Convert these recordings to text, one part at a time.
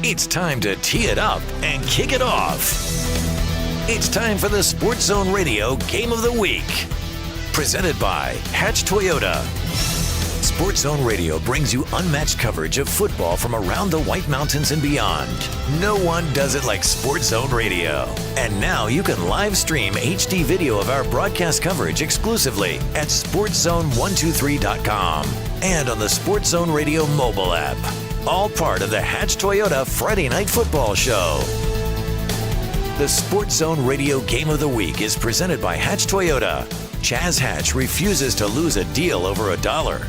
It's time to tee it up and kick it off. It's time for the Sports Zone Radio Game of the Week. Presented by Hatch Toyota. Sports Zone Radio brings you unmatched coverage of football from around the White Mountains and beyond. No one does it like Sports Zone Radio. And now you can live stream HD video of our broadcast coverage exclusively at sportszone123.com and on the Sports Zone Radio mobile app. All part of the Hatch Toyota Friday Night Football Show. The Sports Zone Radio Game of the Week is presented by Hatch Toyota. Chaz Hatch refuses to lose a deal over $1.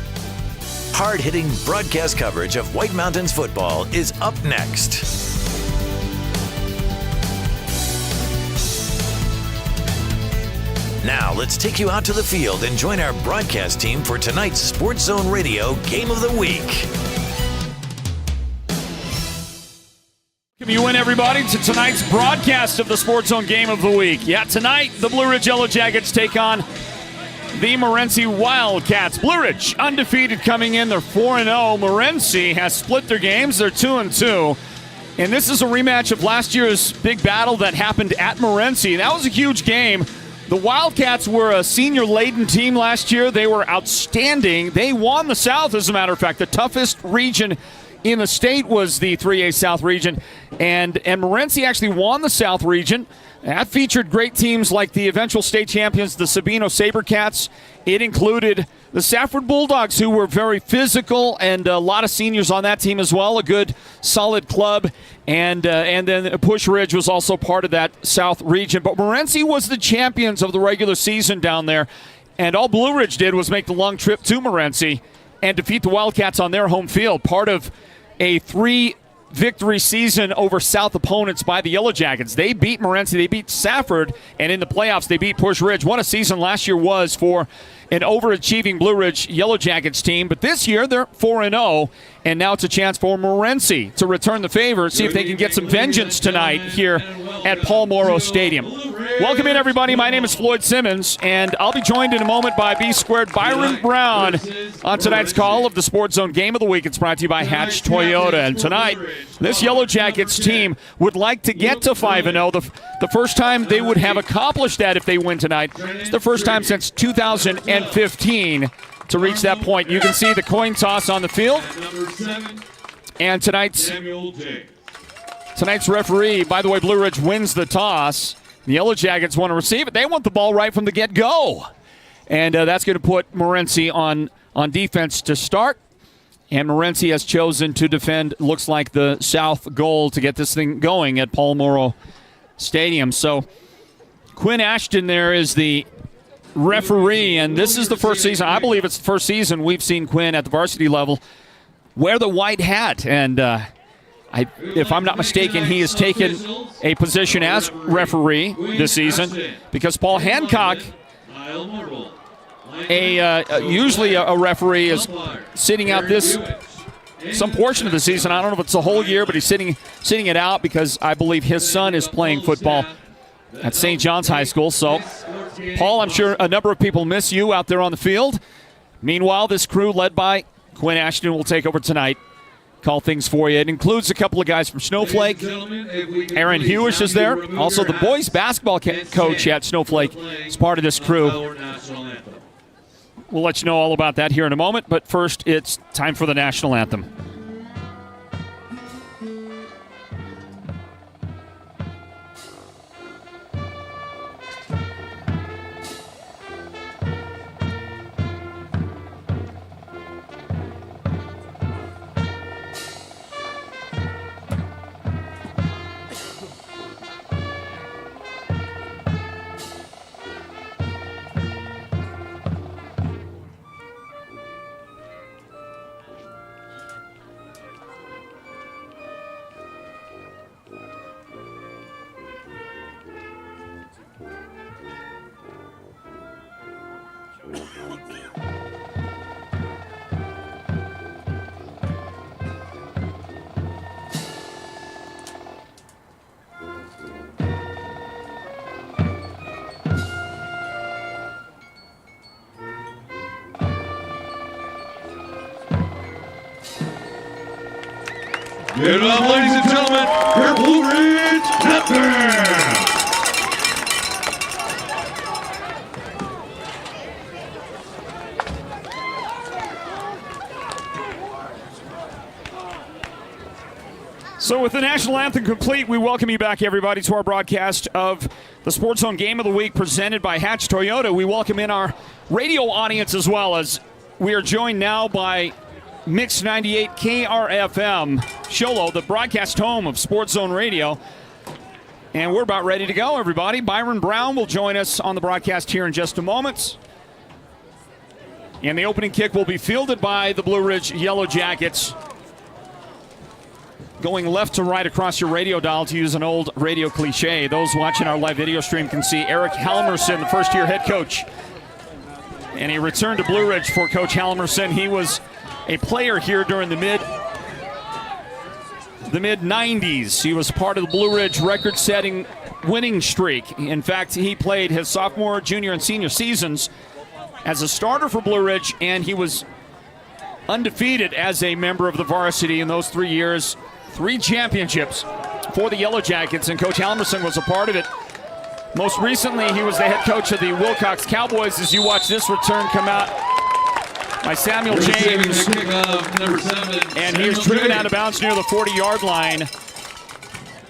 Hard-hitting broadcast coverage of White Mountains football is up next. Now, let's take you out to the field and join our broadcast team for tonight's Sports Zone Radio Game of the Week. Welcome you in, everybody, to tonight's broadcast of the Sports Zone Game of the Week. Yeah, tonight, the Blue Ridge Yellow Jackets take on the Morenci Wildcats. Blue Ridge, undefeated coming in. They're 4-0. Morenci has split their games. They're 2-2. And this is a rematch of last year's big battle that happened at Morenci. That was a huge game. The Wildcats were a senior-laden team last year. They were outstanding. They won the South, as a matter of fact. The toughest region in the state was the 3A South region, and Morenci actually won the South region. That featured great teams like the eventual state champions, the Sabino SaberCats. It included the Safford Bulldogs, who were very physical, and a lot of seniors on that team as well. A good, solid club, and then Push Ridge was also part of that South region. But Morenci was the champions of the regular season down there, and all Blue Ridge did was make the long trip to Morenci and defeat the Wildcats on their home field, part of a 3-victory season over South opponents by the Yellow Jackets. They beat Morenci, they beat Safford, and in the playoffs they beat Push Ridge. What a season last year was for an overachieving Blue Ridge Yellow Jackets team. But this year they're 4-0, and now it's a chance for Morenci to return the favor, see if they can get some vengeance tonight here at Paul Moro Stadium. Welcome in, everybody. My name is Floyd Simmons, and I'll be joined in a moment by B-Squared Byron Brown on tonight's call of the Sports Zone Game of the Week. It's brought to you by Hatch Toyota. And tonight, this Yellow Jackets team would like to get to 5-0. The first time they would have accomplished that if they win tonight. It's the first time since 2015 to reach that point. You can see the coin toss on the field. And tonight's referee, by the way, Blue Ridge wins the toss. The Yellow Jackets want to receive it. They want the ball right from the get-go. And that's going to put Morenci on defense to start. And Morenci has chosen to defend, looks like, the south goal to get this thing going at Paul Moro Stadium. So Quinn Ashton there is the referee, and this is the first season, I believe it's the first season we've seen Quinn at the varsity level wear the white hat. And if I'm not mistaken, he has taken a position as referee this season because Paul Hancock, usually a referee, is sitting out some portion of the season. I don't know if it's the whole year, but he's sitting it out because I believe his son is playing football at St. John's High School. So, Paul, I'm sure a number of people miss you out there on the field. Meanwhile, this crew led by Quinn Ashton will take over tonight, call things for you. It includes a couple of guys from Snowflake. Aaron Hewish is there. Also, the boys basketball coach at Snowflake is part of this crew. We'll let you know all about that here in a moment, but first, it's time for the national anthem. Give it up, ladies and gentlemen, your Blue Ridge Panthers! So with the national anthem complete, we welcome you back, everybody, to our broadcast of the Sports Zone Game of the Week presented by Hatch Toyota. We welcome in our radio audience as well, as we are joined now by Mix 98 KRFM, Sholo, the broadcast home of Sports Zone Radio. And we're about ready to go, everybody. Byron Brown will join us on the broadcast here in just a moment. And the opening kick will be fielded by the Blue Ridge Yellow Jackets. Going left to right across your radio dial, to use an old radio cliche. Those watching our live video stream can see Eric Halmerson, the first-year head coach. And he returned to Blue Ridge for Coach Halmerson. He was a player here during the mid-90s. He was part of the Blue Ridge record-setting winning streak. In fact, he played his sophomore, junior, and senior seasons as a starter for Blue Ridge, and he was undefeated as a member of the varsity in those 3 years. 3 championships for the Yellow Jackets, and Coach Halmerson was a part of it. Most recently, he was the head coach of the Wilcox Cowboys. As you watch this return come out by Samuel James, and he is driven out of bounds near the 40-yard line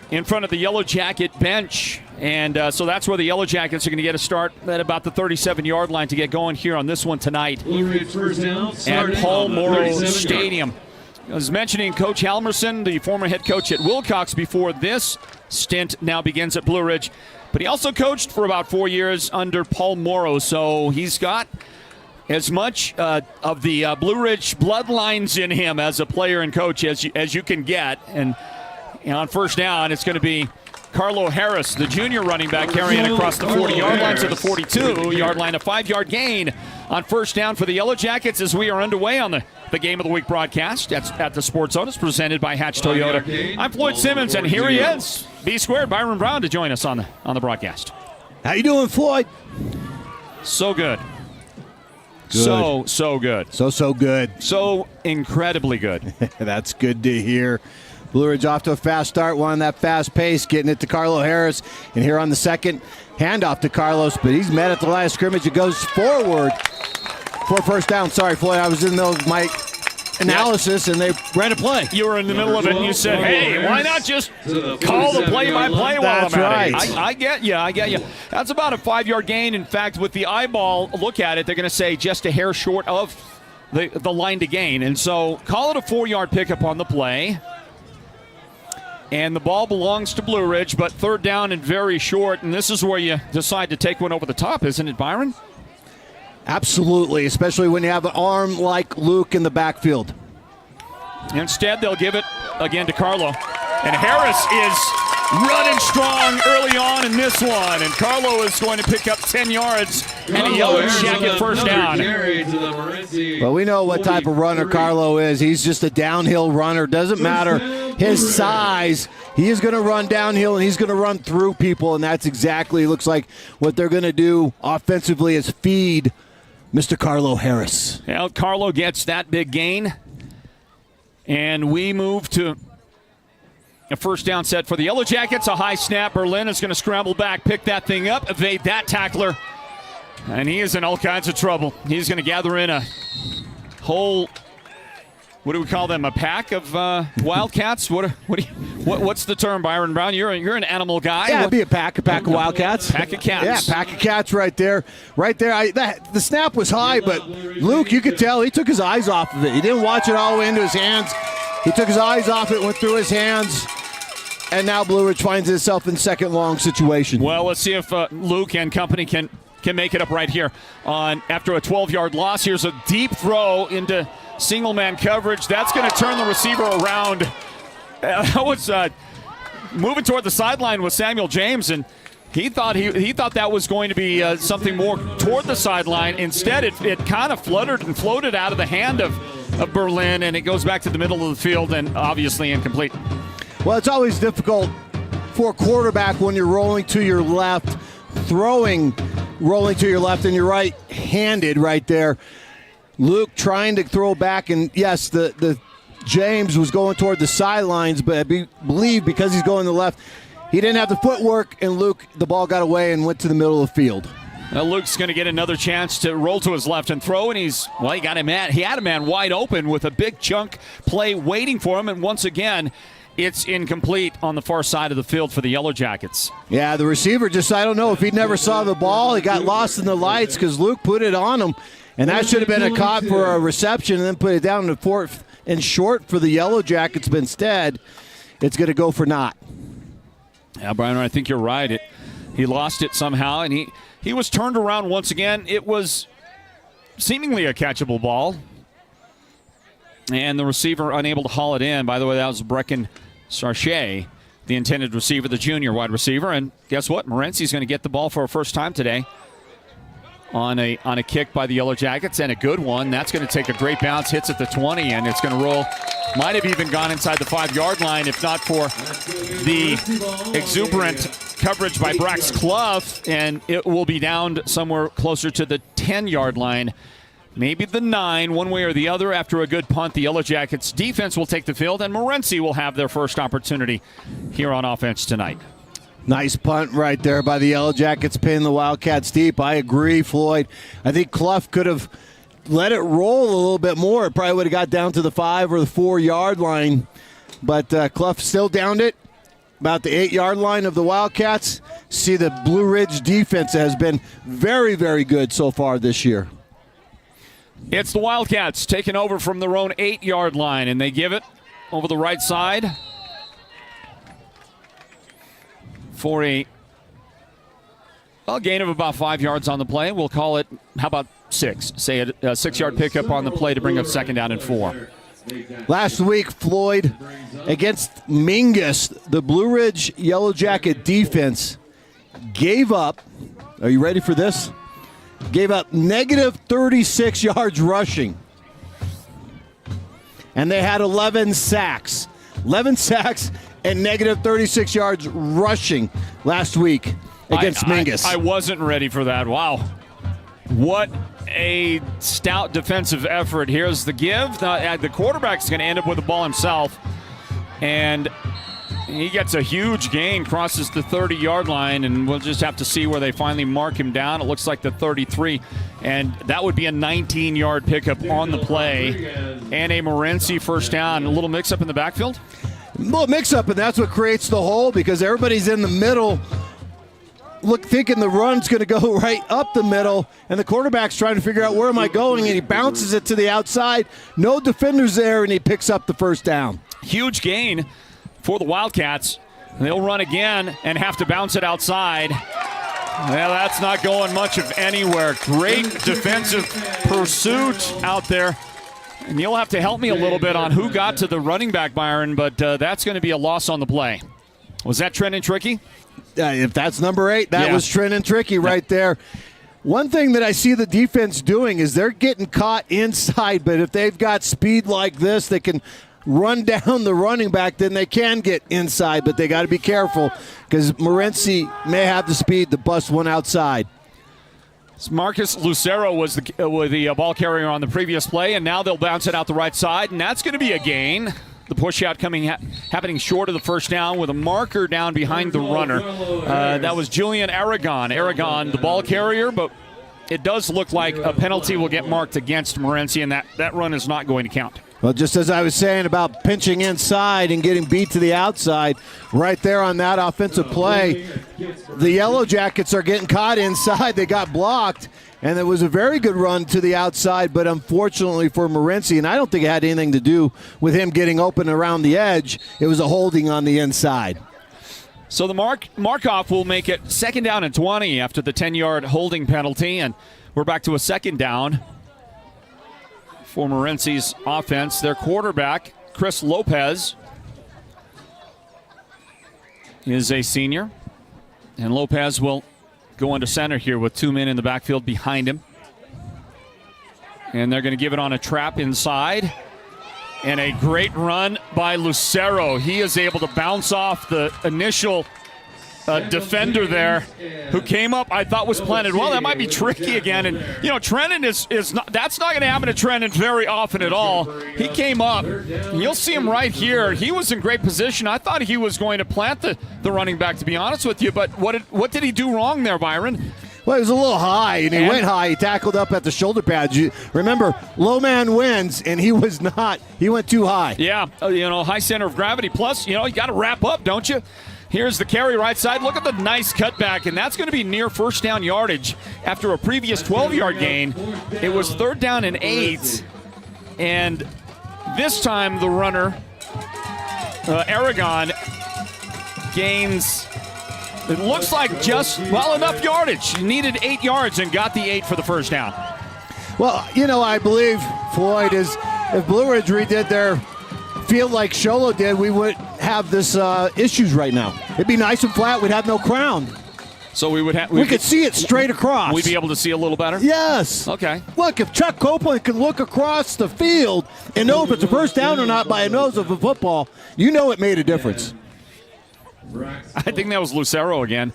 in front of the Yellow Jacket bench. And so that's where the Yellow Jackets are going to get a start at about the 37-yard line to get going here on this one tonight at Paul Moro Stadium. I was mentioning Coach Halmerson, the former head coach at Wilcox before this stint now begins at Blue Ridge. But he also coached for about 4 years under Paul Moro, so he's got as much of the Blue Ridge bloodlines in him as a player and coach as you can get. And on first down, it's going to be Carlo Harris, the junior running back, carrying across the 40-yard line to the 42-yard line. A 5-yard gain on first down for the Yellow Jackets as we are underway on the Game of the Week broadcast at the Sports Zone. It's presented by Hatch Toyota. I'm Floyd Simmons, and here he is, B Squared, Byron Brown, to join us on the broadcast. How you doing, Floyd? So good. Good. So good. So good. So incredibly good. That's good to hear. Blue Ridge off to a fast start, one on that fast pace, getting it to Carlo Harris. And here on the second, handoff to Carlos, but he's met at the line of scrimmage. It goes forward for first down. Sorry, Floyd, I was in my analysis, and they ran a play. You were in the middle of it, and you said, hey, why not just call the play-by-play while I'm at it? I get you. That's about a 5-yard gain. In fact, with the eyeball look at it, they're going to say just a hair short of the line to gain. And so call it a 4-yard pickup on the play. And the ball belongs to Blue Ridge, but third down and very short. And this is where you decide to take one over the top, isn't it, Byron? Absolutely, especially when you have an arm like Luke in the backfield. Instead, they'll give it again to Carlo. And Harris is running strong early on in this one. And Carlo is going to pick up 10 yards and a Yellow Jacket first down. Well, we know what type of runner Carlo is. He's just a downhill runner. Doesn't matter his size. He is going to run downhill, and he's going to run through people, and that's exactly, looks like, what they're going to do offensively is feed Mr. Carlo Harris. Well, Carlo gets that big gain, and we move to a first down set for the Yellow Jackets. A high snap. Berlin is going to scramble back, pick that thing up, evade that tackler, and he is in all kinds of trouble. He's going to gather in a whole, what do we call them, a pack of Wildcats? What's the term, Byron Brown? You're an animal guy. Yeah, it'd be a pack of Wildcats. Pack of cats. Yeah, pack of cats right there. Right there. The snap was high, but Luke, you could tell he took his eyes off of it. He didn't watch it all the way into his hands. He took his eyes off it, went through his hands, and now Blue Ridge finds itself in second long situation. Well, let's see if Luke and company can make it up right here. After a 12-yard loss, here's a deep throw into single-man coverage. That's going to turn the receiver around. That was moving toward the sideline with Samuel James, and he thought that was going to be something more toward the sideline. Instead, it kind of fluttered and floated out of the hand of Berlin, and it goes back to the middle of the field and obviously incomplete. Well, it's always difficult for a quarterback when you're rolling to your left, rolling to your left, and you're right-handed right there. Luke trying to throw back, and yes, the James was going toward the sidelines, but I believe because he's going to the left, he didn't have the footwork, and Luke, the ball got away and went to the middle of the field. Now Luke's going to get another chance to roll to his left and throw, and he had a man wide open with a big chunk play waiting for him, and once again, it's incomplete on the far side of the field for the Yellow Jackets. Yeah, the receiver I don't know if he never saw the ball. He got lost in the lights because Luke put it on him, and that should have been a caught for a reception and then put it down to fourth and short for the Yellow Jackets, but instead, it's going to go for naught. Yeah, Brian, I think you're right. He lost it somehow, and he was turned around once again. It was seemingly a catchable ball, and the receiver unable to haul it in. By the way, that was Brecken Sarche, the intended receiver, the junior wide receiver. And guess what? Morenci's going to get the ball for a first time today on a kick by the Yellow Jackets, and a good one. That's going to take a great bounce, hits at the 20, and it's going to roll. Might have even gone inside the 5-yard line if not for the exuberant coverage by Brax Clough, and it will be down somewhere closer to the 10-yard line, maybe the 9, one way or the other. After a good punt, the Yellow Jackets defense will take the field, and Morenci will have their first opportunity here on offense tonight. Nice punt right there by the Yellow Jackets, pinning the Wildcats deep. I agree, Floyd. I think Clough could have let it roll a little bit more. It probably would have got down to the 5 or the 4-yard line, but Clough still downed it about the 8-yard line of the Wildcats. See, the Blue Ridge defense has been very, very good so far this year. It's the Wildcats taking over from their own 8-yard line, and they give it over the right side for a gain of about 5 yards on the play. We'll call it, how about 6? Say a 6-yard pickup on the play to bring up 2nd down and 4. Last week, Floyd, against Mingus, the Blue Ridge Yellow Jacket defense gave up, are you ready for this? Gave up negative 36 yards rushing. And they had 11 sacks. 11 sacks and negative 36 yards rushing last week against Mingus. I wasn't ready for that. Wow. What a stout defensive effort. Here's the give. The quarterback's going to end up with the ball himself. And he gets a huge gain, crosses the 30-yard line, and we'll just have to see where they finally mark him down. It looks like the 33, and that would be a 19-yard pickup on the play. And a Morenci first down. A little mix-up in the backfield? A little mix-up, and that's what creates the hole because everybody's in the middle thinking the run's going to go right up the middle, and the quarterback's trying to figure out where am I going, and he bounces it to the outside. No defenders there, and he picks up the first down. Huge gain for the Wildcats. They'll run again and have to bounce it outside. Well, that's not going much of anywhere. Great defensive pursuit out there. And you'll have to help me a little bit on who got to the running back, Byron, but that's going to be a loss on the play. Was that Trenton Tricky? If that's number 8, that was Trenton Tricky right there. One thing that I see the defense doing is they're getting caught inside, but if they've got speed like this, they can run down the running back, then they can get inside, but they got to be careful because Morenci may have the speed to bust one outside. Marcus Lucero was the ball carrier on the previous play, and now they'll bounce it out the right side, and that's going to be a gain. The push out happening short of the first down with a marker down behind the runner. That was Julian Aragon. Aragon, the ball carrier, but it does look like a penalty will get marked against Morenci, and that run is not going to count. Well, just as I was saying about pinching inside and getting beat to the outside, right there on that offensive play, the Yellow Jackets are getting caught inside. They got blocked, and it was a very good run to the outside, but unfortunately for Morenci, and I don't think it had anything to do with him getting open around the edge, it was a holding on the inside. So the mark-off will make it 2nd down and 20 after the 10-yard holding penalty, and we're back to a 2nd down for Morenci's offense. Their quarterback, Chris Lopez, is a senior. And Lopez will go into center here with 2 men in the backfield behind him. And they're going to give it on a trap inside. And a great run by Lucero. He is able to bounce off the initial defender there who came up, I thought was planted well. That might be tricky again. And, Trennan is not, that's not going to happen to Trennan very often at all. He came up. You'll see him right here. He was in great position. I thought he was going to plant the running back, to be honest with you. But what did he do wrong there, Byron? Well, he was a little high, and he went high. He tackled up at the shoulder pads. Remember, low man wins, and he was not. He went too high. Yeah, high center of gravity. Plus, you got to wrap up, don't you? Here's the carry right side. Look at the nice cutback, and that's going to be near first down yardage after a previous 12-yard gain. It was 3rd down and 8, and this time the runner, Aragon, gains, it looks like just, enough yardage. He needed 8 yards and got the 8 for the first down. Well, I believe, Floyd, is if Blue Ridge redid their field like Sholo did, we would have this issues right now. It'd be nice and flat. We'd have no crown. So we could see it straight across. We'd be able to see a little better? Yes. Okay. Look, if Chuck Copeland can look across the field and know if it's a first down or not by a nose of a football, it made a difference. I think that was Lucero again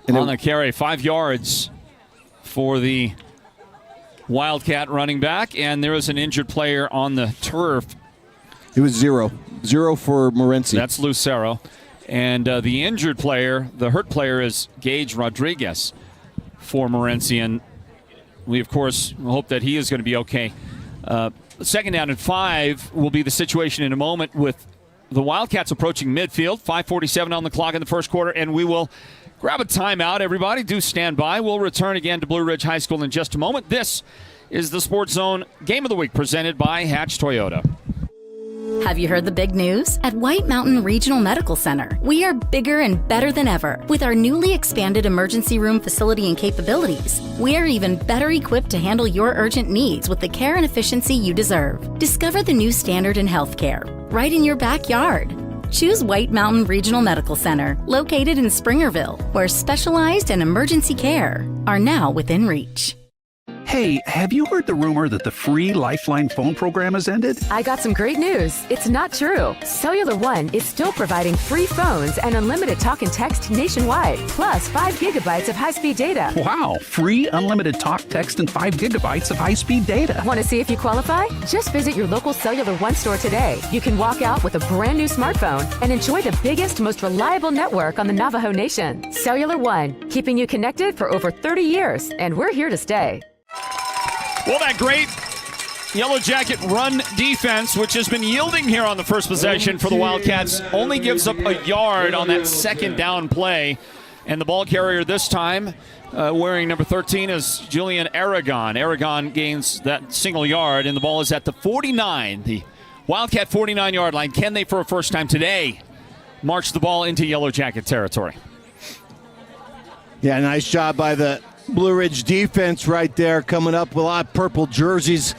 on the carry. 5 yards for the Wildcat running back, and there was an injured player on the turf. It was 0 for Morenci. That's Lucero. And the injured player, the hurt player, is Gage Rodriguez for Morenci. And we, of course, hope that he is going to be okay. 2nd down and 5 will be the situation in a moment with the Wildcats approaching midfield. 5:47 on the clock in the first quarter. And we will grab a timeout. Everybody, do stand by. We'll return again to Blue Ridge High School in just a moment. This is the Sports Zone Game of the Week presented by Hatch Toyota. Have you heard the big news? At White Mountain Regional Medical Center, we are bigger and better than ever. With our newly expanded emergency room facility and capabilities, we are even better equipped to handle your urgent needs with the care and efficiency you deserve. Discover the new standard in healthcare, right in your backyard. Choose White Mountain Regional Medical Center, located in Springerville, where specialized and emergency care are now within reach. Hey, have you heard the rumor that the free Lifeline phone program has ended? I got some great news. It's not true. Cellular One is still providing free phones and unlimited talk and text nationwide, plus 5 gigabytes of high-speed data. Wow, free unlimited talk, text, and 5 gigabytes of high-speed data. Want to see if you qualify? Just visit your local Cellular One store today. You can walk out with a brand new smartphone and enjoy the biggest, most reliable network on the Navajo Nation. Cellular One, keeping you connected for over 30 years, and we're here to stay. Well, that great Yellow Jacket run defense, which has been yielding here on the first possession for the Wildcats, only gives up a yard on that 2nd down play. And the ball carrier this time, wearing number 13, is Julian Aragon. Aragon gains that single yard, and the ball is at the 49, the Wildcat 49-yard line. Can they, for a first time today, march the ball into Yellow Jacket territory? Yeah, nice job by the Blue Ridge defense right there, coming up with a lot of purple jerseys.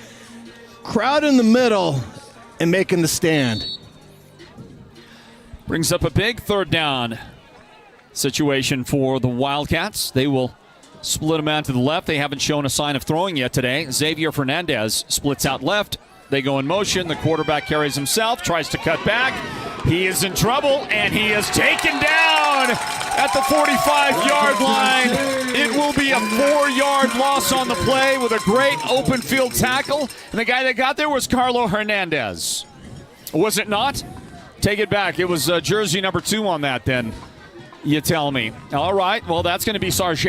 Crowd in the middle and making the stand. Brings up a big 3rd down situation for the Wildcats. They will split them out to the left. They haven't shown a sign of throwing yet today. Xavier Fernandez splits out left. They go in motion. The quarterback carries himself, tries to cut back. He is in trouble, and he is taken down at the 45-yard line. It will be a 4-yard loss on the play with a great open field tackle. And the guy that got there was Carlo Hernandez. Was it not? Take it back. It was jersey number 2 on that then, you tell me. All right, well, that's going to be Sarge.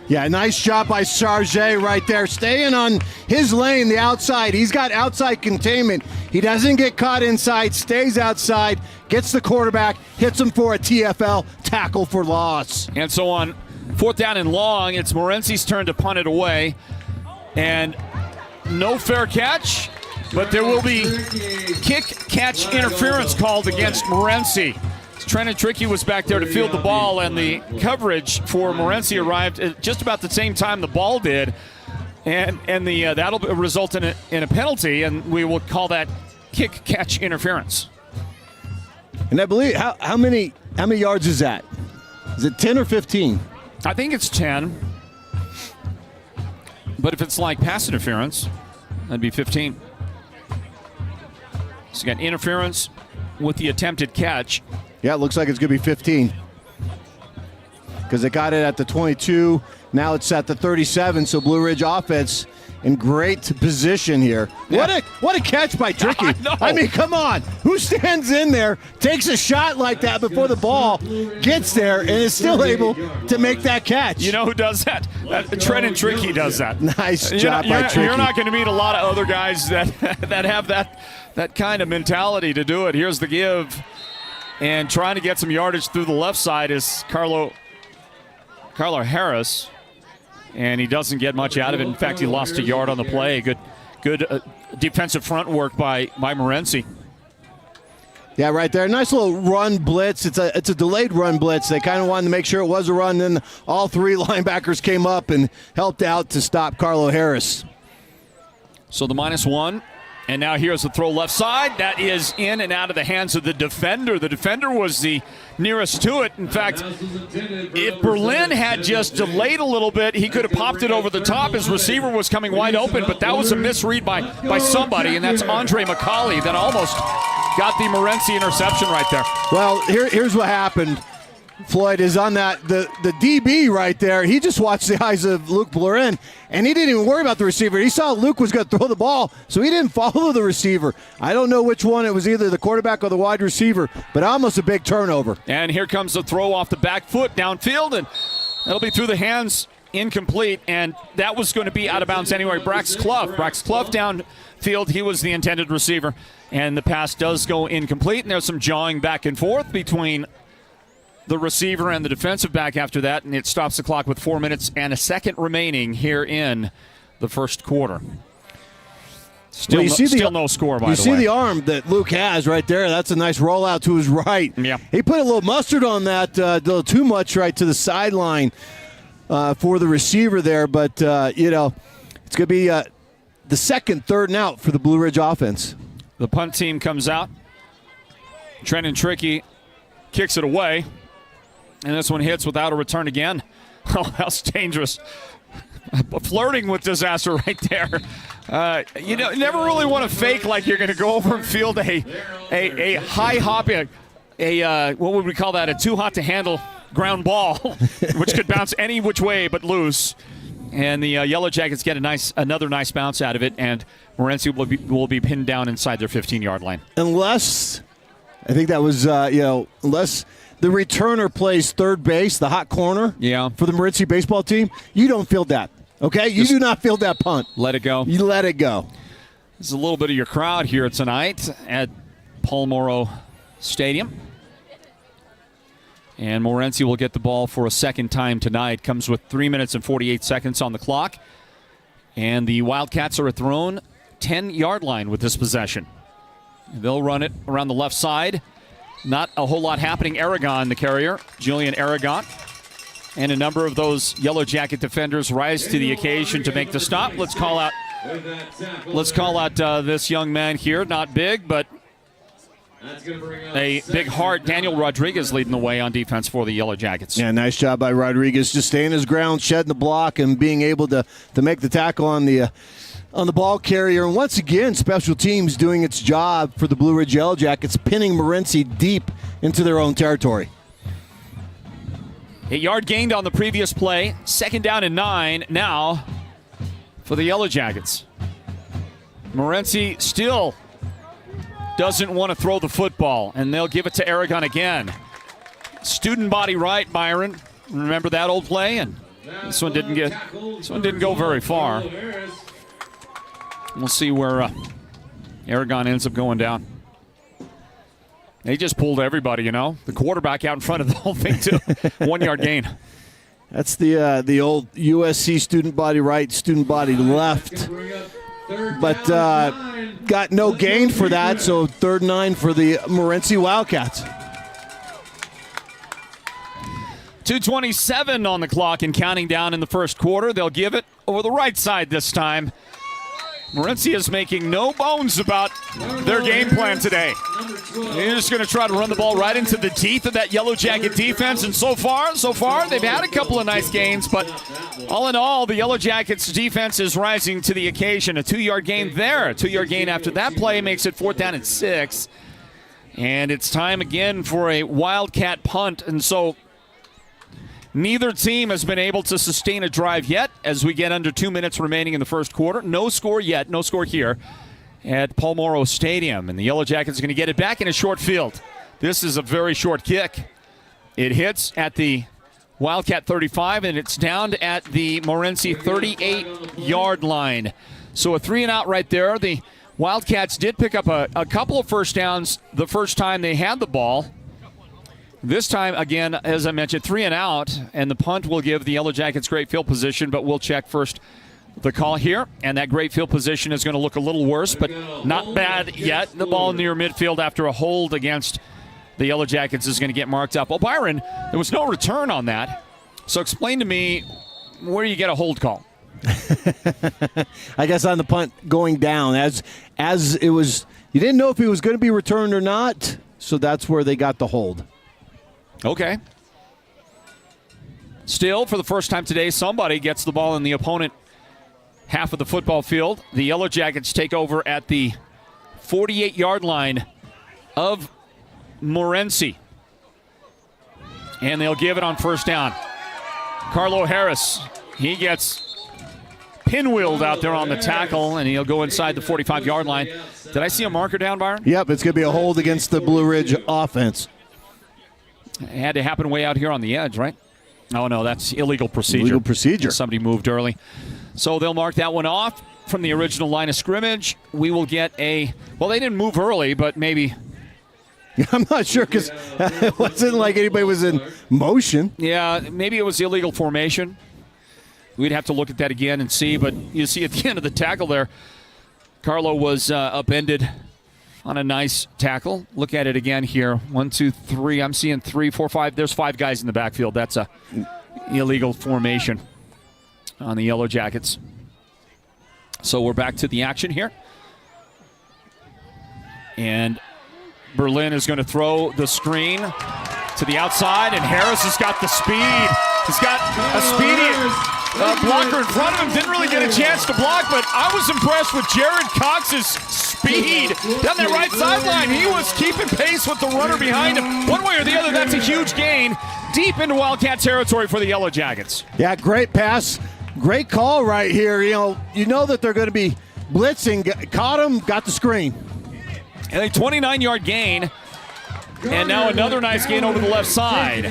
Yeah, nice job by Sarge right there, staying on his lane, the outside. He's got outside containment. He doesn't get caught inside, stays outside, gets the quarterback, hits him for a TFL tackle for loss. And so on 4th down and long, it's Morenci's turn to punt it away. And no fair catch, but there will be kick-catch interference called against Morenci. Trennan Trickey was back there to field the ball, and the coverage for Morenci arrived at just about the same time the ball did, and that'll result in a penalty, and we will call that kick-catch interference. And I believe how many yards is that? Is it 10 or 15? I think it's 10, but if it's like pass interference, that'd be 15. So you got interference with the attempted catch. Yeah, it looks like it's going to be 15. because they got it at the 22. Now it's at the 37, so Blue Ridge offense in great position here. Yeah. What a catch by Tricky. I mean, come on. Who stands in there, takes a shot like that before the ball gets there, and is still able to make that catch? You know who does that? Trenton Tricky does that. Nice job by Tricky. You're not going to meet a lot of other guys that have that kind of mentality to do it. Here's the give. And trying to get some yardage through the left side is Carlo Harris. And he doesn't get much out of it. In fact, he lost a yard on the play. Good defensive front work by Morenci. Yeah, right there. Nice little run blitz. It's a delayed run blitz. They kind of wanted to make sure it was a run. Then all three linebackers came up and helped out to stop Carlo Harris. So the -1. And now here's the throw left side. That is in and out of the hands of the defender. The defender was the nearest to it. In fact, if Berlin had just delayed a little bit, he could have popped it over the top. His receiver was coming wide open, but that was a misread by somebody, and that's Andre McCauley that almost got the Morenci interception right there. Well, here's what happened. Floyd is on that, the DB right there. He just watched the eyes of Luke Bleurin, and he didn't even worry about the receiver. He saw Luke was going to throw the ball, so he didn't follow the receiver. I don't know which one. It was either the quarterback or the wide receiver, but almost a big turnover. And here comes the throw off the back foot downfield, and that'll be through the hands, incomplete, and that was going to be out of bounds anyway. Brax Clough downfield, he was the intended receiver, and the pass does go incomplete, and there's some jawing back and forth between the receiver and the defensive back after that, and it stops the clock with 4 minutes and a second remaining here in the first quarter. Still no score, by the way. You see the arm that Luke has right there. That's a nice rollout to his right. Yeah. He put a little mustard on that, a little too much right to the sideline for the receiver there, but, it's going to be the second, third and out for the Blue Ridge offense. The punt team comes out. Trenton Tricky kicks it away. And this one hits without a return again. Oh, that's dangerous. Flirting with disaster right there. You never really want to fake like you're going to go over and field a high hop, what would we call that? A too hot to handle ground ball, which could bounce any which way but loose. And the Yellow Jackets get another nice bounce out of it, and Morenci will be pinned down inside their 15-yard line. Unless, I think that was, unless the returner plays third base, the hot corner for the Morenci baseball team, you don't field that, okay? You do not field that punt. Let it go. You let it go. This is a little bit of your crowd here tonight at Paul Moro Stadium. And Morenci will get the ball for a second time tonight. Comes with 3 minutes and 48 seconds on the clock. And the Wildcats are at their own 10-yard line with this possession. They'll run it around the left side. Not a whole lot happening. Aragon, the carrier, Julian Aragon. And a number of those Yellow Jacket defenders rise to the occasion to make the stop. Let's call out this young man here. Not big, but a big heart. Daniel Rodriguez leading the way on defense for the Yellow Jackets. Yeah, nice job by Rodriguez. Just staying his ground, shedding the block, and being able to make the tackle on the ball carrier. And once again, special teams doing its job for the Blue Ridge Yellow Jackets, pinning Morenci deep into their own territory. A yard gained on the previous play. 2nd down and 9 now for the Yellow Jackets. Morenci still doesn't want to throw the football, and they'll give it to Aragon again. Student body right, Byron. Remember that old play? And this one didn't go very far. We'll see where Aragon ends up going down. They just pulled everybody, The quarterback out in front of the whole thing, too. 1 yard gain. That's the old USC student body right, student body left. But got no gain for that, so 3rd and 9 for the Morenci Wildcats. 2:27 on the clock and counting down in the first quarter. They'll give it over the right side this time. Morenci is making no bones about their game plan today. They're just going to try to run the ball right into the teeth of that Yellow Jacket defense. And so far, they've had a couple of nice gains. But all in all, the Yellow Jackets defense is rising to the occasion. A 2-yard gain there. A 2-yard gain after that play makes it 4th down and 6. And it's time again for a Wildcat punt. And so Neither team has been able to sustain a drive yet as we get under 2 minutes remaining in the first quarter. No score yet, no score here at Paul Moro Stadium. And the Yellow Jackets are going to get it back in a short field. This is a very short kick. It hits at the Wildcat 35, and it's down at the Morenci 38-yard line. So a 3-and-out right there. The Wildcats did pick up a couple of first downs the first time they had the ball. This time, again, as I mentioned, 3-and-out, and the punt will give the Yellow Jackets great field position, but we'll check first the call here, and that great field position is going to look a little worse, but not bad yet. The ball near midfield after a hold against the Yellow Jackets is going to get marked up. Well, Byron, there was no return on that, so explain to me where you get a hold call. I guess on the punt going down, as it was, you didn't know if he was going to be returned or not, so that's where they got the hold. Okay. Still, for the first time today, somebody gets the ball in the opponent half of the football field. The Yellow Jackets take over at the 48-yard line of Morenci. And they'll give it on first down. Carlo Harris, he gets pinwheeled out there on the tackle, and he'll go inside the 45-yard line. Did I see a marker down, Byron? Yep, it's going to be a hold against the Blue Ridge offense. It had to happen way out here on the edge, right? Oh, no, that's illegal procedure. Illegal procedure. Somebody moved early. So they'll mark that one off from the original line of scrimmage. We will get well, they didn't move early, but maybe. I'm not sure because it wasn't like anybody was in motion. Yeah, maybe it was illegal formation. We'd have to look at that again and see, but you see at the end of the tackle there, Carlo was upended on a nice tackle. Look at it again here. 1, 2, 3. I'm seeing 3, 4, 5. There's 5 guys in the backfield. That's a illegal formation on the Yellow Jackets. So we're back to the action here. And Berlin is going to throw the screen to the outside, and Harris has got the speed. He's got a speedy blocker in front of him. Didn't really get a chance to block, but I was impressed with Jared Cox's speed down that right sideline. He was keeping pace with the runner behind him. One way or the other, that's a huge gain deep into Wildcat territory for the Yellow Jackets. Yeah, great pass. Great call right here. You know that they're going to be blitzing. Caught him, got the screen. And a 29-yard gain. And now another nice gain over the left side.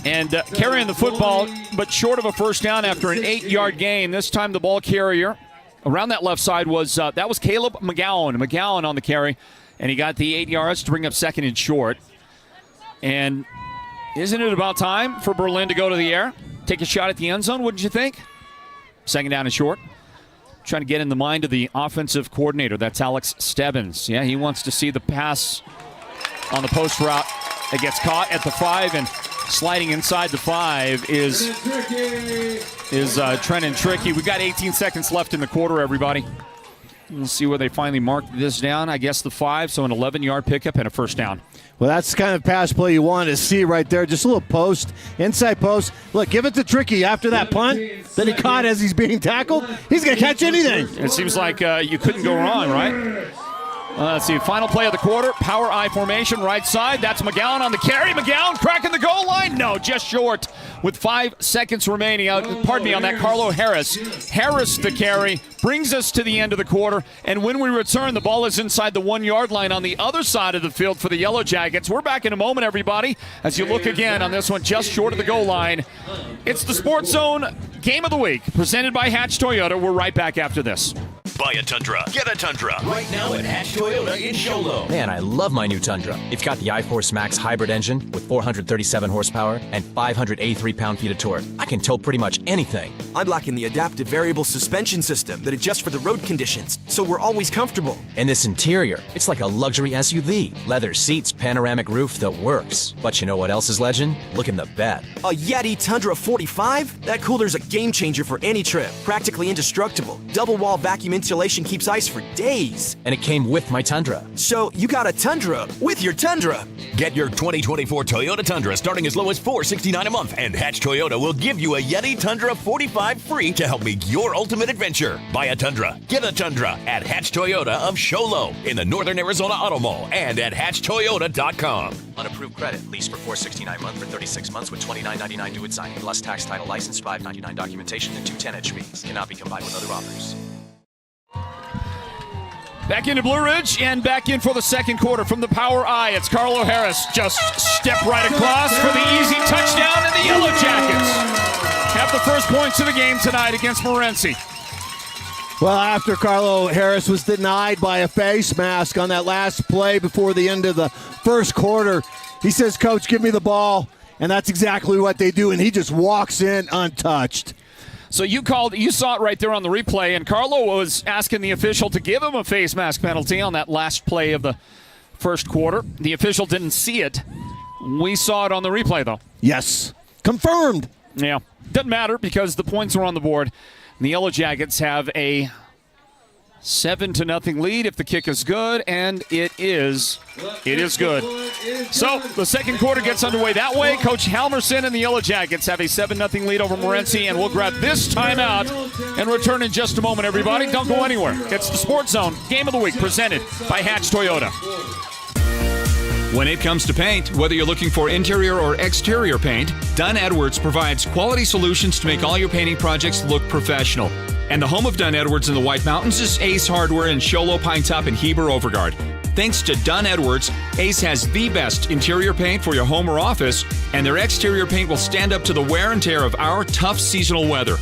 And carrying the football, but short of a first down after an 8-yard gain. This time the ball carrier around that left side was Caleb McGowan. McGowan on the carry, and he got the 8 yards to bring up second and short. And isn't it about time for Berlin to go to the air? Take a shot at the end zone, wouldn't you think? Second down and short. Trying to get in the mind of the offensive coordinator. That's Alex Stebbins. Yeah, he wants to see the pass on the post route. It gets caught at the 5, and sliding inside the 5 is Trenton Tricky. We've got 18 seconds left in the quarter, everybody. We'll see where they finally mark this down. I guess the 5, so an 11-yard pickup and a first down. Well, that's the kind of pass play you want to see right there. Just a little post, inside post. Look, give it to Tricky after that punt that he caught as he's being tackled. He's going to catch anything. It seems like you couldn't go wrong, right? Let's see, final play of the quarter. Power I formation, right side. That's McGowan on the carry. McGowan cracking the goal line. No, just short with 5 seconds remaining. Pardon me on that, Carlo Harris. Harris the carry brings us to the end of the quarter. And when we return, the ball is inside the 1-yard line on the other side of the field for the Yellow Jackets. We're back in a moment, everybody, as you look again on this one just short of the goal line. It's the Sports Zone Game of the Week, presented by Hatch Toyota. We're right back after this. Buy a Tundra, get a Tundra. Right now at Hatch Toyota in Sholo. Man, I love my new Tundra. It's got the iForce Max hybrid engine with 437 horsepower and 583 pound-feet of torque. I can tow pretty much anything. I'm liking the adaptive variable suspension system that adjusts for the road conditions, so we're always comfortable. And this interior, it's like a luxury SUV. Leather seats, panoramic roof, the works. But you know what else is legend? Look in the bed. A Yeti Tundra 45? That cooler's a game changer for any trip. Practically indestructible. Double wall vacuum insulation keeps ice for days. And it came with my Tundra. So you got a Tundra with your Tundra. Get your 2024 Toyota Tundra starting as low as $469 a month and And Hatch Toyota will give you a Yeti Tundra 45 free to help make your ultimate adventure. Buy a Tundra, get a Tundra at Hatch Toyota of Show Low in the Northern Arizona Auto Mall and at hatchtoyota.com. Unapproved credit. Lease for $469 month for 36 months with $29.99 due at signing. Plus tax, title, license, $5.99 documentation, and 210 fees. Cannot be combined with other offers. Back into Blue Ridge and back in for the second quarter from the Power Eye. It's Carlo Harris. Just step right across for the easy touchdown, and the Yellow Jackets have the first points of the game tonight against Morenci. Well, after Carlo Harris was denied by a face mask on that last play before the end of the first quarter, he says, "Coach, give me the ball." And that's exactly what they do, and he just walks in untouched. So you saw it right there on the replay, and Carlo was asking the official to give him a face mask penalty on that last play of the first quarter. The official didn't see it. We saw it on the replay, though. Yes. Confirmed. Yeah. Doesn't matter because the points are on the board. The Yellow Jackets have a 7-0 lead if the kick is good, and it is good. So the second quarter gets underway that way. Coach Halmerson and the Yellow Jackets have a 7-0 lead over Morenci, and we'll grab this timeout and return in just a moment, everybody. Don't go anywhere. It's the Sports Zone Game of the Week presented by Hatch Toyota. When it comes to paint, whether you're looking for interior or exterior paint, Dunn Edwards provides quality solutions to make all your painting projects look professional. And the home of Dunn Edwards in the White Mountains is Ace Hardware in Show Low, Pine Top, and Heber Overgard. Thanks to Dunn Edwards, Ace has the best interior paint for your home or office, and their exterior paint will stand up to the wear and tear of our tough seasonal weather.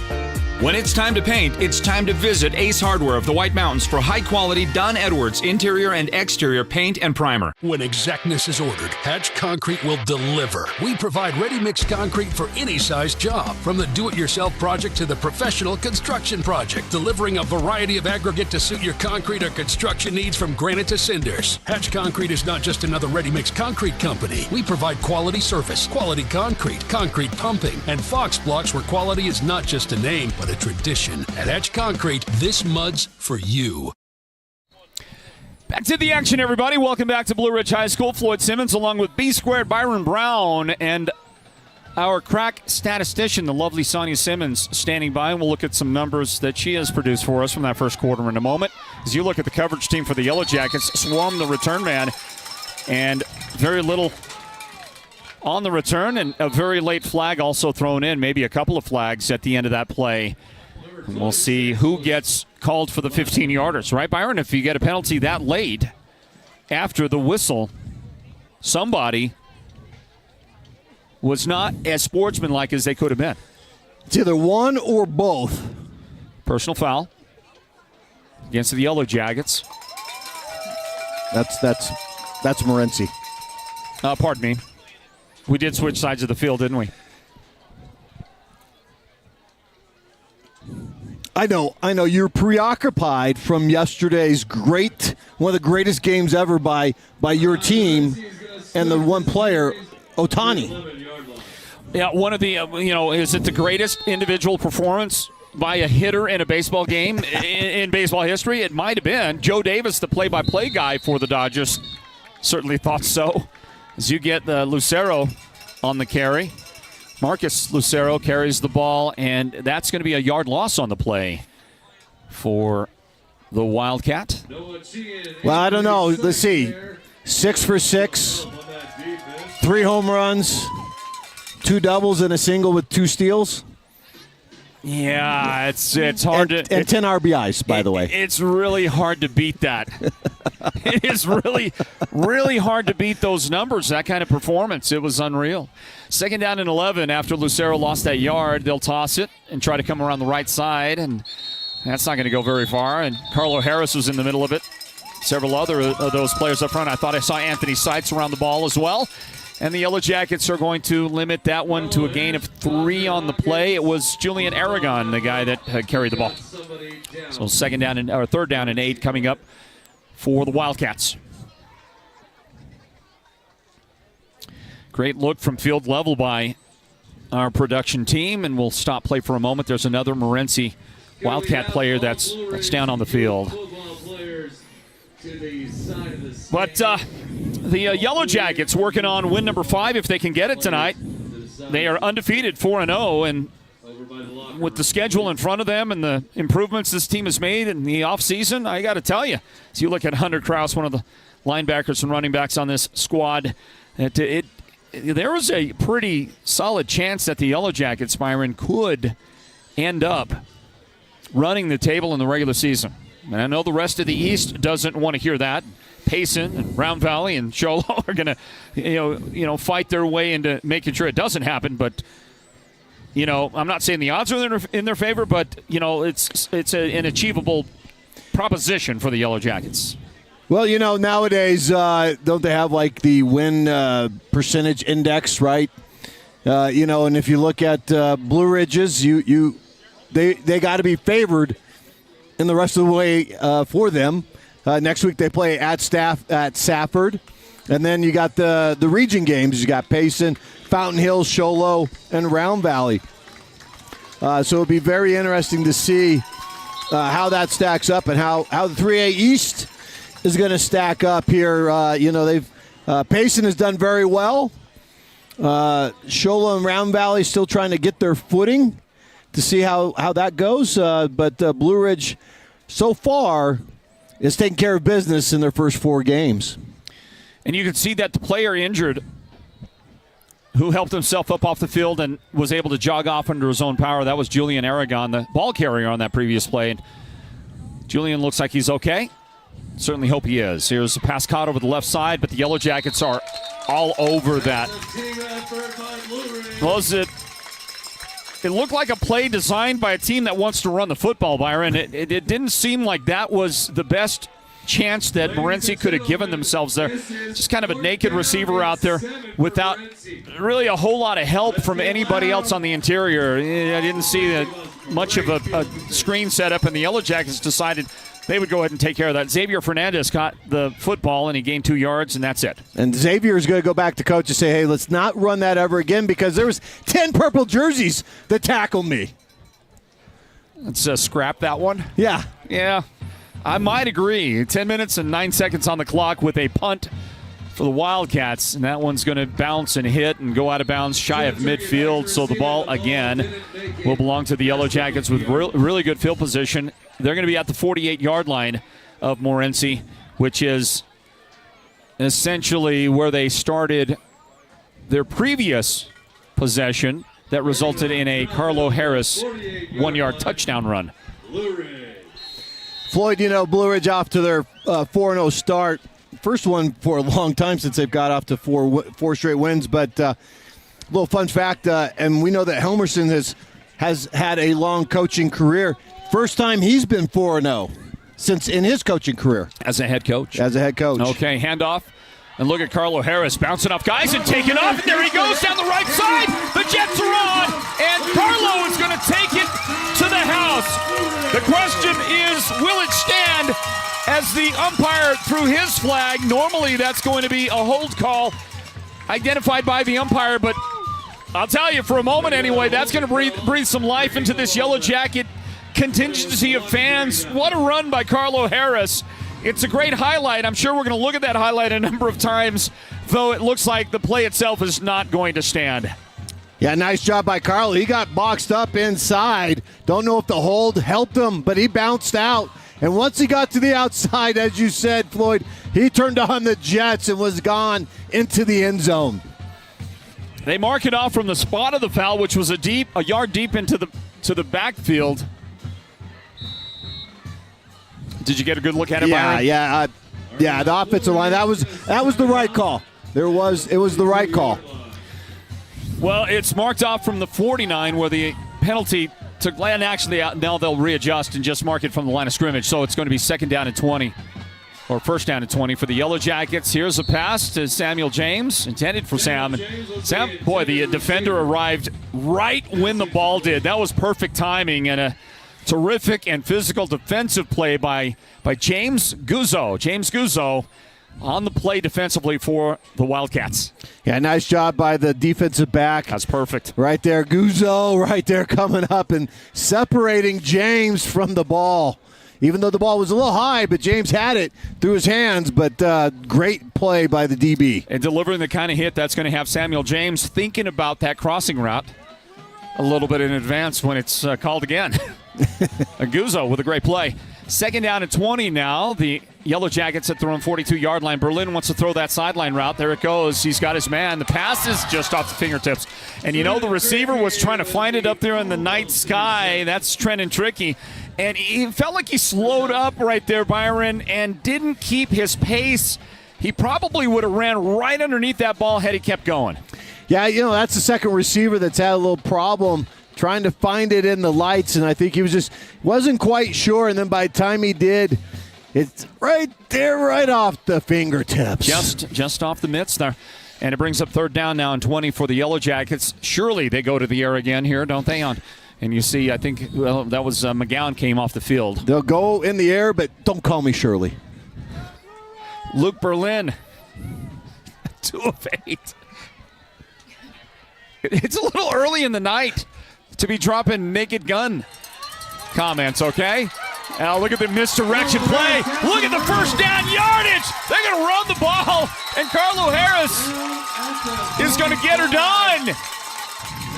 When it's time to paint, it's time to visit Ace Hardware of the White Mountains for high-quality Dunn Edwards interior and exterior paint and primer. When exactness is ordered, Hatch Concrete will deliver. We provide ready-mix concrete for any size job, from the do-it-yourself project to the professional construction project, delivering a variety of aggregate to suit your concrete or construction needs from granite to cinders. Hatch Concrete is not just another ready-mix concrete company. We provide quality surface, quality concrete, concrete pumping, and Fox blocks where quality is not just a name, but a tradition. At Hatch Concrete, this mud's for you. Back to the action, everybody. Welcome back to Blue Ridge High School. Floyd Simmons along with B-Squared, Byron Brown, and our crack statistician, the lovely Sonia Simmons, standing by, and we'll look at some numbers that she has produced for us from that first quarter in a moment. As you look at the coverage team for the Yellow Jackets, swarm the return man, and very little on the return, and a very late flag also thrown in, maybe a couple of flags at the end of that play. And we'll see who gets called for the 15-yarders, right, Byron? If you get a penalty that late after the whistle, somebody was not as sportsmanlike as they could have been. It's either one or both. Personal foul against the Yellow Jackets. That's Morenci. Pardon me. We did switch sides of the field, didn't we? I know. You're preoccupied from yesterday's one of the greatest games ever by your team and the one player, Otani. Yeah, one of the, is it the greatest individual performance by a hitter in a baseball game in baseball history? It might have been. Joe Davis, the play-by-play guy for the Dodgers, certainly thought so. As you get the Lucero on the carry. Marcus Lucero carries the ball, and that's going to be a yard loss on the play for the Wildcat. Well, I don't know. Let's see. 6 for 6, 3 home runs, 2 doubles, and a single with 2 steals. Yeah, it's hard and 10 RBIs, by the way. It's really hard to beat that. It is really, really hard to beat those numbers, that kind of performance. It was unreal. 2nd down and 11 after Lucero lost that yard. They'll toss it and try to come around the right side, and that's not going to go very far. And Carlo Harris was in the middle of it. Several other of those players up front. I thought I saw Anthony Seitz around the ball as well. And the Yellow Jackets are going to limit that one to a gain of 3 on the play. It was Julian Aragon, the guy that had carried the ball. So 3rd down and 8 coming up for the Wildcats. Great look from field level by our production team, and we'll stop play for a moment. There's another Morenci Wildcat player that's down on the field. But the Yellow Jackets working on win number 5 if they can get it tonight. They are undefeated 4-0, and with the schedule in front of them and the improvements this team has made in the offseason, I got to tell you, as you look at Hunter Krause, one of the linebackers and running backs on this squad, there was a pretty solid chance that the Yellow Jackets, Byron, could end up running the table in the regular season. And I know the rest of the East doesn't want to hear that. Payson and Round Valley and Sholo are going to, fight their way into making sure it doesn't happen. But, I'm not saying the odds are in their favor, but, it's an achievable proposition for the Yellow Jackets. Well, nowadays, don't they have like the win percentage index, right? And if you look at Blue Ridges, they got to be favored in the rest of the way for them. Next week they play at Safford, and then you got the region games. You got Payson, Fountain Hills, Sholo, and Round Valley. So it'll be very interesting to see how that stacks up and how the 3A East is going to stack up here. Payson has done very well. Sholo and Round Valley still trying to get their footing to see how that goes. But Blue Ridge, so far, is taking care of business in their first 4 games. And you can see that the player injured who helped himself up off the field and was able to jog off under his own power, that was Julian Aragon, the ball carrier on that previous play. And Julian looks like he's okay. Certainly hope he is. Here's a pass caught over the left side, but the Yellow Jackets are all over that. It looked like a play designed by a team that wants to run the football, Byron. It didn't seem like that was the best chance that Morenci could have given themselves there. Just kind of a naked receiver out there without really a whole lot of help from anybody else on the interior. I didn't see much of a screen set up, and the Yellow Jackets decided they would go ahead and take care of that. Xavier Fernandez caught the football, and he gained 2 yards, and that's it. And Xavier is going to go back to coach and say, hey, let's not run that ever again because there was 10 purple jerseys that tackled me. Let's scrap that one. Yeah. Yeah, I might agree. 10 minutes and 9 seconds on the clock with a punt for the Wildcats, and that one's going to bounce and hit and go out of bounds shy of midfield, so the ball, again, will belong to the Yellow Jackets with really good field position. They're going to be at the 48-yard line of Morenci, which is essentially where they started their previous possession that resulted in a Carlo Harris 1-yard touchdown run. Floyd, Blue Ridge off to their 4-0 start. First one for a long time since they've got off to four straight wins. But a little fun fact, and we know that Helmerson has had a long coaching career. First time he's been 4-0 since in his coaching career. As a head coach. Okay, handoff. And look at Carlo Harris bouncing off guys and taking off. And there he goes down the right side. The Jets are on. And Carlo is going to take it to the house. The question is, will it stand as the umpire threw his flag? Normally that's going to be a hold call identified by the umpire. But I'll tell you, for a moment anyway, that's going to breathe some life into this Yellow Jacket contingency of fans. What a run by Carlo Harris. It's a great highlight. I'm sure we're going to look at that highlight a number of times, though it looks like the play itself is not going to stand. Yeah, nice job by Carlo. He got boxed up inside. Don't know if the hold helped him, but he bounced out. And once he got to the outside, as you said, Floyd, he turned on the Jets and was gone into the end zone. They mark it off from the spot of the foul, which was a yard deep into the backfield. Did you get a good look at it, Byron? Yeah. The offensive line. That was the right call. It was the right call. Well, it's marked off from the 49 where the penalty took land. Actually, now they'll readjust and just mark it from the line of scrimmage. So it's going to be second down and 20, or first down and 20 for the Yellow Jackets. Here's a pass to Samuel James, intended for Sam. And Sam, boy, the defender arrived right when the ball did. That was perfect timing and a terrific and physical defensive play by James Guzzo. James Guzzo on the play defensively for the Wildcats. Yeah, nice job by the defensive back. That's perfect. Right there, Guzzo right there coming up and separating James from the ball. Even though the ball was a little high, but James had it through his hands. But great play by the DB. And delivering the kind of hit that's going to have Samuel James thinking about that crossing route a little bit in advance when it's called again. Guzzo with a great play. Second down and 20 now. The Yellow Jackets at their own 42-yard line. Berlin wants to throw that sideline route. There it goes. He's got his man. The pass is just off the fingertips. And you know the receiver was trying to find it up there in the night sky. That's Trenton Tricky. And he felt like he slowed up right there, Byron, and didn't keep his pace. He probably would have ran right underneath that ball had he kept going. Yeah, you know, that's the second receiver that's had a little problem trying to find it in the lights, and I think he wasn't quite sure, and then by the time he did, it's right there, right off the fingertips. Just off the mitts there. And it brings up third down now and 20 for the Yellow Jackets. Surely they go to the air again here, don't they? And you see, I think, well, that was McGowan came off the field. They'll go in the air, but don't call me Shirley. Luke Berlin, 2 of 8. It's a little early in the night to be dropping naked gun comments, okay? Now look at the misdirection play. Look at the first down yardage. They're going to run the ball, and Carlo Harris is going to get her done.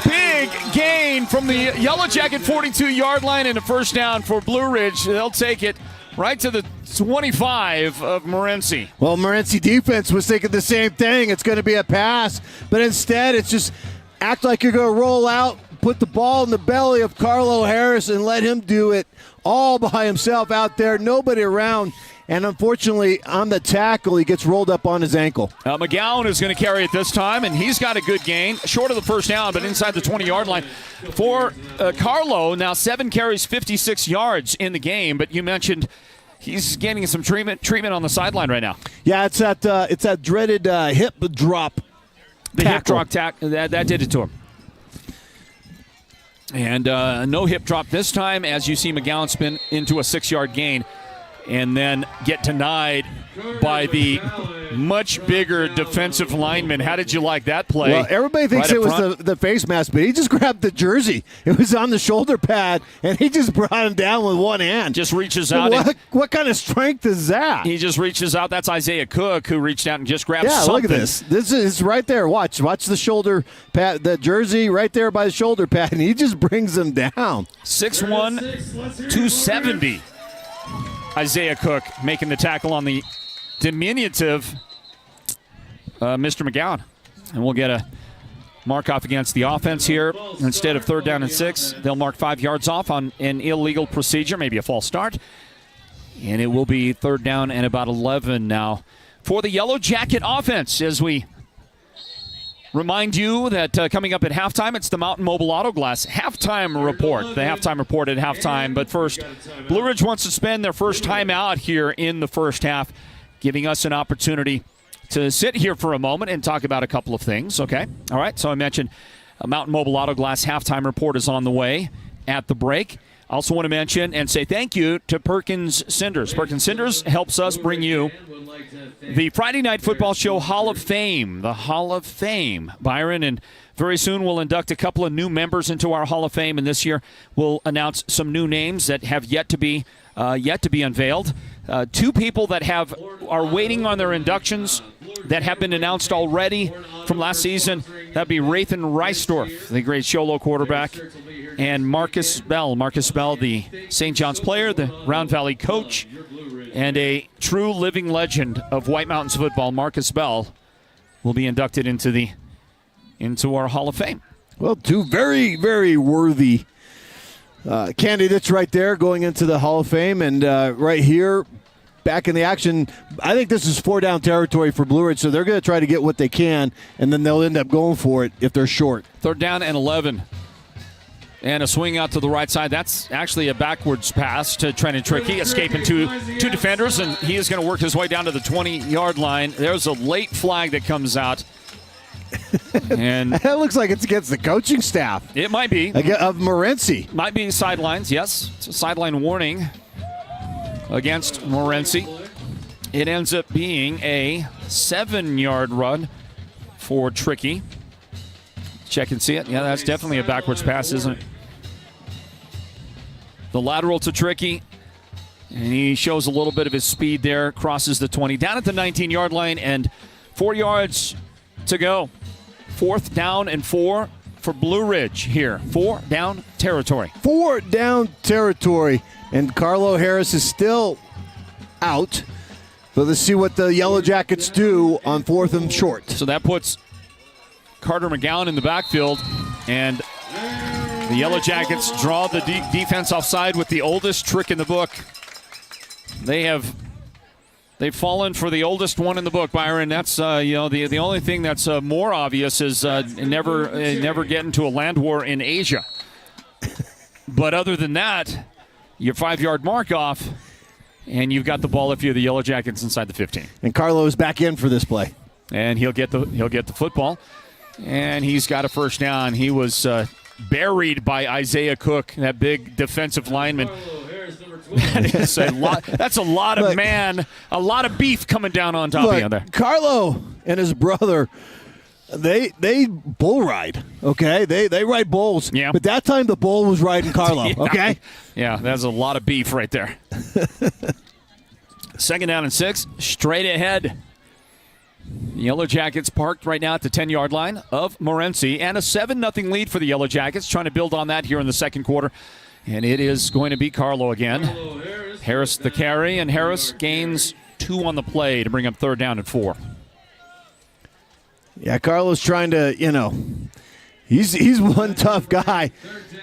Big gain from the Yellow Jacket 42-yard line and a first down for Blue Ridge. They'll take it right to the 25 of Morenci. Well, Morenci defense was thinking the same thing. It's going to be a pass, but instead it's just act like you're going to roll out, put the ball in the belly of Carlo Harris and let him do it all by himself out there, nobody around. And unfortunately, on the tackle, he gets rolled up on his ankle. McGowan is going to carry it this time, and he's got a good gain. Short of the first down, but inside the 20-yard line. For Carlo, now 7 carries, 56 yards in the game. But you mentioned he's getting some treatment on the sideline right now. Yeah, it's that dreaded hip drop. The hip drop that did it to him. And no hip drop this time as you see McGowan spin into a 6-yard gain and then get denied by the much bigger defensive lineman. How did you like that play? Well, everybody thinks it was the face mask, but he just grabbed the jersey. It was on the shoulder pad, and he just brought him down with one hand. Just reaches out. What kind of strength is that? He just reaches out. That's Isaiah Cook who reached out and just grabbed something. Yeah, look at this. This is right there. Watch the shoulder pad, the jersey right there by the shoulder pad, and he just brings him down. 6'1", 270. Isaiah Cook making the tackle on the diminutive Mr. McGowan. And we'll get a mark off against the offense here. Instead of third down and 6, they'll mark 5 yards off on an illegal procedure, maybe a false start. And it will be third down and about 11 now for the Yellow Jacket offense as we remind you that coming up at halftime, it's the Mountain Mobile Auto Glass halftime report. The halftime report at halftime. But first, Blue Ridge wants to spend their first time out here in the first half, giving us an opportunity to sit here for a moment and talk about a couple of things, okay? All right, so I mentioned Mountain Mobile Auto Glass halftime report is on the way at the break. I also want to mention and say thank you to Perkins Cinders. Perkins Cinders helps us bring you the Friday Night Football Show Hall of Fame. The Hall of Fame, Byron, and very soon we'll induct a couple of new members into our Hall of Fame, and this year we'll announce some new names that have yet to be unveiled. 2 people that are waiting on their inductions that have been announced already from last season. That'd be Rathan Reisdorf, the great Sholo quarterback, and Marcus Bell. Marcus Bell, the St. John's player, the Round Valley coach, and a true living legend of White Mountains football. Marcus Bell will be inducted into our Hall of Fame. Well, 2 very, very worthy candidates right there going into the Hall of Fame. And right here, back in the action, I think this is 4-down territory for Blue Ridge, so they're going to try to get what they can, and then they'll end up going for it if they're short. Third down and 11. And a swing out to the right side. That's actually a backwards pass to Trenton Tricky, escaping two defenders, and he is going to work his way down to the 20-yard line. There's a late flag that comes out. And that looks like it's against the coaching staff. It might be. Of Morenci. Might be sidelines, yes. It's a sideline warning against Morenci. It ends up being a 7-yard run for Tricky. Check and see it. Yeah, that's definitely a backwards pass, isn't it? The lateral to Tricky. And he shows a little bit of his speed there, crosses the 20, down at the 19-yard line, and 4 yards to go. 4th down and 4 for Blue Ridge here. 4 down territory. 4 down territory. And Carlo Harris is still out. So let's see what the Yellow Jackets do on 4th and short. So that puts Carter McGowan in the backfield, and the Yellow Jackets draw the defense offside with the oldest trick in the book. They've fallen for the oldest one in the book, Byron. That's the only thing that's more obvious is never get into a land war in Asia. But other than that, your 5-yard mark off, and you've got the ball if you're the Yellow Jackets inside the 15. And Carlo is back in for this play, and he'll get the football, and he's got a first down. He was buried by Isaiah Cook, that big defensive lineman. That is a lot. That's a lot of a lot of beef coming down on top of you there. Carlo and his brother, they bull ride. Okay, they ride bulls. Yeah. But that time the bull was riding Carlo. Yeah. Okay. Yeah, that's a lot of beef right there. 2nd down and 6, straight ahead. Yellow Jackets parked right now at the 10-yard line of Morenci, and a 7-0 lead for the Yellow Jackets, trying to build on that here in the second quarter. And it is going to be Carlo again. Harris the carry, and Harris gains 2 on the play to bring up 3rd down and 4. Yeah, Carlo's trying to, he's one tough guy.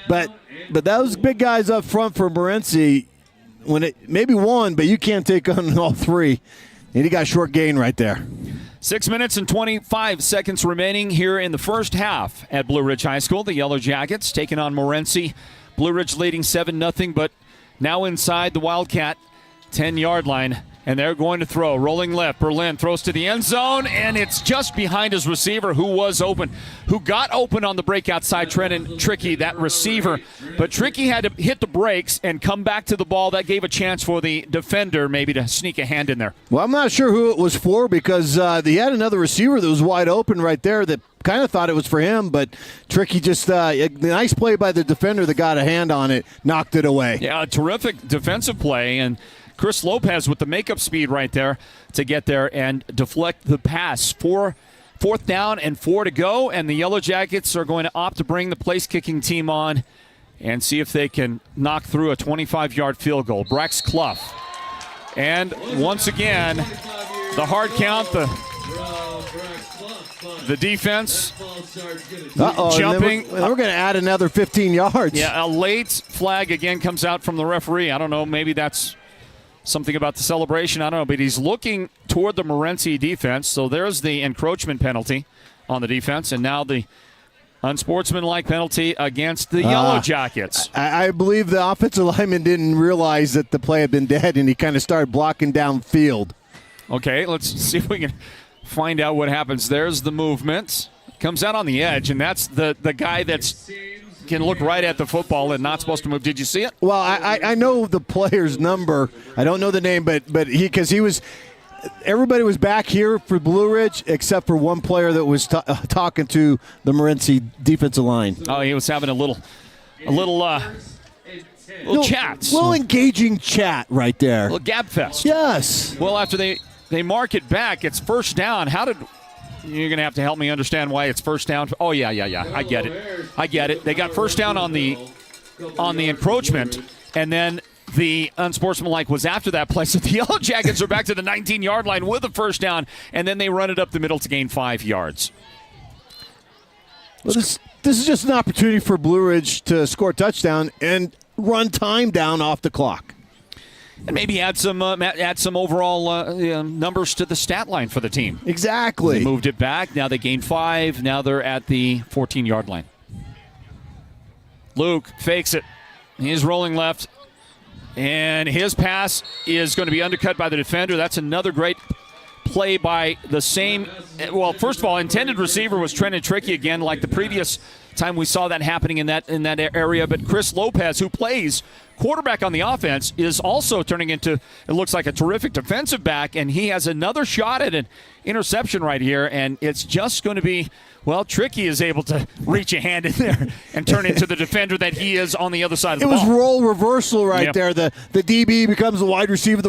But those big guys up front for Morenci, when it maybe one, but you can't take on all 3. And he got short gain right there. 6 minutes and 25 seconds remaining here in the first half at Blue Ridge High School. The Yellow Jackets taking on Morenci. Blue Ridge leading 7-0, but now inside the Wildcat 10-yard line, and they're going to throw. Rolling left, Berlin throws to the end zone, and it's just behind his receiver who got open on the break outside. Trenton Tricky, that receiver, but Tricky had to hit the brakes and come back to the ball. That gave a chance for the defender maybe to sneak a hand in there. Well, I'm not sure who it was for, because he had another receiver that was wide open right there that kind of thought it was for him, but Tricky just a nice play by the defender that got a hand on it, knocked it away. Yeah, a terrific defensive play, and Chris Lopez with the makeup speed right there to get there and deflect the pass. 4th down and 4 to go, and the Yellow Jackets are going to opt to bring the place-kicking team on and see if they can knock through a 25-yard field goal. Brex Clough. And once again, the hard count, the defense jumping. We're going to add another 15 yards. Yeah, a late flag again comes out from the referee. I don't know, maybe that's something about the celebration. I don't know, but he's looking toward the Morenci defense. So there's the encroachment penalty on the defense, and now the unsportsmanlike penalty against the Yellow Jackets. I believe the offensive lineman didn't realize that the play had been dead, and he kind of started blocking downfield. Okay, let's see if we can find out what happens. There's the movement. Comes out on the edge, and that's the guy that's can look right at the football and not supposed to move. Did you see it? Well, I know the player's number. I don't know the name, but everybody was back here for Blue Ridge except for one player that was talking to the Morenci defensive line. Oh, he was having a little chat. Little engaging chat right there. A little gab fest. Yes. Well, after they mark it back, it's first down. You're going to have to help me understand why it's first down. Oh, yeah. I get it. They got first down on the encroachment, and then the unsportsmanlike was after that play. So the Yellow Jackets are back to the 19-yard line with a first down, and then they run it up the middle to gain 5 yards. Well, this is just an opportunity for Blue Ridge to score a touchdown and run time down off the clock. And maybe add some overall numbers to the stat line for the team. Exactly. They moved it back. Now they gained 5. Now they're at the 14-yard line. Luke fakes it. He's rolling left. And his pass is going to be undercut by the defender. That's another great play by the same. Well, first of all, intended receiver was Trenton Tricky again, like the previous time we saw that happening in that area. But Chris Lopez, who plays quarterback on the offense, is also turning into, it looks like, a terrific defensive back, and he has another shot at an interception right here, and it's just going to be, well, Tricky is able to reach a hand in there and turn into the defender that he is on the other side of the ball. It was role reversal right there. The DB becomes the wide receiver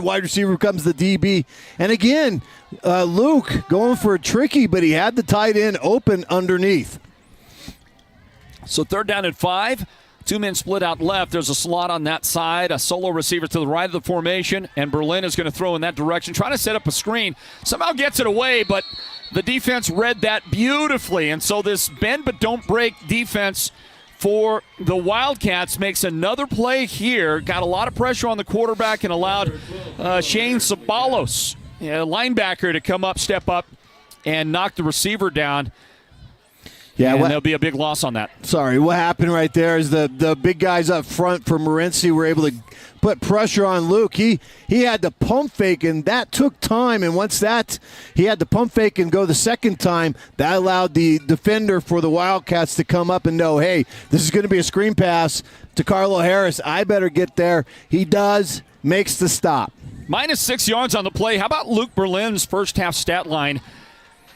becomes the DB. And again, Luke going for a Tricky, but he had the tight end open underneath. So 3rd down and 5. 2 men split out left. There's a slot on that side, a solo receiver to the right of the formation, and Berlin is going to throw in that direction, trying to set up a screen. Somehow gets it away, but the defense read that beautifully. And so this bend but don't break defense for the Wildcats makes another play here. Got a lot of pressure on the quarterback and allowed Shane Sabalos, linebacker, to come up, step up, and knock the receiver down. Yeah, and there'll be a big loss on that. Sorry, what happened right there is the big guys up front for Morenci were able to put pressure on Luke. He had to pump fake, and that took time. And once he had to pump fake and go the second time, that allowed the defender for the Wildcats to come up and know, hey, this is going to be a screen pass to Carlo Harris. I better get there. He does, makes the stop. -6 yards on the play. How about Luke Berlin's first half stat line?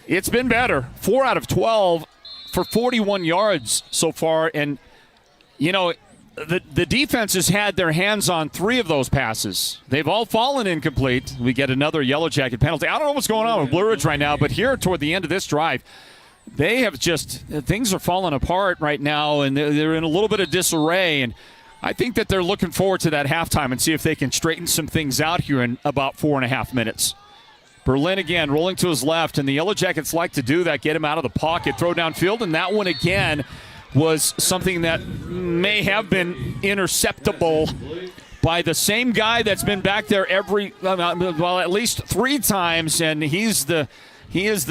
It's been better. 4 out of 12. For 41 yards so far, and the defense has had their hands on 3 of those passes. They've all fallen incomplete. We get another Yellow Jacket penalty. I don't know what's going on with Blue Ridge right now, but here toward the end of this drive, they have things are falling apart right now, and they're in a little bit of disarray, and I think that they're looking forward to that halftime and see if they can straighten some things out here in about 4.5 minutes. Berlin again rolling to his left, and the Yellow Jackets like to do that, get him out of the pocket, throw downfield, and that one again was something that may have been interceptable by the same guy that's been back there at least 3 times, and he is the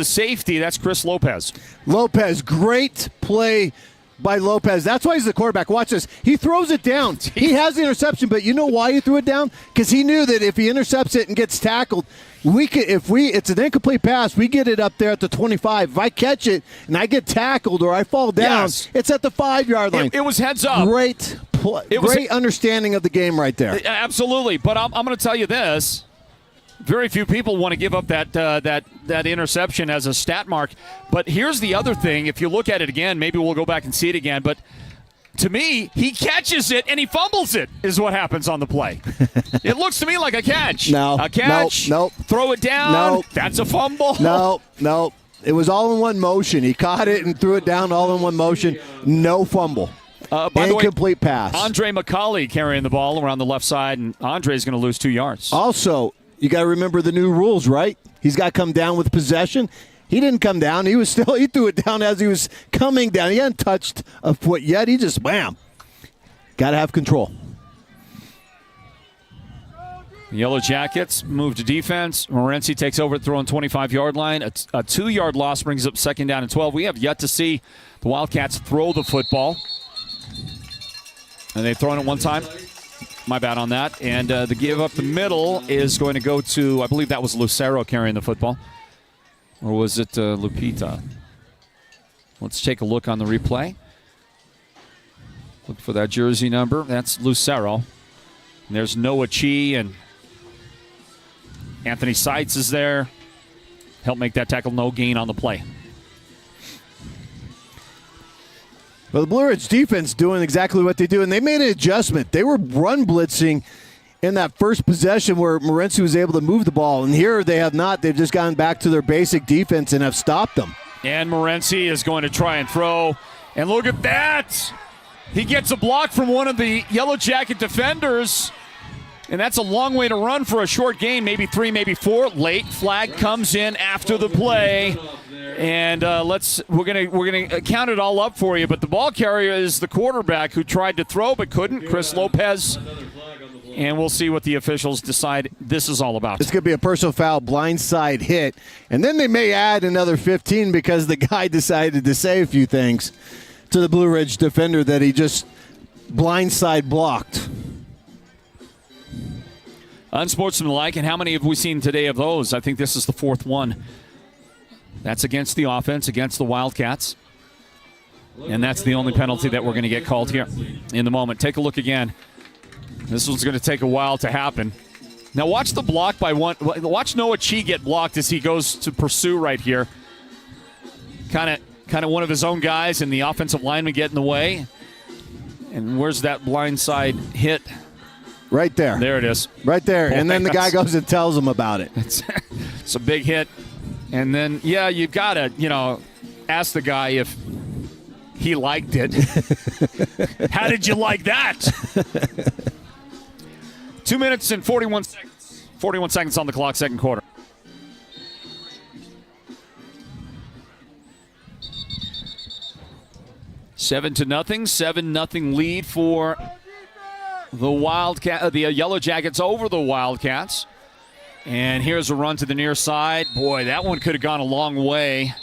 safety. That's Chris Lopez. Lopez, great play by Lopez. That's why he's the quarterback. Watch this. He throws it down. He has the interception, but you know why he threw it down? Because he knew that if he intercepts it and gets tackled, it's an incomplete pass, we get it up there at the 25. If I catch it and I get tackled or I fall down, it's at the 5-yard line. It was heads up. Great understanding of the game right there. Absolutely. But I'm going to tell you this. Very few people want to give up that interception as a stat mark. But here's the other thing. If you look at it again, maybe we'll go back and see it again. But to me, he catches it and he fumbles it is what happens on the play. It looks to me like a catch. A catch. Nope. Throw it down. Nope. That's a fumble. No. It was all in one motion. He caught it and threw it down all in one motion. No fumble. Incomplete pass. Andre McCauley carrying the ball around the left side, and Andre's going to lose 2 yards. Also, you got to remember the new rules, right? He's got to come down with possession. He didn't come down. He threw it down as he was coming down. He hadn't touched a foot yet. He just, wham. Got to have control. The Yellow Jackets move to defense. Morenci takes over at the throwing 25-yard line. A 2-yard loss brings up 2nd down and 12. We have yet to see the Wildcats throw the football. And they've thrown it one time. My bad on that. And the give up the middle is going to go to, I believe that was Lucero carrying the football. Or was it Lupita? Let's take a look on the replay. Look for that jersey number. That's Lucero. And there's Noah Chi, and Anthony Seitz is there. Help make that tackle. No gain on the play. Well, the Blue Ridge defense doing exactly what they do, and they made an adjustment. They were run blitzing in that first possession where Morenci was able to move the ball, and here they have not. They've just gone back to their basic defense and have stopped them. And Morenci is going to try and throw, and look at that. He gets a block from one of the Yellow Jacket defenders, and that's a long way to run for a short gain, maybe 3, maybe 4. Late flag comes in after the play. And we're gonna count it all up for you. But the ball carrier is the quarterback who tried to throw but couldn't, Chris Lopez. And we'll see what the officials decide this is all about. It's going to be a personal foul, blindside hit. And then they may add another 15 because the guy decided to say a few things to the Blue Ridge defender that he just blindside blocked. Unsportsmanlike, and how many have we seen today of those? I think this is the 4th one. That's against the offense, against the Wildcats. And that's the only penalty that we're going to get called here in the moment. Take a look again. This one's going to take a while to happen. Now watch the block by one. Watch Noah Chi get blocked as he goes to pursue right here. Kind of one of his own guys, and the offensive lineman get in the way. And where's that blind side hit? Right there. There it is. Right there. Boy, and then the guy goes and tells him about it. It's a big hit. And then, yeah, you've got to, ask the guy if he liked it. How did you like that? 2 minutes and 41 seconds. 41 seconds on the clock, second quarter. Seven to nothing. 7-0 lead for the Yellow Jackets over the Wildcats. And here's a run to the near side. Boy, that one could have gone a long way.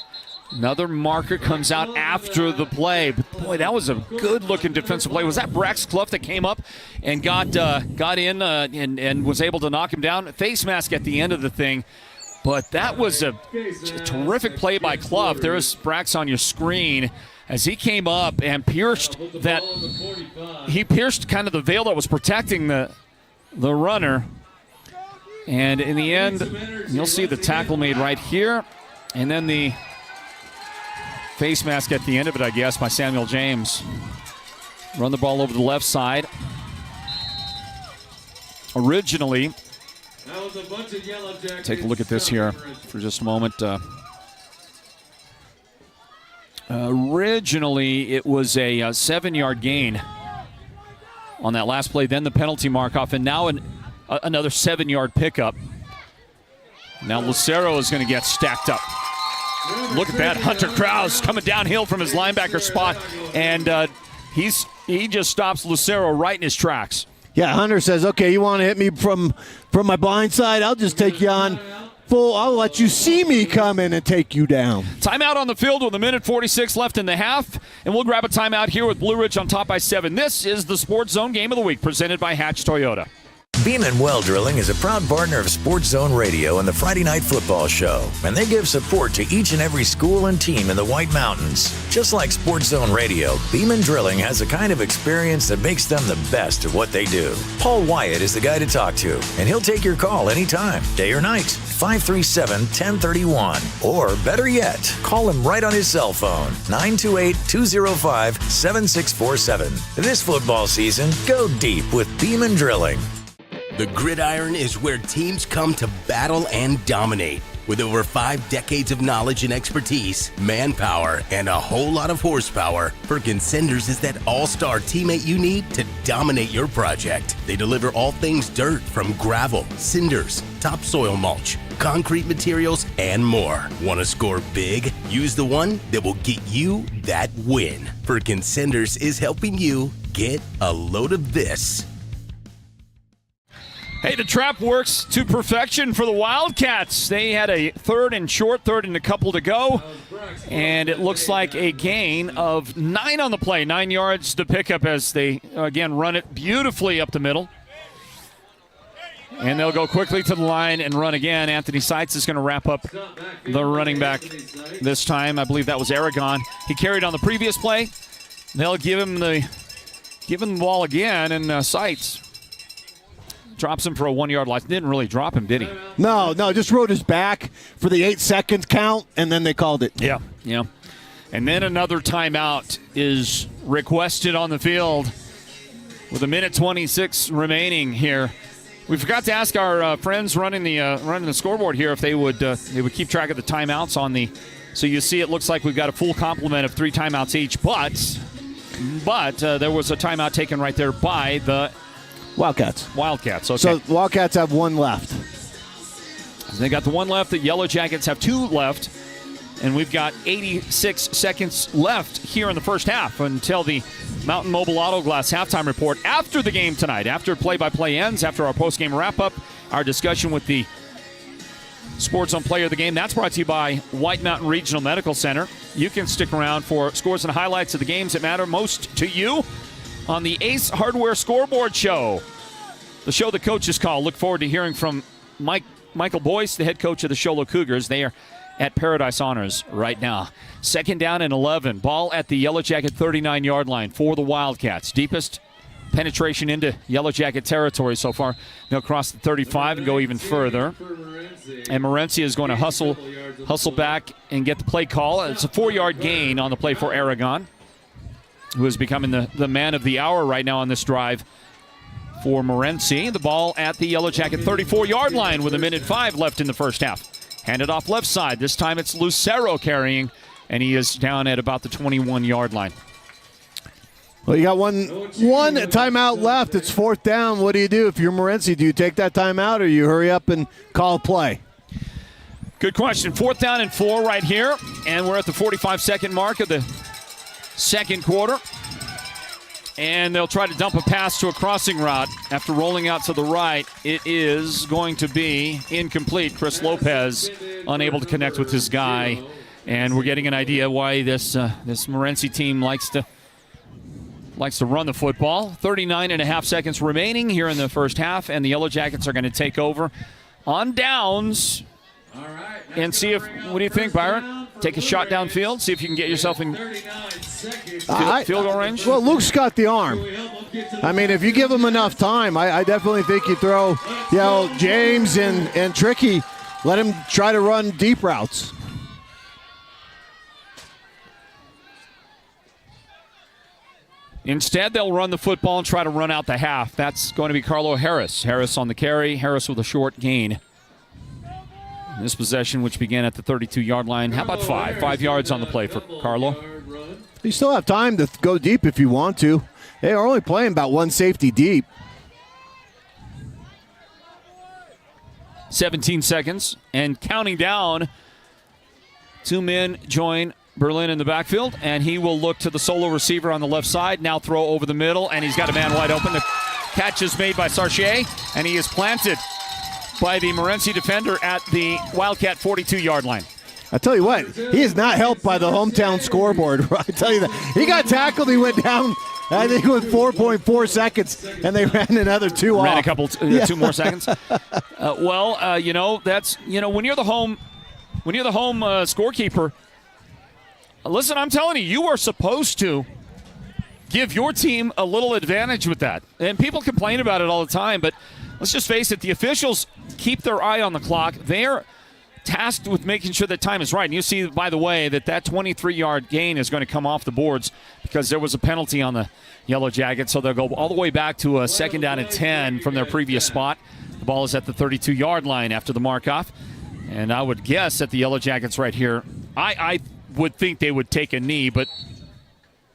Another marker comes out after the play. But boy, that was a good-looking defensive play. Was that Brax Clough that came up and got in and was able to knock him down? Face mask at the end of the thing. But that was a terrific play by Clough. There's Brax on your screen as he came up and pierced that. He pierced kind of the veil that was protecting the runner. And in the end, you'll see the tackle made right here. And then the face mask at the end of it, I guess, by Samuel James. Run the ball over the left side. Originally, take a look at this here for just a moment. Originally, it was a 7-yard gain on that last play. Then the penalty mark-off, and now another 7-yard pickup. Now Lucero is going to get stacked up. Look at that. Hunter Krause coming downhill from his linebacker spot, and he just stops Lucero right in his tracks. Yeah, Hunter says, okay, you want to hit me from my blind side? I'll just take you on full. I'll let you see me come in and take you down. Timeout on the field with 1:46 left in the half, and we'll grab a timeout here with Blue Ridge on top by 7. This is the Sports Zone Game of the Week presented by Hatch Toyota. Beeman Well Drilling is a proud partner of Sports Zone Radio and the Friday Night Football Show, and they give support to each and every school and team in the White Mountains. Just like Sports Zone Radio, Beeman Drilling has a kind of experience that makes them the best at what they do. Paul Wyatt is the guy to talk to, and he'll take your call anytime, day or night, 537-1031. Or better yet, call him right on his cell phone, 928-205-7647. This football season, go deep with Beeman Drilling. The gridiron is where teams come to battle and dominate. With over 5 decades of knowledge and expertise, manpower, and a whole lot of horsepower, Perkins Cinders is that all-star teammate you need to dominate your project. They deliver all things dirt, from gravel, cinders, topsoil mulch, concrete materials, and more. Want to score big? Use the one that will get you that win. Perkins Cinders is helping you get a load of this. Hey, the trap works to perfection for the Wildcats. They had a third and a couple to go, and it looks like a gain of 9 on the play. 9 yards to pick up as they, again, run it beautifully up the middle. And they'll go quickly to the line and run again. Anthony Seitz is going to wrap up the running back this time. I believe that was Aragon. He carried on the previous play. They'll give him the ball again, and Seitz drops him for a 1-yard loss. Didn't really drop him, did he? No, just rode his back for the 8-second count, and then they called it. Yeah. And then another timeout is requested on the field with 1:26 remaining here. We forgot to ask our friends running the scoreboard here if they would keep track of the timeouts on the. So you see, it looks like we've got a full complement of 3 timeouts each, but there was a timeout taken right there by the Wildcats. Okay. So the Wildcats have 1 left. They got the 1 left. The Yellow Jackets have 2 left. And we've got 86 seconds left here in the first half until the Mountain Mobile Auto Glass halftime report after the game tonight. After play-by-play ends, after our post-game wrap-up, our discussion with the Sports Zone Player of the Game. That's brought to you by White Mountain Regional Medical Center. You can stick around for scores and highlights of the games that matter most to you on the Ace Hardware Scoreboard Show, the show the coaches call. Look forward to hearing from Michael Boyce, the head coach of the Sholo Cougars. They are at Paradise Honors right now. 2nd down and 11. Ball at the Yellow Jacket 39-yard line for the Wildcats. Deepest penetration into Yellow Jacket territory so far. They'll cross the 35 and go even further. And Morenci is going to hustle back and get the play call. It's a 4-yard gain on the play for Aragon, who is becoming the man of the hour right now on this drive for Morenci. The ball at the Yellow Jacket 34-yard line with 1:05 left in the first half. Handed off left side. This time it's Lucero carrying, and he is down at about the 21-yard line. Well, you got one timeout left. It's 4th down. What do you do if you're Morenci? Do you take that timeout or you hurry up and call a play? Good question. 4th down and 4 right here, and we're at the 45-second mark of the second quarter. And they'll try to dump a pass to a crossing route after rolling out to the right. It is going to be incomplete. Chris Lopez unable to connect with his guy, and we're getting an idea why this Morenci team likes to run the football. 39.5 seconds remaining here in the first half, and the Yellow Jackets are going to take over on downs. And see if, what do you think, Byron? Take a shot downfield, see if you can get yourself in field goal range. Well, Luke's got the arm. I mean, if you give him enough time, I definitely think you throw, James and Tricky, let him try to run deep routes. Instead, they'll run the football and try to run out the half. That's going to be Carlo Harris. Harris on the carry. Harris with a short gain. This possession, which began at the 32-yard line. How about 5? 5 yards on the play for Carlo. You still have time to go deep if you want to. They are only playing about one safety deep. 17 seconds and counting down. 2 men join Berlin in the backfield, and he will look to the solo receiver on the left side. Now throw over the middle, and he's got a man wide open. The catch is made by Sarche, and he is planted by the Morenci defender at the Wildcat 42-yard line. I tell you what, he is not helped by the hometown scoreboard. I tell you that. He got tackled. He went down, I think, with 4.4 seconds, and they ran another 2 off. Ran a couple, 2 more seconds. That's when you're the home scorekeeper. Listen, I'm telling you, you are supposed to give your team a little advantage with that. And people complain about it all the time, but let's just face it, the officials keep their eye on the clock. They're tasked with making sure that time is right. And you see, by the way, that 23-yard gain is going to come off the boards because there was a penalty on the Yellow Jackets, so they'll go all the way back to a 2nd down and 10 from their previous spot. The ball is at the 32-yard line after the mark-off. And I would guess that the Yellow Jackets right here, I would think they would take a knee, but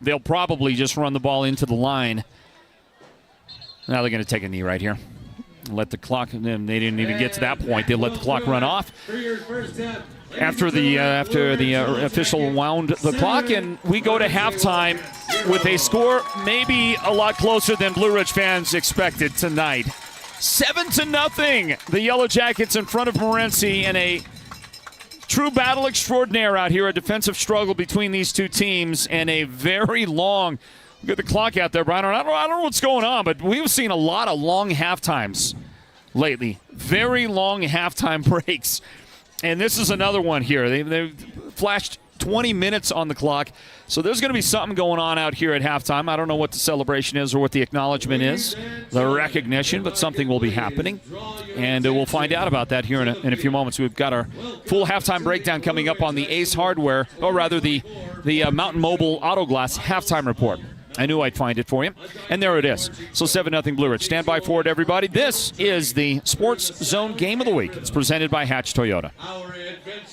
they'll probably just run the ball into the line. Now they're going to take a knee right here. Let the clock, and they didn't even get to that point. They let the clock run off after the official wound the clock, and we go to halftime with a score maybe a lot closer than Blue Ridge fans expected tonight. 7-0. The Yellow Jackets in front of Morenci in a true battle extraordinaire out here, a defensive struggle between these two teams, and a very long. Look at the clock out there, Brian. I don't know what's going on, but we've seen a lot of long halftimes lately. Very long halftime breaks. And this is another one here. They flashed 20 minutes on the clock. So there's going to be something going on out here at halftime. I don't know what the celebration is or what the acknowledgement is, the recognition, but something will be happening. And we'll find out about that here in a few moments. We've got our full halftime breakdown coming up on the Ace Hardware, or rather the Mountain Mobile Auto Glass halftime report. I knew I'd find it for you. And there it is. So 7-0 Blue Ridge. Stand by for it, everybody. This is the Sports Zone Game of the Week. It's presented by Hatch Toyota.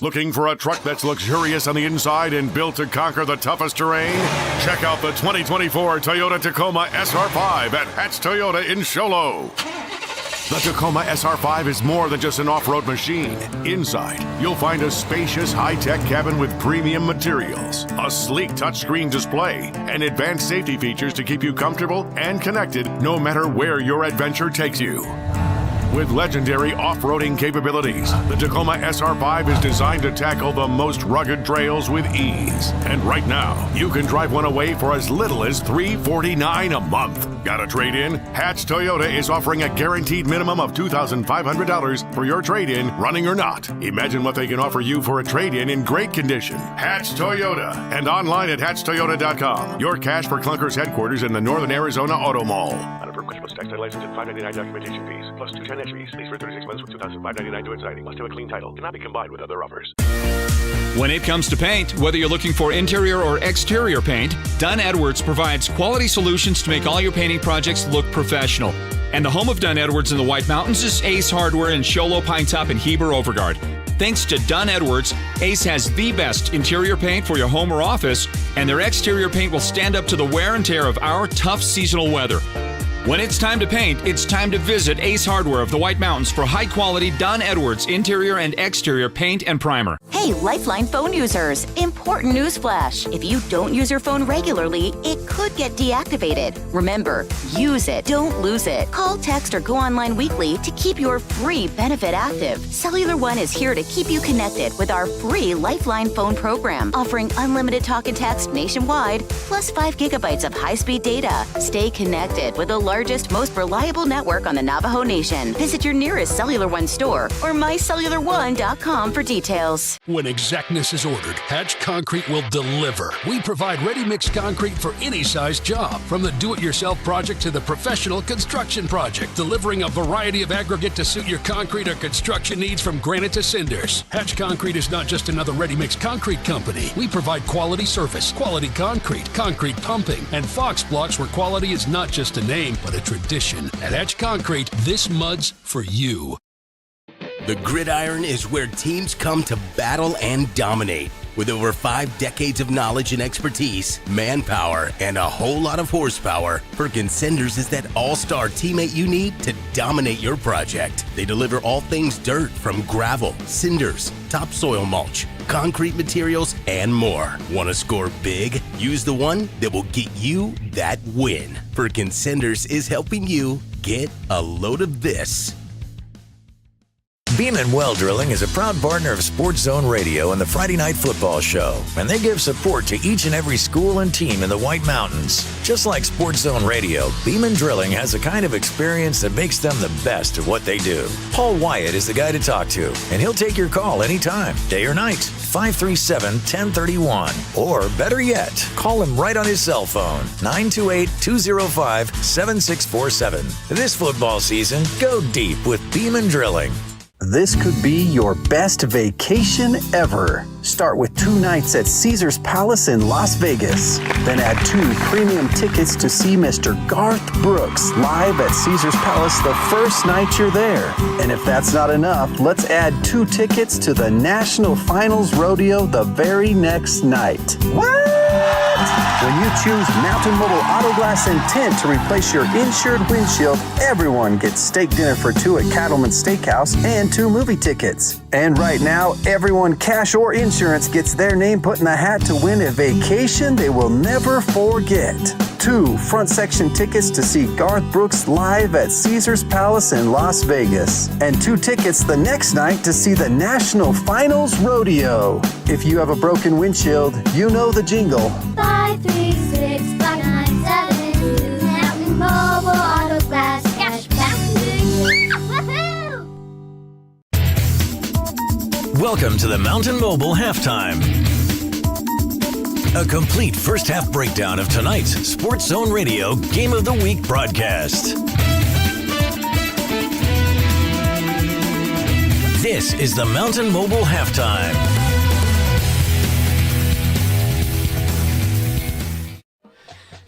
Looking for a truck that's luxurious on the inside and built to conquer the toughest terrain? Check out the 2024 Toyota Tacoma SR5 at Hatch Toyota in Show Low. The Tacoma SR5 is more than just an off-road machine. Inside, you'll find a spacious, high-tech cabin with premium materials, a sleek touchscreen display, and advanced safety features to keep you comfortable and connected no matter where your adventure takes you. With legendary off-roading capabilities, the Tacoma SR5 is designed to tackle the most rugged trails with ease. And right now, you can drive one away for as little as $349 a month. Got a trade-in? Hatch Toyota is offering a guaranteed minimum of $2,500 for your trade-in, running or not. Imagine what they can offer you for a trade-in in great condition. Hatch Toyota, and online at hatchtoyota.com. Your Cash for Clunkers headquarters in the Northern Arizona Auto Mall. Unapproved Christmas tax and license and $5.99 documentation fees, plus 210 entries. Lease for 36 months with $2,599 to exciting. Must have a clean title. Cannot be combined with other offers. When it comes to paint, whether you're looking for interior or exterior paint, Dunn Edwards provides quality solutions to make all your painting projects look professional. And the home of Dunn Edwards in the White Mountains is Ace Hardware in Show Low, Pine Top, and Heber Overgard. Thanks to Dunn Edwards, Ace has the best interior paint for your home or office, and their exterior paint will stand up to the wear and tear of our tough seasonal weather. When it's time to paint, it's time to visit Ace Hardware of the White Mountains for high-quality Dunn Edwards interior and exterior paint and primer. Hey, Lifeline phone users, important news flash. If you don't use your phone regularly, it could get deactivated. Remember, use it, don't lose it. Call, text, or go online weekly to keep your free benefit active. Cellular One is here to keep you connected with our free Lifeline phone program, offering unlimited talk and text nationwide, plus 5 gigabytes of high-speed data. Stay connected with the largest, most reliable network on the Navajo Nation. Visit your nearest Cellular One store or mycellularone.com for details. When exactness is ordered, Hatch Concrete will deliver. We provide ready-mix concrete for any size job, from the do-it-yourself project to the professional construction project, delivering a variety of aggregate to suit your concrete or construction needs from granite to cinders. Hatch Concrete is not just another ready-mix concrete company. We provide quality surface, quality concrete, concrete pumping, and Fox blocks where quality is not just a name, but a tradition. At Hatch Concrete, this mud's for you. The gridiron is where teams come to battle and dominate. With over 5 decades of knowledge and expertise, manpower, and a whole lot of horsepower, Perkins Cinders is that all-star teammate you need to dominate your project. They deliver all things dirt, from gravel, cinders, topsoil mulch, concrete materials, and more. Want to score big? Use the one that will get you that win. Perkins Cinders is helping you get a load of this. Beeman Well Drilling is a proud partner of Sports Zone Radio and the Friday Night Football Show, and they give support to each and every school and team in the White Mountains. Just like Sports Zone Radio, Beeman Drilling has the kind of experience that makes them the best at what they do. Paul Wyatt is the guy to talk to, and he'll take your call anytime, day or night, 537-1031. Or better yet, call him right on his cell phone, 928-205-7647. This football season, go deep with Beeman Drilling. This could be your best vacation ever. Start with 2 nights at Caesars Palace in Las Vegas. Then add 2 premium tickets to see Mr. Garth Brooks live at Caesars Palace the first night you're there. And if that's not enough, let's add 2 tickets to the National Finals Rodeo the very next night. What? When you choose Mountain Mobile Auto Glass and Tint to replace your insured windshield, everyone gets steak dinner for 2 at Cattleman Steakhouse and 2 movie tickets. And right now, everyone, cash or insurance, gets their name put in the hat to win a vacation they will never forget. 2 front section tickets to see Garth Brooks live at Caesars Palace in Las Vegas. And 2 tickets the next night to see the National Finals Rodeo. If you have a broken windshield, you know the jingle. 536-5972. Mountain Mobile Auto Glass. Cash back to you. Woohoo! Welcome to the Mountain Mobile Halftime. A complete first half breakdown of tonight's Sports Zone Radio Game of the Week broadcast. This is the Mountain Mobile Halftime.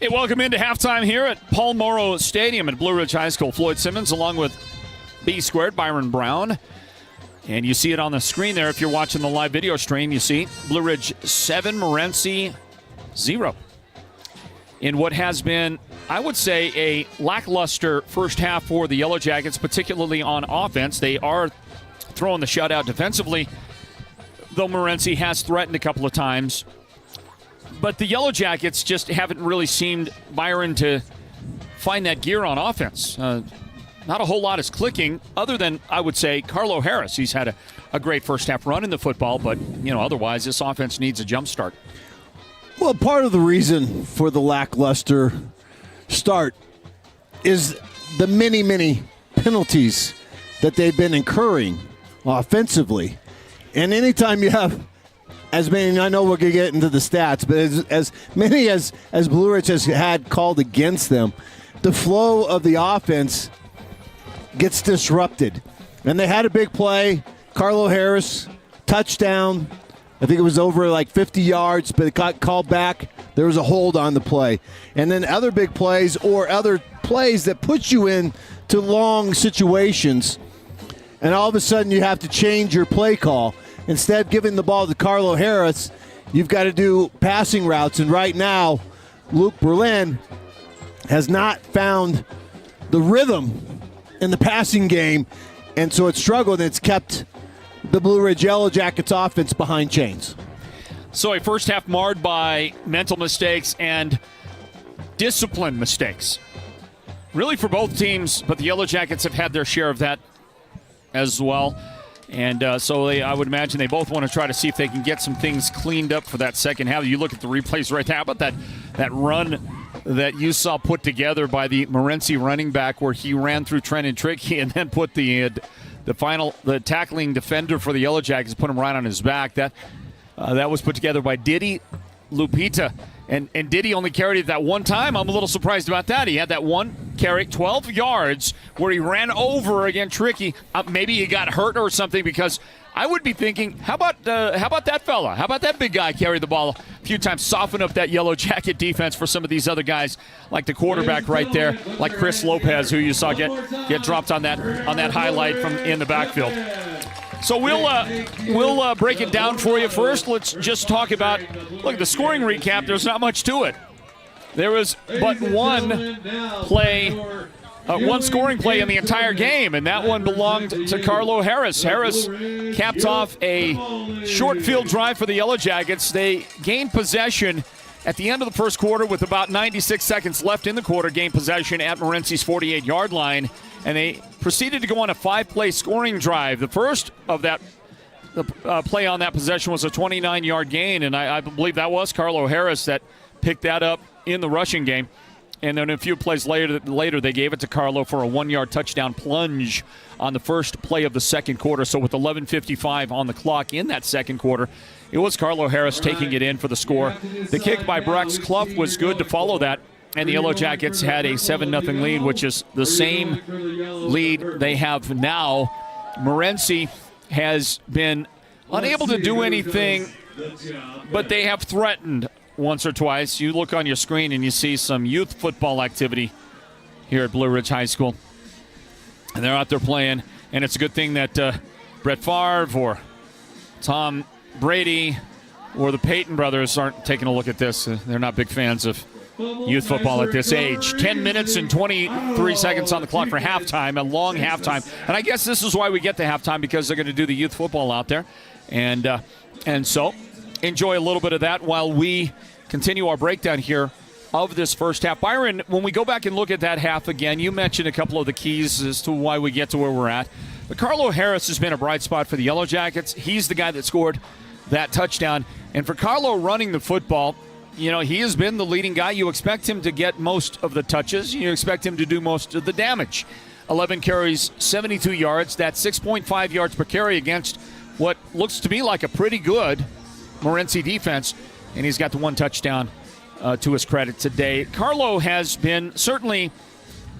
Hey, welcome into halftime here at Paul Moro Stadium at Blue Ridge High School. Floyd Simmons along with B Squared, Byron Brown. And you see it on the screen there. If you're watching the live video stream, you see Blue Ridge 7, Morenci 0. In what has been, I would say, a lackluster first half for the Yellow Jackets, particularly on offense. They are throwing the shutout defensively, though Morenci has threatened a couple of times. But the Yellow Jackets just haven't really seemed, Byron, to find that gear on offense. Not a whole lot is clicking, other than, I would say, Carlo Harris. He's had a great first half run in the football, but otherwise this offense needs a jump start. Well, part of the reason for the lackluster start is the many penalties that they've been incurring offensively. And anytime you have as many, I know we're going to get into the stats, but as many as Blue Ridge has had called against them, the flow of the offense gets disrupted. And they had a big play, Carlo Harris, touchdown. I think it was over like 50 yards, but it got called back. There was a hold on the play. And then other big plays or other plays that put you into long situations, and all of a sudden you have to change your play call. Instead of giving the ball to Carlo Harris, you've got to do passing routes. And right now, Luke Berlin has not found the rhythm in the passing game, and so it's struggled, and it's kept the Blue Ridge Yellow Jackets offense behind chains. So a first half marred by mental mistakes and discipline mistakes. Really for both teams, but the Yellow Jackets have had their share of that as well. And so I would imagine they both want to try to see if they can get some things cleaned up for that second half. You look at the replays right now. How about that run that you saw put together by the Morenci running back where he ran through Trent and Tricky and then put the tackling defender for the Yellow Jackets, put him right on his back. That was put together by Diddy Lupita. And Diddy only carried it that one time. I'm a little surprised about that. He had that one carry, 12 yards, where he ran over again Tricky. Maybe he got hurt or something, because I would be thinking, how about that fella? How about that big guy carry the ball a few times, soften up that Yellow Jacket defense for some of these other guys, like the quarterback right there, like Chris Lopez, who you saw get dropped on that highlight from in the backfield. So we'll break it down for you. First, let's just talk about, look, the scoring recap. There's not much to it. There was but one scoring play in the entire game, and that one belonged to Carlo Harris. Harris capped off a short field drive for the Yellow Jackets. They gained possession at the end of the first quarter with about 96 seconds left in the quarter, gained possession at Morenci's 48-yard line, and they proceeded to go on a 5-play scoring drive. The first of that play on that possession was a 29-yard gain, and I believe that was Carlo Harris that picked that up in the rushing game. And then a few plays later, they gave it to Carlo for a 1-yard touchdown plunge on the first play of the second quarter. So with 11:55 on the clock in that second quarter, it was Carlo Harris taking it in for the score. The kick by Brex Clough was good to follow that, and the Yellow Jackets had a 7-0 lead, which is the same lead they have now. Morenci has been unable to do anything, but they have threatened once or twice. You look on your screen and you see some youth football activity here at Blue Ridge High School. And they're out there playing, and it's a good thing that Brett Favre or Tom Brady or the Peyton brothers aren't taking a look at this. They're not big fans of youth football at this age. 10 minutes and 23 seconds on the clock for halftime, a long halftime. And I guess this is why we get to halftime, because they're going to do the youth football out there. And so enjoy a little bit of that while we continue our breakdown here of this first half. Byron, when we go back and look at that half again, you mentioned a couple of the keys as to why we get to where we're at. But Carlo Harris has been a bright spot for the Yellow Jackets. He's the guy that scored that touchdown. And for Carlo running the football, you know, he has been the leading guy. You expect him to get most of the touches. You expect him to do most of the damage. 11 carries, 72 yards. That's 6.5 yards per carry against what looks to be like a pretty good Morenci defense. And he's got the one touchdown to his credit today. Carlo has been certainly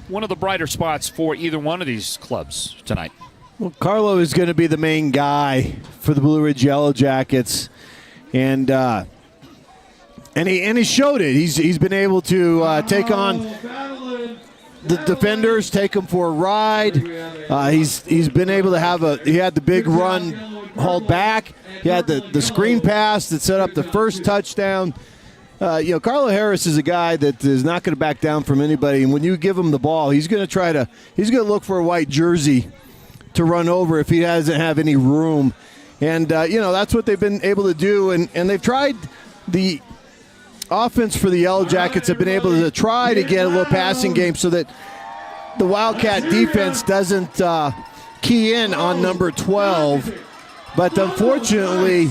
one of the brighter spots for either one of these clubs tonight. Well, Carlo is going to be the main guy for the Blue Ridge Yellow Jackets. And he showed it. He's been able to take on the defenders, take them for a ride. He's been able to he had the big run hauled back. He had the screen pass that set up the first touchdown. Carlo Harris is a guy that is not going to back down from anybody. And when you give him the ball, he's going to look for a white jersey to run over if he doesn't have any room. And, that's what they've been able to do. And they've tried the offense for the Yellow Jackets have been able to try to get a little passing game so that the Wildcat defense doesn't key in on number 12. But unfortunately,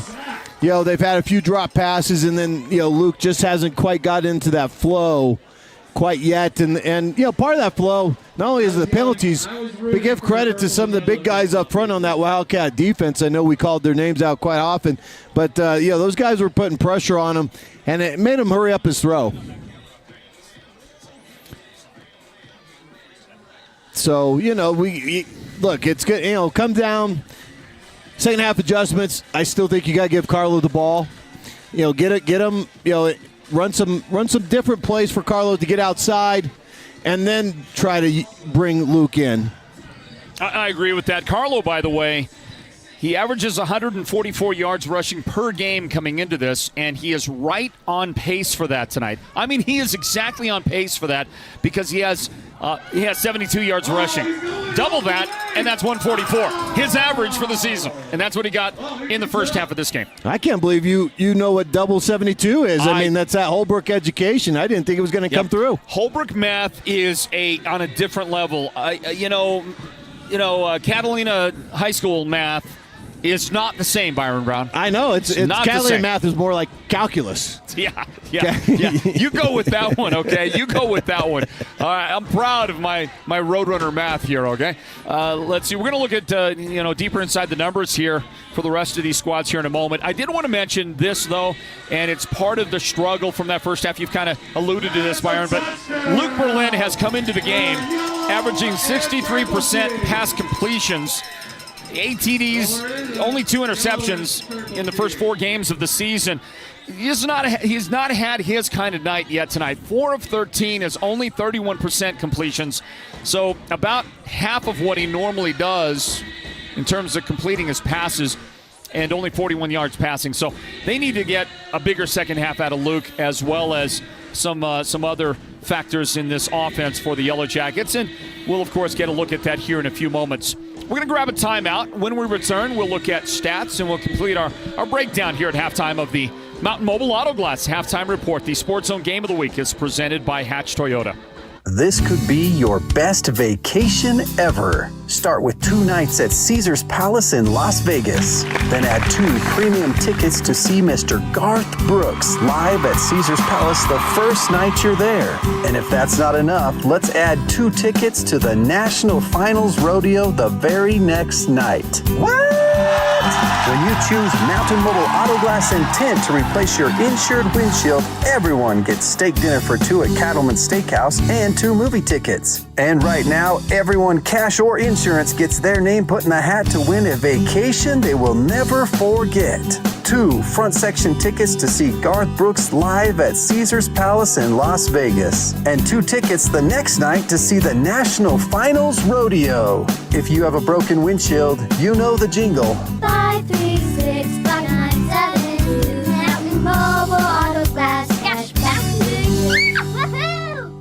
they've had a few drop passes, and then, Luke just hasn't quite got into that flow. quite yet. And part of that flow, not only is the penalties, but give credit to some of the big guys up front on that Wildcat defense. I know we called their names out quite often, but those guys were putting pressure on him, and it made him hurry up his throw. So, look, it's good. Come down, second half adjustments. I still think you got to give Carlo the ball. Get him, run some different plays for Carlo to get outside, and then try to bring Luke in. I agree with that. Carlo, by the way, he averages 144 yards rushing per game coming into this, and he is right on pace for that tonight. I mean, he is exactly on pace for that because he has 72 yards rushing. Double that, and that's 144. His average for the season, and that's what he got in the first half of this game. I can't believe you know what double 72 is. I mean, that's that Holbrook education. I didn't think it was going to come through. Holbrook math is on a different level. Catalina High School math is not the same, Byron Brown. I know. It's Catalina math is more like calculus. Yeah. You go with that one, okay? You go with that one. All right, I'm proud of my Roadrunner math here, okay? Let's see. We're going to look at, deeper inside the numbers here for the rest of these squads here in a moment. I did want to mention this, though, and it's part of the struggle from that first half. You've kind of alluded to this, Byron, but Luke Berlin has come into the game averaging 63% pass completions, 8 TDs, only 2 interceptions in the first 4 games of the season. He's not had his kind of night yet tonight. 4 of 13 is only 31% completions, so about half of what he normally does in terms of completing his passes, and only 41 yards passing. So they need to get a bigger second half out of Luke, as well as some other factors in this offense for the Yellow Jackets, and we'll, of course, get a look at that here in a few moments. We're going to grab a timeout. When we return, we'll look at stats, and we'll complete our breakdown here at halftime of the Mountain Mobile Auto Glass Halftime Report. The Sports Zone Game of the Week is presented by Hatch Toyota. This could be your best vacation ever. Start with 2 nights at Caesars Palace in Las Vegas. Then add 2 premium tickets to see Mr. Garth Brooks live at Caesars Palace the first night you're there. And if that's not enough, let's add 2 tickets to the National Finals Rodeo the very next night. What? When you choose Mountain Mobile Auto Glass and Tint to replace your insured windshield, everyone gets steak dinner for 2 at Cattleman's Steakhouse and 2 movie tickets. And right now, everyone, cash or insurance, gets their name put in the hat to win a vacation they will never forget. 2 front section tickets to see Garth Brooks live at Caesars Palace in Las Vegas. And 2 tickets the next night to see the National Finals Rodeo. If you have a broken windshield, you know the jingle. 536 5972 Mountain Mobile Auto Glass Cash back to you. Woohoo!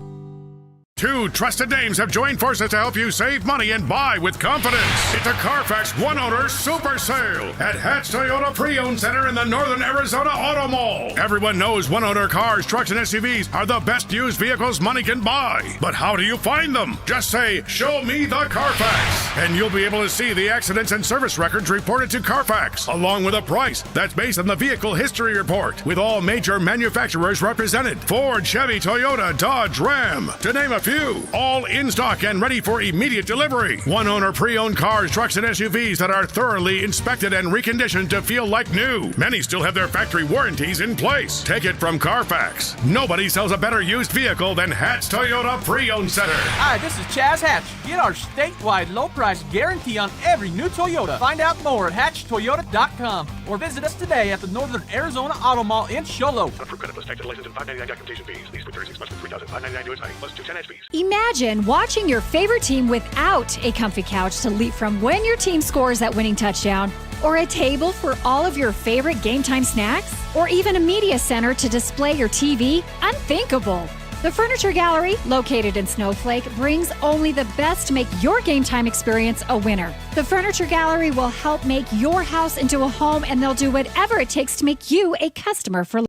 2 trusted names have joined forces to help you save money and buy with confidence. It's a Carfax one-owner super sale at Hatch Toyota Pre-Owned Center in the Northern Arizona Auto Mall. Everyone knows one-owner cars, trucks, and SUVs are the best used vehicles money can buy. But how do you find them? Just say, "Show me the Carfax," and you'll be able to see the accidents and service records reported to Carfax, along with a price that's based on the vehicle history report, with all major manufacturers represented: Ford, Chevy, Toyota, Dodge, Ram, to name a few. All in stock and ready for immediate delivery. One-owner pre-owned cars, trucks, and SUVs that are thoroughly inspected and reconditioned to feel like new. Many still have their factory warranties in place. Take it from Carfax. Nobody sells a better used vehicle than Hatch Toyota Pre-Owned Center. Hi, this is Chaz Hatch. Get our statewide low price guarantee on every new Toyota. Find out more at hatchtoyota.com or visit us today at the Northern Arizona Auto Mall in Show Low. Approved credit plus tax, license, and $5.99 documentation fees. Lease with 36 months with $3,599 US plus 210 fees. Imagine watching your favorite team without a comfy couch to leap from when your team scores that winning touchdown, or a table for all of your favorite game time snacks, or even a media center to display your TV. Unthinkable. The Furniture Gallery, located in Snowflake, brings only the best to make your game time experience a winner. The Furniture Gallery will help make your house into a home, and they'll do whatever it takes to make you a customer for life.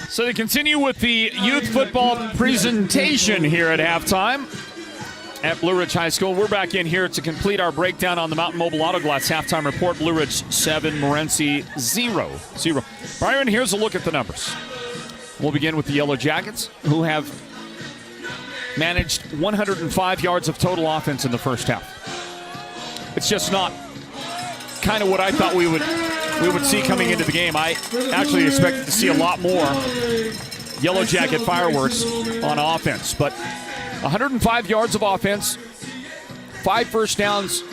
So they continue with the youth football presentation here at halftime at Blue Ridge High School. We're back in here to complete our breakdown on the Mountain Mobile Auto Glass halftime report. Blue Ridge 7, Morenci 0. Byron, here's a look at the numbers. We'll begin with the Yellow Jackets, who have managed 105 yards of total offense in the first half. It's just not kind of what I thought we would see coming into the game. I actually expected to see a lot more Yellow Jacket fireworks on offense. But 105 yards of offense, 5 first downs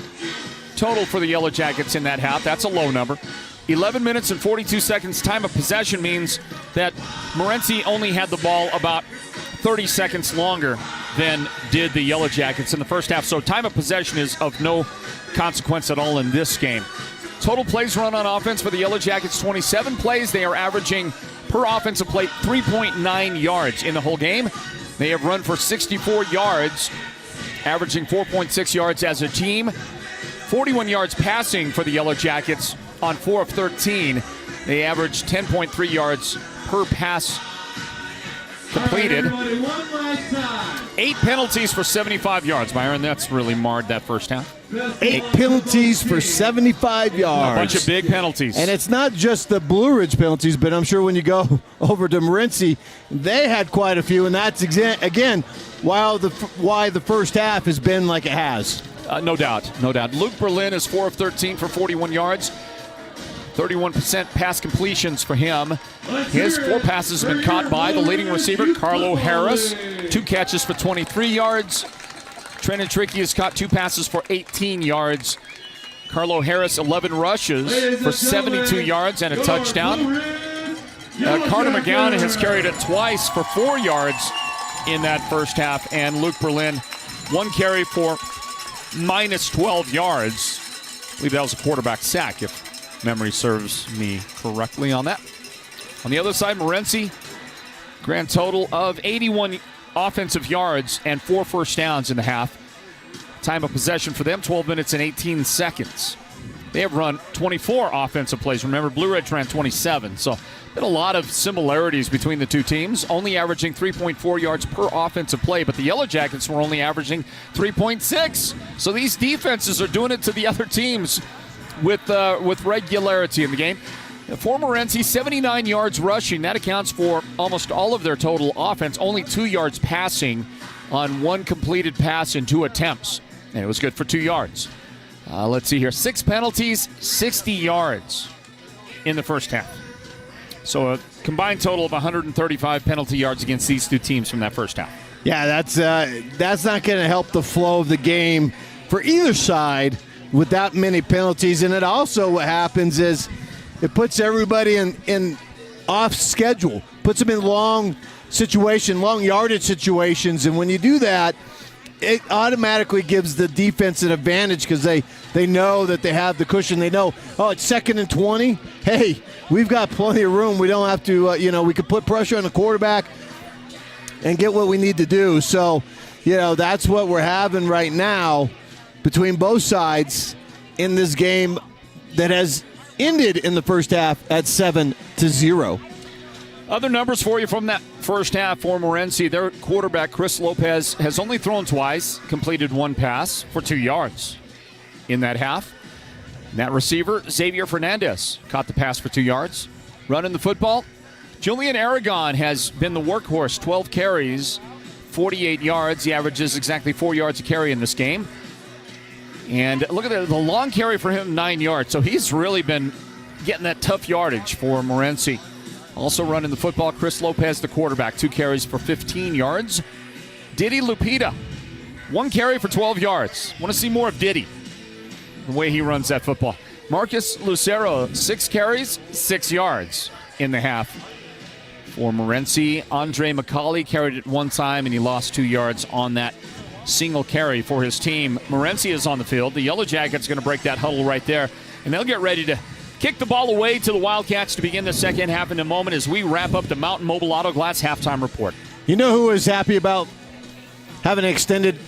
total for the Yellow Jackets in that half. That's a low number. 11 minutes and 42 seconds time of possession means that Morenci only had the ball about 30 seconds longer than did the Yellow Jackets in the first half. So time of possession is of no consequence at all in this game. Total plays run on offense for the Yellow Jackets, 27 plays. They are averaging per offensive play 3.9 yards in the whole game. They have run for 64 yards, averaging 4.6 yards as a team. 41 yards passing for the Yellow Jackets on 4 of 13. They average 10.3 yards per pass completed. 8 penalties for 75 yards, Byron. That's really marred that first half. 8 penalties for 75 yards. A bunch of big penalties. And it's not just the Blue Ridge penalties, but I'm sure when you go over to Morenci, they had quite a few. And that's, again, why the first half has been like it has. No doubt. Luke Berlin is 4 of 13 for 41 yards. 31% pass completions for him. His 4 passes have been caught by the leading receiver, Carlo Harris. 2 catches for 23 yards. Trenton Trickey has caught 2 passes for 18 yards. Carlo Harris, 11 rushes for 72 yards and a touchdown. Carter McGowan has carried it twice for 4 yards in that first half. And Luke Berlin, 1 carry for minus 12 yards. I believe that was a quarterback sack, if memory serves me correctly on that. On the other side, Morenci, grand total of 81 offensive yards and 4 first downs in the half. Time of possession for them, 12 minutes and 18 seconds. They have run 24 offensive plays. Remember, Blue Ridge ran 27. So been a lot of similarities between the two teams, only averaging 3.4 yards per offensive play, but the Yellow Jackets were only averaging 3.6. So these defenses are doing it to the other teams with regularity in the game. For Morenci, 79 yards rushing. That accounts for almost all of their total offense. Only 2 yards passing on 1 completed pass in 2 attempts. And it was good for 2 yards. Let's see here. 6 penalties, 60 yards in the first half. So a combined total of 135 penalty yards against these two teams from that first half. Yeah, that's not going to help the flow of the game for either side with that many penalties. And it also, what happens is it puts everybody in off schedule, puts them in long yardage situations. And when you do that, it automatically gives the defense an advantage because they know that they have the cushion. They know, it's 2nd and 20. Hey, we've got plenty of room. We don't have to, we could put pressure on the quarterback and get what we need to do. So, that's what we're having right now between both sides in this game that has ended in the first half at 7-0. Other numbers for you from that first half for Morenci. Their quarterback, Chris Lopez, has only thrown twice, completed 1 pass for 2 yards in that half. And that receiver, Xavier Fernandez, caught the pass for 2 yards. Running the football, Julian Aragon has been the workhorse, 12 carries, 48 yards. He averages exactly 4 yards a carry in this game. And look at the long carry for him, 9 yards. So he's really been getting that tough yardage for Morenci. Also running the football, Chris Lopez, the quarterback, 2 carries for 15 yards. Diddy Lupita, 1 carry for 12 yards. Want to see more of Diddy, the way he runs that football. Marcus Lucero, 6 carries, 6 yards in the half. For Morenci, Andre McCauley carried it 1 time, and he lost 2 yards on that single carry for his team. Morenci is on the field. The Yellow Jackets going to break that huddle right there, and they'll get ready to kick the ball away to the Wildcats to begin the second half in a moment as we wrap up the Mountain Mobile Auto Glass halftime report. You know who was happy about having an extended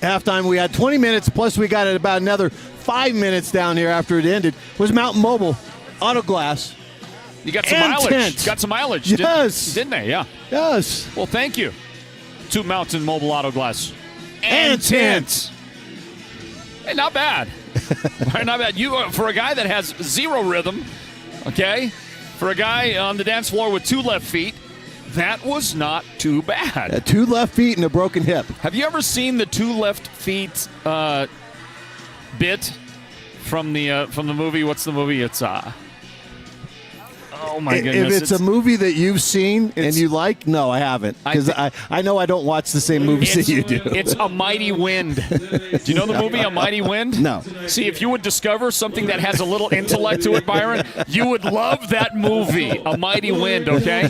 halftime? We had 20 minutes, plus we got about another 5 minutes down here after it ended, was Mountain Mobile Auto Glass. You got some mileage. Tent. Got some mileage. Yes. Didn't they? Yeah. Yes. Well, thank you to Mountain Mobile Auto Glass. And tent. Hey, not bad. Not bad. You, for a guy that has 0 rhythm, okay, for a guy on the dance floor with 2 left feet, That was not too bad. 2 left feet and a broken hip. Have you ever seen the 2 left feet bit from the movie? What's the movie? It's oh my goodness! If it's a movie that you've seen and you like, no, I haven't, because I know I don't watch the same movies that you do. It's A Mighty Wind. Do you know the movie A Mighty Wind? No. See, if you would discover something that has a little intellect to it, Byron, you would love that movie, A Mighty Wind. Okay,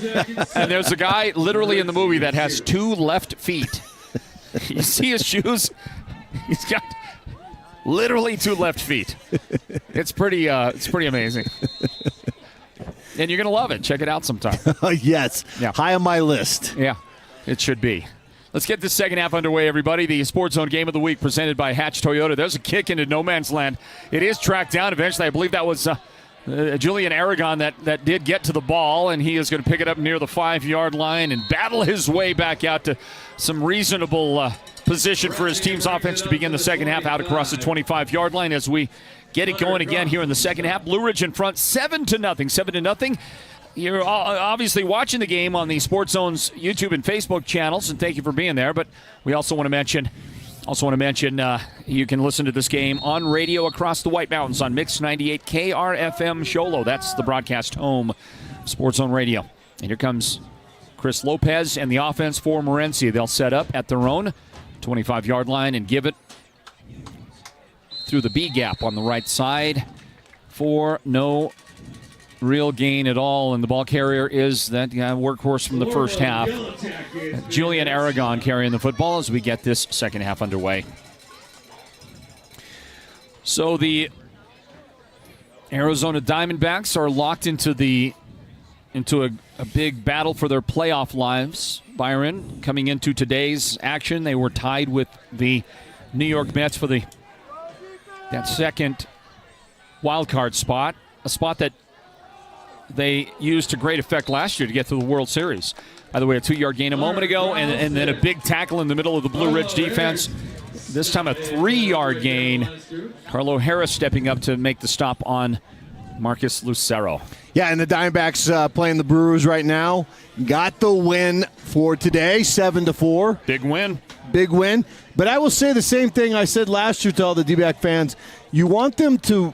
and there's a guy literally in the movie that has 2 left feet. You see his shoes? He's got literally 2 left feet. It's pretty amazing. And you're going to love it. Check it out sometime. Yes. Yeah. High on my list. Yeah, it should be. Let's get this second half underway, everybody. The Sports Zone Game of the Week presented by Hatch Toyota. There's a kick into no man's land. It is tracked down eventually. I believe that was Julian Aragon that did get to the ball, and he is going to pick it up near the 5-yard line and battle his way back out to some reasonable position for his team's offense to begin the second half out across the 25-yard line as we get it going again here in the second half. Blue Ridge in front, 7-0. 7-0. You're obviously watching the game on the Sports Zone's YouTube and Facebook channels, and thank you for being there. But we also want to mention you can listen to this game on radio across the White Mountains on Mix 98 KRFM Sholo. That's the broadcast home of Sports Zone Radio. And here comes Chris Lopez and the offense for Morenci. They'll set up at their own 25-yard line and give it through the B gap on the right side for no real gain at all. And the ball carrier is that workhorse from the first half, Julian Aragon, carrying the football as we get this second half underway. So the Arizona Diamondbacks are locked into a big battle for their playoff lives. Byron, coming into today's action, they were tied with the New York Mets for that second wild card spot, a spot that they used to great effect last year to get to the World Series. By the way, a 2-yard gain a moment ago, and then a big tackle in the middle of the Blue Ridge defense. This time a 3-yard gain. Carlo Harris stepping up to make the stop on Marcus Lucero. Yeah, and the Diamondbacks playing the Brewers right now. Got the win for today, 7-4. Big win. Big win. But I will say the same thing I said last year to all the D-back fans. You want them to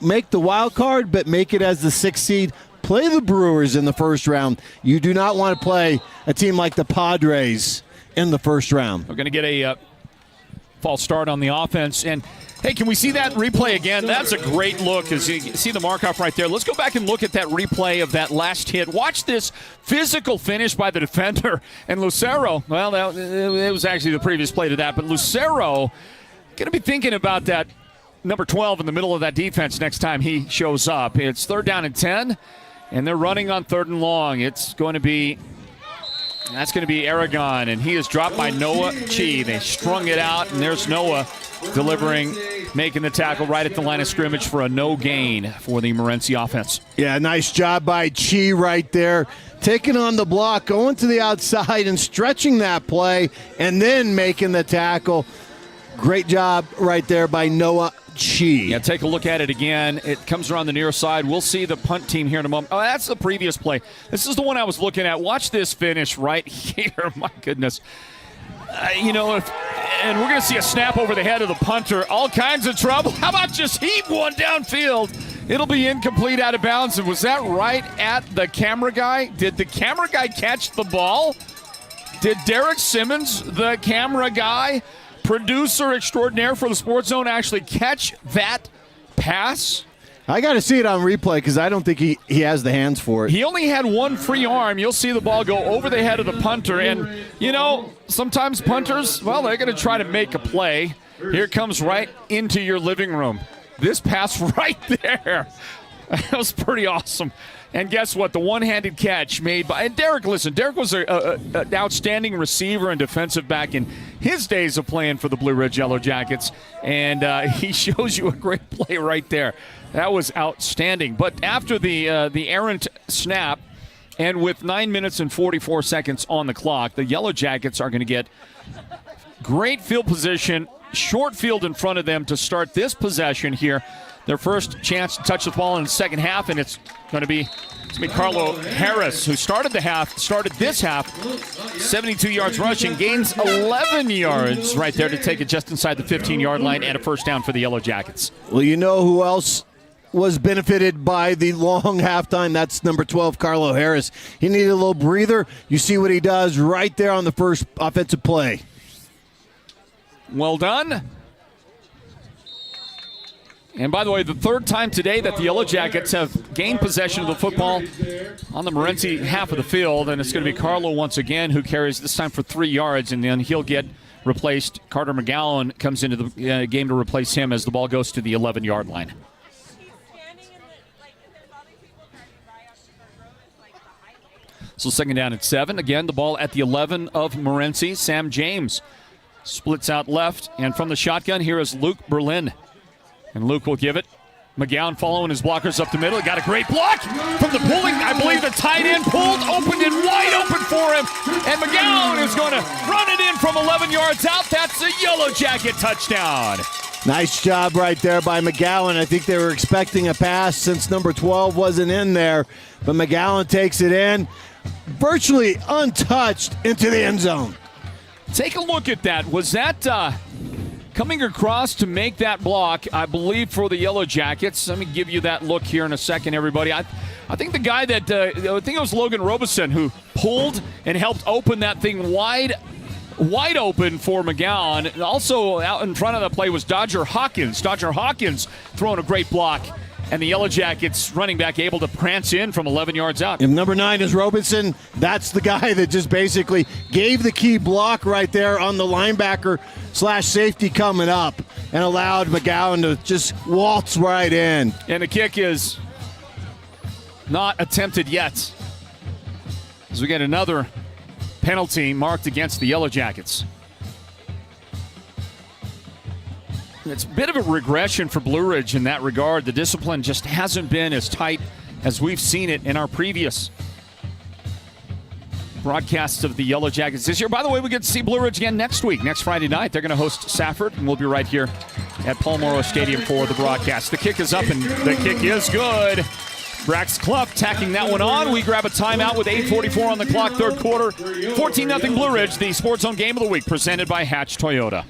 make the wild card, but make it as the 6th seed. Play the Brewers in the first round. You do not want to play a team like the Padres in the first round. We're going to get a false start on the offense. And, hey, can we see that replay again? That's a great look. As you see the mark-off right there. Let's go back and look at that replay of that last hit. Watch this physical finish by the defender. And Lucero, well, it was actually the previous play to that, but Lucero going to be thinking about that number 12 in the middle of that defense next time he shows up. It's 3rd down and 10, and they're running on 3rd and long. That's going to be Aragon, and he is dropped by Noah Chi. They strung it out, and there's Noah delivering, making the tackle right at the line of scrimmage for a no gain for the Morenci offense. Yeah, nice job by Chi right there. Taking on the block, going to the outside and stretching that play, and then making the tackle. Great job right there by Noah Chi. Yeah, take a look at it again. It comes around the near side. We'll see the punt team here in a moment. Oh, that's the previous play. This is the one I was looking at. Watch this finish right here. My goodness. And we're going to see a snap over the head of the punter. All kinds of trouble. How about just heave one downfield? It'll be incomplete, out of bounds. And was that right at the camera guy? Did the camera guy catch the ball? Did Derek Simmons, the camera guy, producer extraordinaire for the Sports Zone, actually catch that pass? I got to see it on replay because I don't think he has the hands for it. He only had one free arm. You'll see the ball go over the head of the punter. And, sometimes punters, well, they're going to try to make a play. Here it comes right into your living room. This pass right there. That was pretty awesome. And guess what? The one-handed catch made by – and Derek, listen, Derek was an outstanding receiver and defensive back in his days of playing for the Blue Ridge Yellow Jackets. And he shows you a great play right there. That was outstanding. But after the errant snap, and with 9 minutes and 44 seconds on the clock, the Yellow Jackets are going to get great field position short field in front of them to start this possession here. Their first chance to touch the ball in the second half, and it's going to be Carlo Harris, who started this half, 72 yards rushing, gains 11 yards right there to take it just inside the 15-yard line and a first down for the Yellow Jackets. Well, you know who else was benefited by the long halftime? That's number 12, Carlo Harris. He needed a little breather. You see what he does right there on the first offensive play. Well done. And by the way, the third time today that the Yellow Jackets have gained possession of the football on the Morenci half of the field, and it's going to be Carlo once again who carries this time for 3 yards, and then he'll get replaced. Carter McGowan comes into the game to replace him as the ball goes to the 11-yard line. So second down at 7. Again, the ball at the 11 of Morenci. Sam James splits out left, and from the shotgun, here is Luke Berlin. And Luke will give it. McGowan following his blockers up the middle. He got a great block from the pulling. I believe the tight end pulled, opened it wide open for him. And McGowan is going to run it in from 11 yards out. That's a Yellow Jacket touchdown. Nice job right there by McGowan. I think they were expecting a pass since number 12 wasn't in there. But McGowan takes it in, virtually untouched, into the end zone. Take a look at that. Was that coming across to make that block, I believe, for the Yellow Jackets? Let me give you that look here in a second, everybody. I think the guy that, I think it was Logan Robeson who pulled and helped open that thing wide open for McGowan. Also out in front of the play was Dodger Hawkins. Dodger Hawkins throwing a great block. And the Yellow Jackets running back able to prance in from 11 yards out. If number 9 is Robeson, that's the guy that just basically gave the key block right there on the linebacker/safety coming up and allowed McGowan to just waltz right in. And the kick is not attempted yet, as we get another penalty marked against the Yellow Jackets. It's a bit of a regression for Blue Ridge in that regard. The discipline just hasn't been as tight as we've seen it in our previous broadcasts of the Yellow Jackets this year. By the way, we get to see Blue Ridge again next week, next Friday night. They're going to host Safford, and we'll be right here at Paul Moro Stadium for the broadcast. The kick is up, and the kick is good. Brax Clough tacking that one on. We grab a timeout with 8:44 on the clock, third quarter. 14-0 Blue Ridge, the Sports Zone Game of the Week, presented by Hatch Toyota.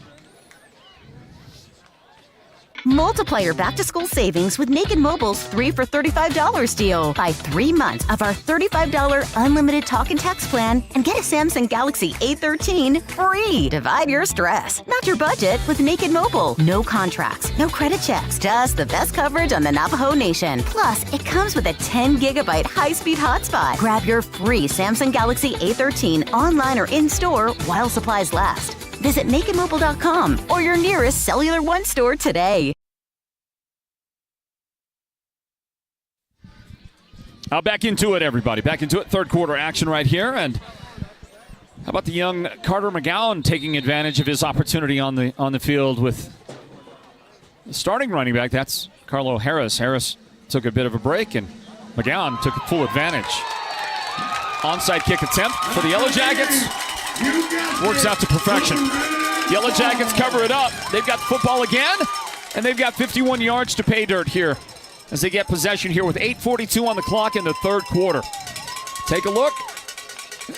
Multiply your back-to-school savings with Naked Mobile's 3 for $35 deal. Buy 3 months of our $35 unlimited talk and text plan and get a Samsung Galaxy A13 free. Divide your stress, not your budget, with Naked Mobile. No contracts, no credit checks, just the best coverage on the Navajo Nation. Plus, it comes with a 10-gigabyte high-speed hotspot. Grab your free Samsung Galaxy A13 online or in-store while supplies last. Visit nakedmobile.com or your nearest Cellular One store today. Back into it, everybody. Back into it. Third quarter action right here. And how about the young Carter McGowan taking advantage of his opportunity on the field with the starting running back? That's Carlo Harris. Harris took a bit of a break, and McGowan took full advantage. Onside kick attempt for the Yellow Jackets. Works out to perfection. Yellow Jackets cover it up. They've got the football again, and they've got 51 yards to pay dirt here as they get possession here with 8:42 on the clock in the third quarter. Take a look.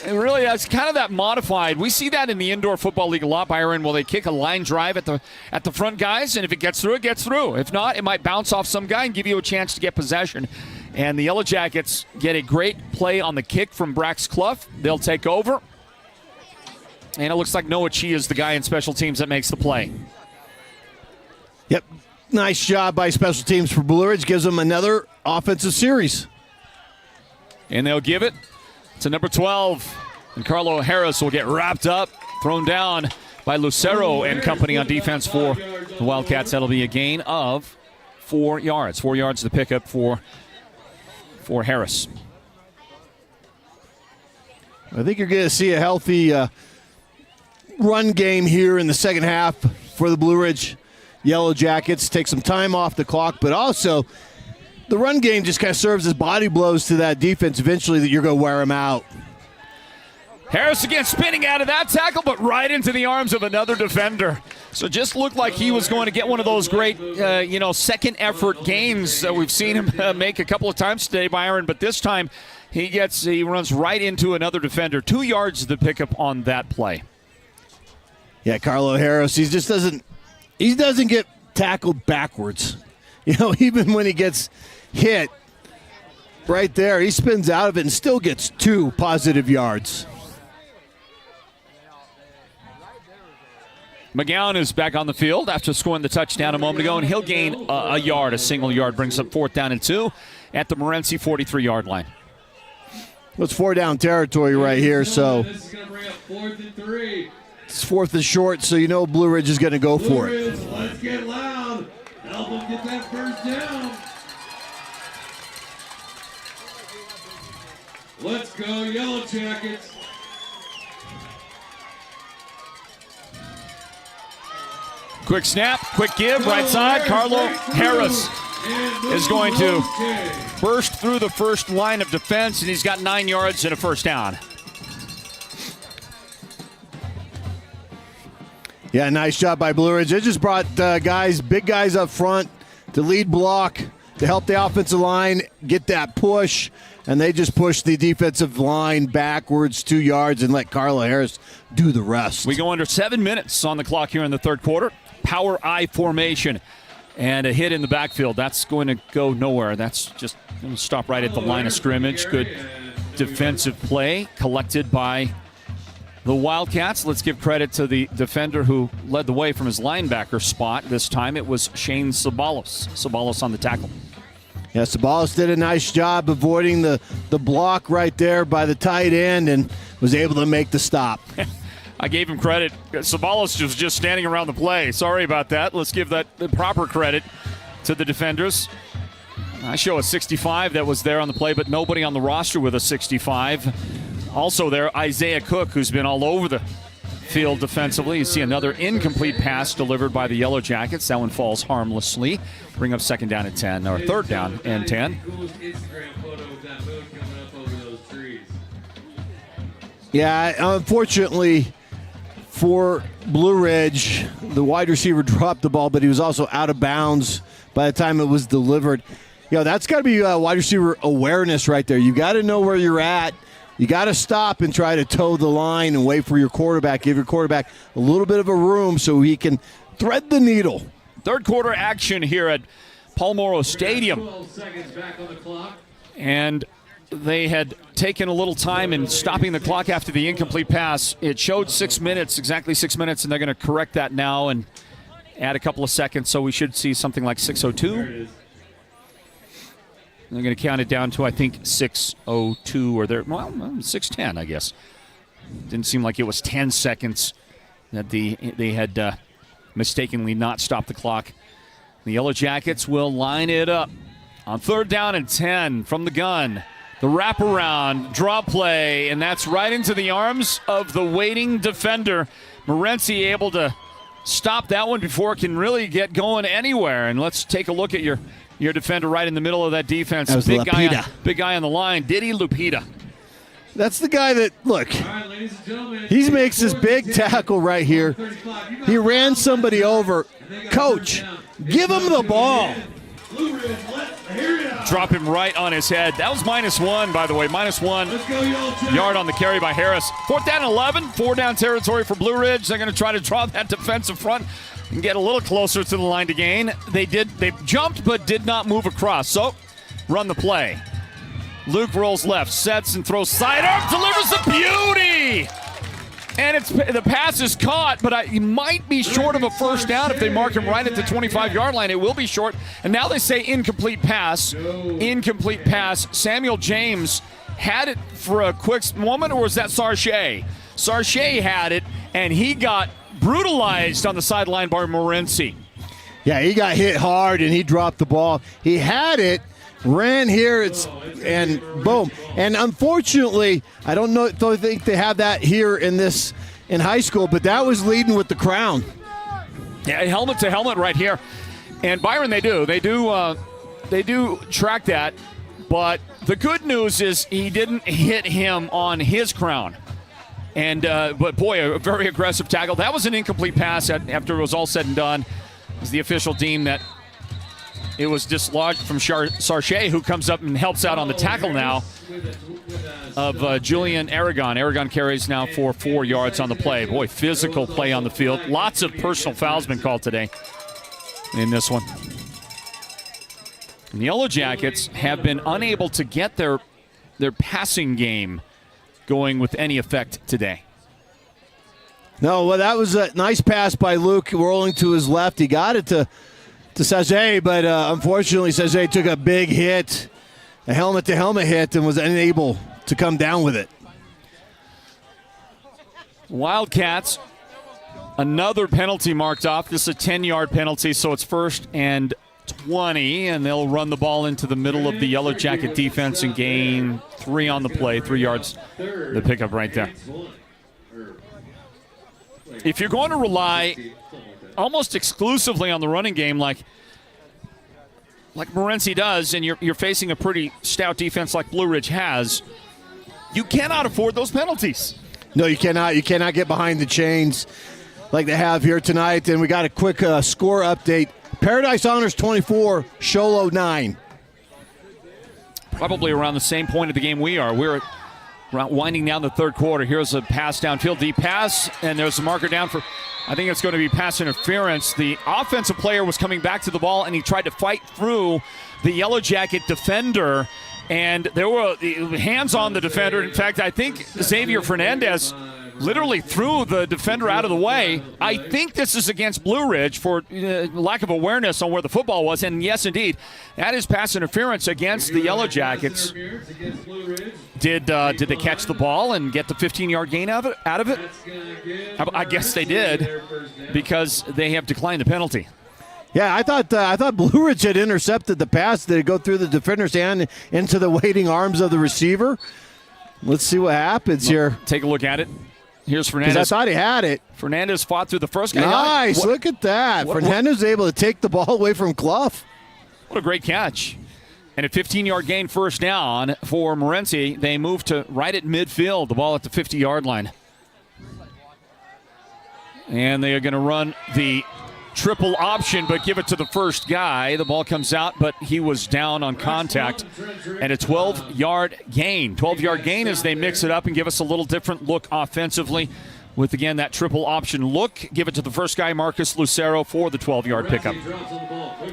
And really, that's kind of that modified. We see that in the indoor football league a lot, Byron. Will they kick a line drive at the front guys, and if it gets through, it gets through. If not, it might bounce off some guy and give you a chance to get possession. And the Yellow Jackets get a great play on the kick from Brax Clough. They'll take over. And it looks like Noah Chi is the guy in special teams that makes the play. Yep. Nice job by special teams for Blue Ridge. Gives them another offensive series. And they'll give it to number 12. And Carlo Harris will get wrapped up, thrown down by Lucero and company on defense for the Wildcats. That'll be a gain of 4 yards. 4 yards to pick up for Harris. I think you're going to see a healthy run game here in the second half for the Blue Ridge Yellow Jackets. Take some time off the clock, but also the run game just kind of serves as body blows to that defense eventually that you're going to wear them out. Harris again spinning out of that tackle, but right into the arms of another defender. So just looked like he was going to get one of those great, second effort gains that we've seen him make a couple of times today, Byron. But this time he runs right into another defender. 2 yards the pickup on that play. Yeah, Carlo Harris, he doesn't get tackled backwards. Even when he gets hit right there, he spins out of it and still gets 2 positive yards. McGowan is back on the field after scoring the touchdown a moment ago, and he'll gain a single yard, brings up 4th down and 2 at the Morenci 43-yard line. It's 4 down territory right here, so This is going to bring up 4th and 3. it's 4th and short, so Blue Ridge is going to go for it. Let's get loud. Help them get that first down. Let's go, Yellow Jackets. Quick snap, quick give, right side. Carlo Harris is going to burst through the first line of defense, and he's got 9 yards and a first down. Yeah, nice job by Blue Ridge. They just brought big guys up front to lead block, to help the offensive line get that push, and they just pushed the defensive line backwards 2 yards and let Carlo Harris do the rest. We go under 7 minutes on the clock here in the third quarter. Power I formation and a hit in the backfield. That's going to go nowhere. That's just going to stop right at the line of scrimmage. Good defensive play collected by the Wildcats. Let's give credit to the defender who led the way from his linebacker spot. This time it was Shane Sabalos. Sabalos on the tackle. Yeah, Sabalos did a nice job avoiding the block right there by the tight end and was able to make the stop. I gave him credit. Sabalos was just standing around the play. Sorry about that. Let's give that the proper credit to the defenders. I show a 65 that was there on the play, but nobody on the roster with a 65. Also there, Isaiah Cook, who's been all over the field defensively. You see another incomplete pass delivered by the Yellow Jackets. That one falls harmlessly. Bring up 2nd down and 10, or 3rd down and 10. Yeah, unfortunately for Blue Ridge, the wide receiver dropped the ball, but he was also out of bounds by the time it was delivered. That's got to be wide receiver awareness right there. You got to know where you're at. You got to stop and try to toe the line and wait for your quarterback. Give your quarterback a little bit of a room so he can thread the needle. Third quarter action here at Paul Moro Stadium. 12 seconds back on the clock. And they had taken a little time in stopping the clock after the incomplete pass. It showed 6 minutes, exactly 6 minutes, and they're going to correct that now and add a couple of seconds, so we should see something like 6:02. They're going to count it down to, I think, 6:02 or 6:10, I guess. Didn't seem like it was 10 seconds that they had mistakenly not stopped the clock. The Yellow Jackets will line it up on 3rd down and 10 from the gun. The wraparound, draw play, and that's right into the arms of the waiting defender. Morenci able to stop that one before it can really get going anywhere. And let's take a look at your defender right in the middle of that defense. That was big guy on the line, Diddy Lupita. That's the guy that, look, he makes this big tackle right here. He ran somebody over. Coach, give him the ball. Drop him right on his head. That was -1, by the way. -1 yard on the carry by Harris. 4th down and 11. 4 down territory for Blue Ridge. They're going to try to draw that defensive front and get a little closer to the line to gain. They jumped but did not move across. So, run the play. Luke rolls left, sets and throws sidearm, delivers a beauty! And the pass is caught, but he might be short of a first down if they mark him right at the 25-yard line. It will be short. And now they say incomplete pass. Incomplete pass. Samuel James had it for a quick moment, or was that Sarche? Sarche had it, and he got brutalized on the sideline by Morenci. Yeah, he got hit hard, and he dropped the ball. He had it, ran here, and boom. And unfortunately, I don't think they have that here in high school, but that was leading with the crown. Yeah, helmet to helmet right here. And Byron, they do track that, but the good news is he didn't hit him on his crown. And but boy, a very aggressive tackle. That was an incomplete pass after it was all said and done. It was the official deemed that it was dislodged from Sarche, who comes up and helps out on the tackle now of Julian Aragon. Aragon carries now for 4 yards on the play. Boy, physical play on the field. Lots of personal fouls been called today in this one. And the Yellow Jackets have been unable to get their passing game going with any effect today. No, well, that was a nice pass by Luke rolling to his left. He got it to Sajay, but unfortunately Sajay took a big hit, a helmet-to-helmet hit, and was unable to come down with it. Wildcats, another penalty marked off. This is a 10-yard penalty, so it's 1st and 20, and they'll run the ball into the middle of the Yellow Jacket defense and gain 3 on the play, 3 yards. The pickup right there. If you're going to rely almost exclusively on the running game like Morenci does, and you're facing a pretty stout defense like Blue Ridge has, you cannot afford those penalties. No, you cannot. You cannot get behind the chains like they have here tonight. And we got a quick score update. Paradise Honors 24, Sholo 9. Probably around the same point of the game we are. We're winding down the third quarter. Here's a pass downfield, deep pass, and there's a marker down for, I think it's going to be pass interference. The offensive player was coming back to the ball, and he tried to fight through the Yellow Jacket defender, and there were hands on the defender. In fact, I think Xavier Fernandez literally threw the defender out of the way. I think this is against Blue Ridge for lack of awareness on where the football was. And yes, indeed, that is pass interference against the Yellow Jackets. Did they catch the ball and get the 15-yard gain out of it? I guess they did, because they have declined the penalty. Yeah, I thought Blue Ridge had intercepted the pass. Did it go through the defender's hand into the waiting arms of the receiver? Let's see what happens here. Take a look at it. Here's Fernandez. I thought he had it. Fernandez fought through the first guy. Nice. Look at that. Fernandez was able to take the ball away from Clough. What a great catch. And a 15-yard gain, 1st down for Morenci. They move to right at midfield, the ball at the 50-yard line. And they are going to run the triple option, but give it to the first guy. The ball comes out, but he was down on contact. And a 12-yard gain. 12-yard gain as they mix it up and give us a little different look offensively with, again, that triple option look. Give it to the first guy, Marcus Lucero, for the 12-yard pickup.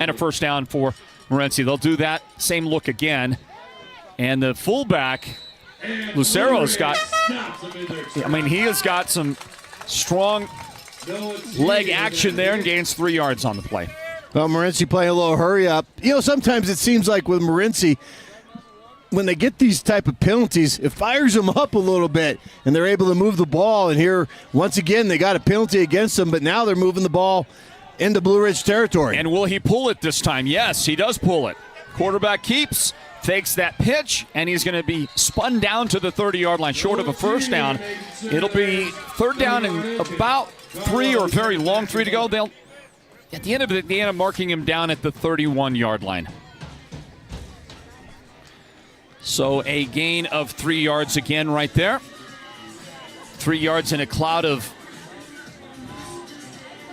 And a 1st down for Morenci. They'll do that same look again. And the fullback, Lucero's got, he has got some strong leg action there and gains 3 yards on the play. Well, Morenci playing a little hurry up. Sometimes it seems like with Morenci, when they get these type of penalties, it fires them up a little bit, and they're able to move the ball. And here, once again, they got a penalty against them, but now they're moving the ball into Blue Ridge territory. And will he pull it this time? Yes, he does pull it. Quarterback keeps, fakes that pitch, and he's going to be spun down to the 30-yard line, short of a 1st down. It'll be 3rd down and about 3 or a very long 3 to go. They'll, at the end of it, they end up marking him down at the 31-yard line. So a gain of 3 yards again right there. 3 yards in a cloud of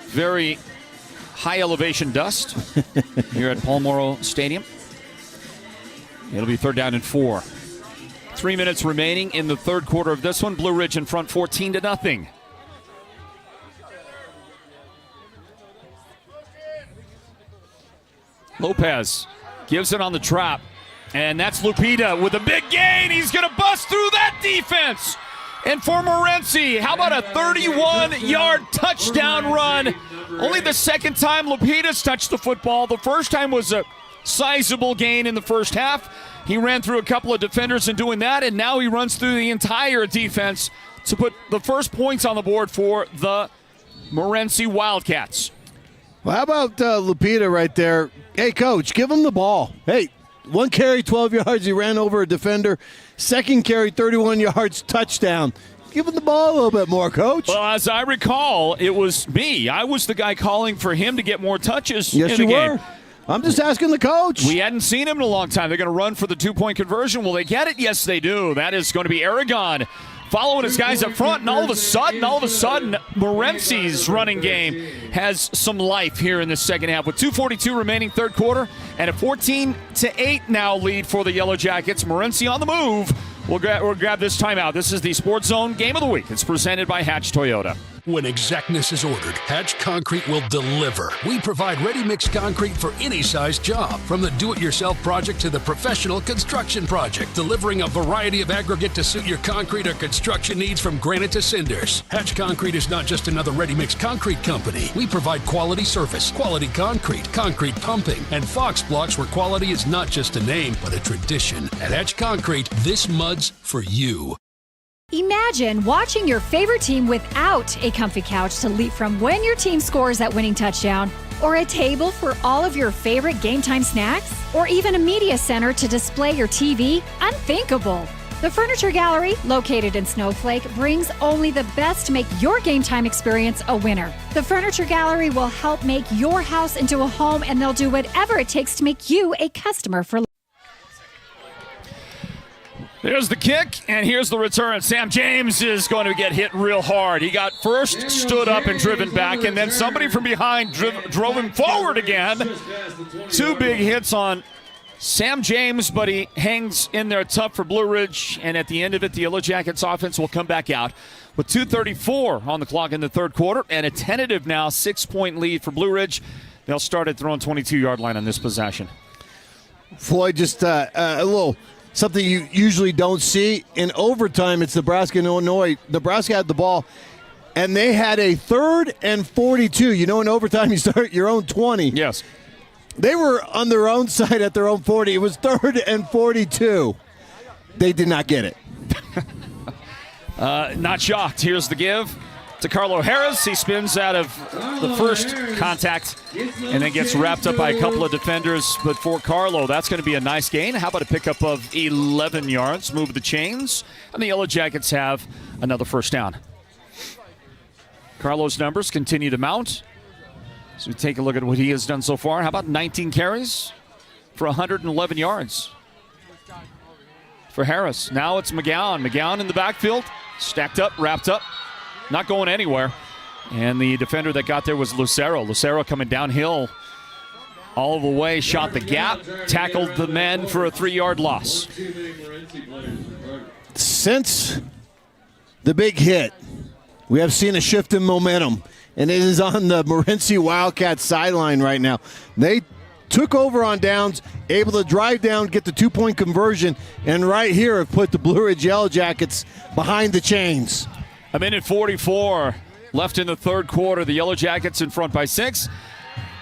very high elevation dust here at Paul Moro Stadium. It'll be 3rd down and 4. 3 minutes remaining in the third quarter of this one. Blue Ridge in front 14-0. Lopez gives it on the trap, and that's Lupita with a big gain. He's going to bust through that defense. And for Morenci, how about a 31-yard touchdown run? Only the second time Lupita's touched the football. The first time was a sizable gain in the first half. He ran through a couple of defenders in doing that, and now he runs through the entire defense to put the first points on the board for the Morenci Wildcats. Well, how about Lupita right there? Hey, Coach, give him the ball. Hey, 1 carry, 12 yards. He ran over a defender. 2nd carry, 31 yards, touchdown. Give him the ball a little bit more, Coach. Well, as I recall, it was me. I was the guy calling for him to get more touches yes, in the game. Were. I'm just asking the coach. We hadn't seen him in a long time. They're going to run for the 2-point conversion. Will they get it? Yes, they do. That is going to be Aragon following his guys up front, and all of a sudden, Morenci's running game has some life here in the second half. With 2:42 remaining third quarter and a 14-8 now lead for the Yellow Jackets. Morenci on the move. We'll grab this timeout. This is the Sports Zone Game of the Week. It's presented by Hatch Toyota. When exactness is ordered, Hatch Concrete will deliver. We provide ready-mix concrete for any size job, from the do-it-yourself project to the professional construction project, delivering a variety of aggregate to suit your concrete or construction needs from granite to cinders. Hatch Concrete is not just another ready-mix concrete company. We provide quality surface, quality concrete, concrete pumping, and Fox blocks where quality is not just a name, but a tradition. At Hatch Concrete, this mud's for you. Imagine watching your favorite team without a comfy couch to leap from when your team scores that winning touchdown, or a table for all of your favorite game time snacks, or even a media center to display your TV. Unthinkable. The Furniture Gallery, located in Snowflake, brings only the best to make your game time experience a winner. The Furniture Gallery will help make your house into a home, and they'll do whatever it takes to make you a customer for life. There's the kick, and here's the return. Sam James is going to get hit real hard. He got first stood up and driven back, and then somebody from behind drove him forward again. Two big hits on Sam James, but he hangs in there tough for Blue Ridge, and at the end of it, the Yellow Jackets offense will come back out with 2:34 on the clock in the third quarter, and a tentative now 6-point lead for Blue Ridge. They'll start at their own 22-yard line on this possession. Floyd, just a little something you usually don't see. In overtime, it's Nebraska and Illinois. Nebraska had the ball, and they had a 3rd and 42. You know, in overtime, you start your own 20. Yes. They were on their own side at their own 40. It was 3rd and 42. They did not get it. Not shocked. Here's the give to Carlo Harris. He spins out of the first contact and then gets wrapped up by a couple of defenders. But for Carlo, that's going to be a nice gain. How about a pickup of 11 yards? Move the chains. And the Yellow Jackets have another first down. Carlo's numbers continue to mount. So we take a look at what he has done so far. How about 19 carries for 111 yards for Harris? Now it's McGowan. McGowan in the backfield. Stacked up, wrapped up. Not going anywhere. And the defender that got there was Lucero. Lucero coming downhill all the way, shot the gap, tackled the men for a 3-yard loss. Since the big hit, we have seen a shift in momentum, and it is on the Morenci Wildcats sideline right now. They took over on downs, able to drive down, get the 2-point conversion, and right here have put the Blue Ridge Yellow Jackets behind the chains. A minute 44 left in the third quarter. The Yellow Jackets in front by 6.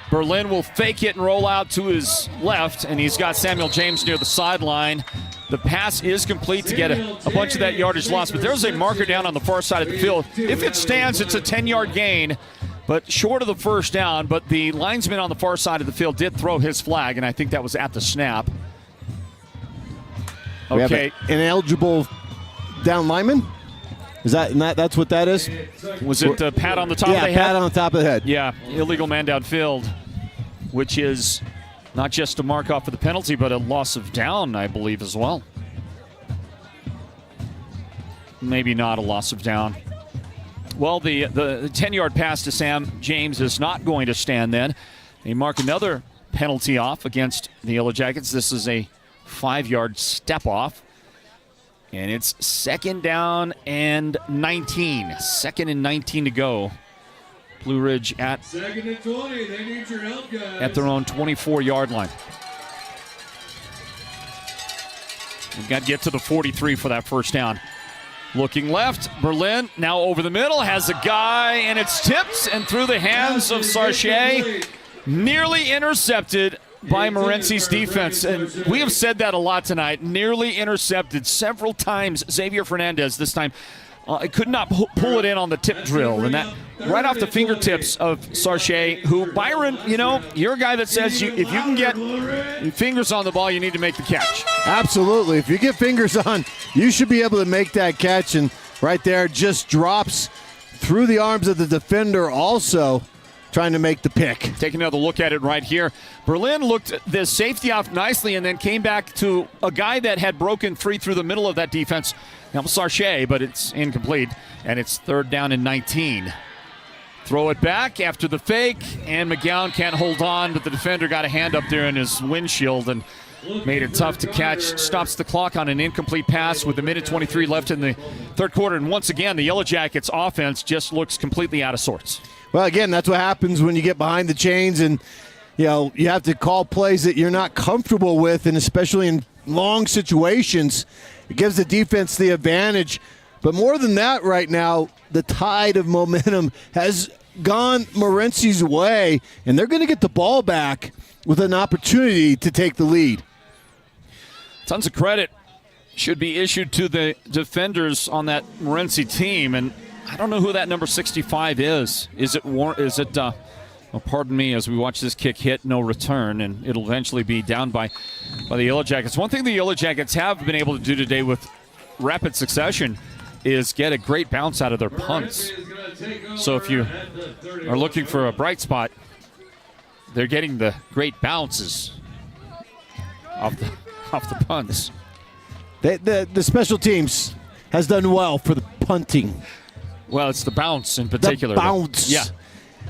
Berlin will fake it and roll out to his left, and he's got Samuel James near the sideline. The pass is complete to get a bunch of that yardage lost, but there's a marker down on the far side of the field. If it stands, it's a 10-yard gain, but short of the first down. But the linesman on the far side of the field did throw his flag, and I think that was at the snap. Okay. An ineligible down lineman? Is that's what that is? Was it a pat on the top of the head? Yeah, pat on the top of the head. Yeah, illegal man downfield, which is not just a mark off of the penalty, but a loss of down, I believe, as well. Maybe not a loss of down. Well, the 10-yard pass to Sam James is not going to stand then. They mark another penalty off against the Yellow Jackets. This is a 5-yard step off. And it's 2nd down and 19. 2nd and 19 to go. Blue Ridge at 2nd and 20. They need your help, guys. At their own 24-yard line. We've got to get to the 43 for that first down. Looking left, Berlin now over the middle, has a guy, and it's tipped and through the hands of Sarche. Nearly intercepted by Morenci's defense. And we have said that a lot tonight. Nearly intercepted several times. Xavier Fernandez this time could not pull it in on the tip drill. And that right off the fingertips of Sarche, who, Byron, you know, you're a guy that says if you can get your fingers on the ball, you need to make the catch. Absolutely. If you get fingers on, you should be able to make that catch. And right there, just drops through the arms of the defender also, trying to make the pick. Take another look at it right here. Berlin looked the safety off nicely and then came back to a guy that had broken free through the middle of that defense. Almost Sarche, but it's incomplete, and it's 3rd down and 19. Throw it back after the fake, and McGowan can't hold on, but the defender got a hand up there in his windshield and made it tough to catch. Stops the clock on an incomplete pass with 1:23 left in the 3rd quarter. And once again, the Yellow Jackets offense just looks completely out of sorts. Well, again, that's what happens when you get behind the chains and, you have to call plays that you're not comfortable with, and especially in long situations, it gives the defense the advantage. But more than that right now, the tide of momentum has gone Morenci's way, and they're going to get the ball back with an opportunity to take the lead. Tons of credit should be issued to the defenders on that Morenci team, and I don't know who that number 65 is. Is it pardon me as we watch this kick hit, no return, and it'll eventually be down by the Yellow Jackets. One thing the Yellow Jackets have been able to do today with rapid succession is get a great bounce out of their punts. So if you are looking for a bright spot, they're getting the great bounces off the punts. The special teams has done well for the punting. Well, it's the bounce in particular. The bounce. Yeah.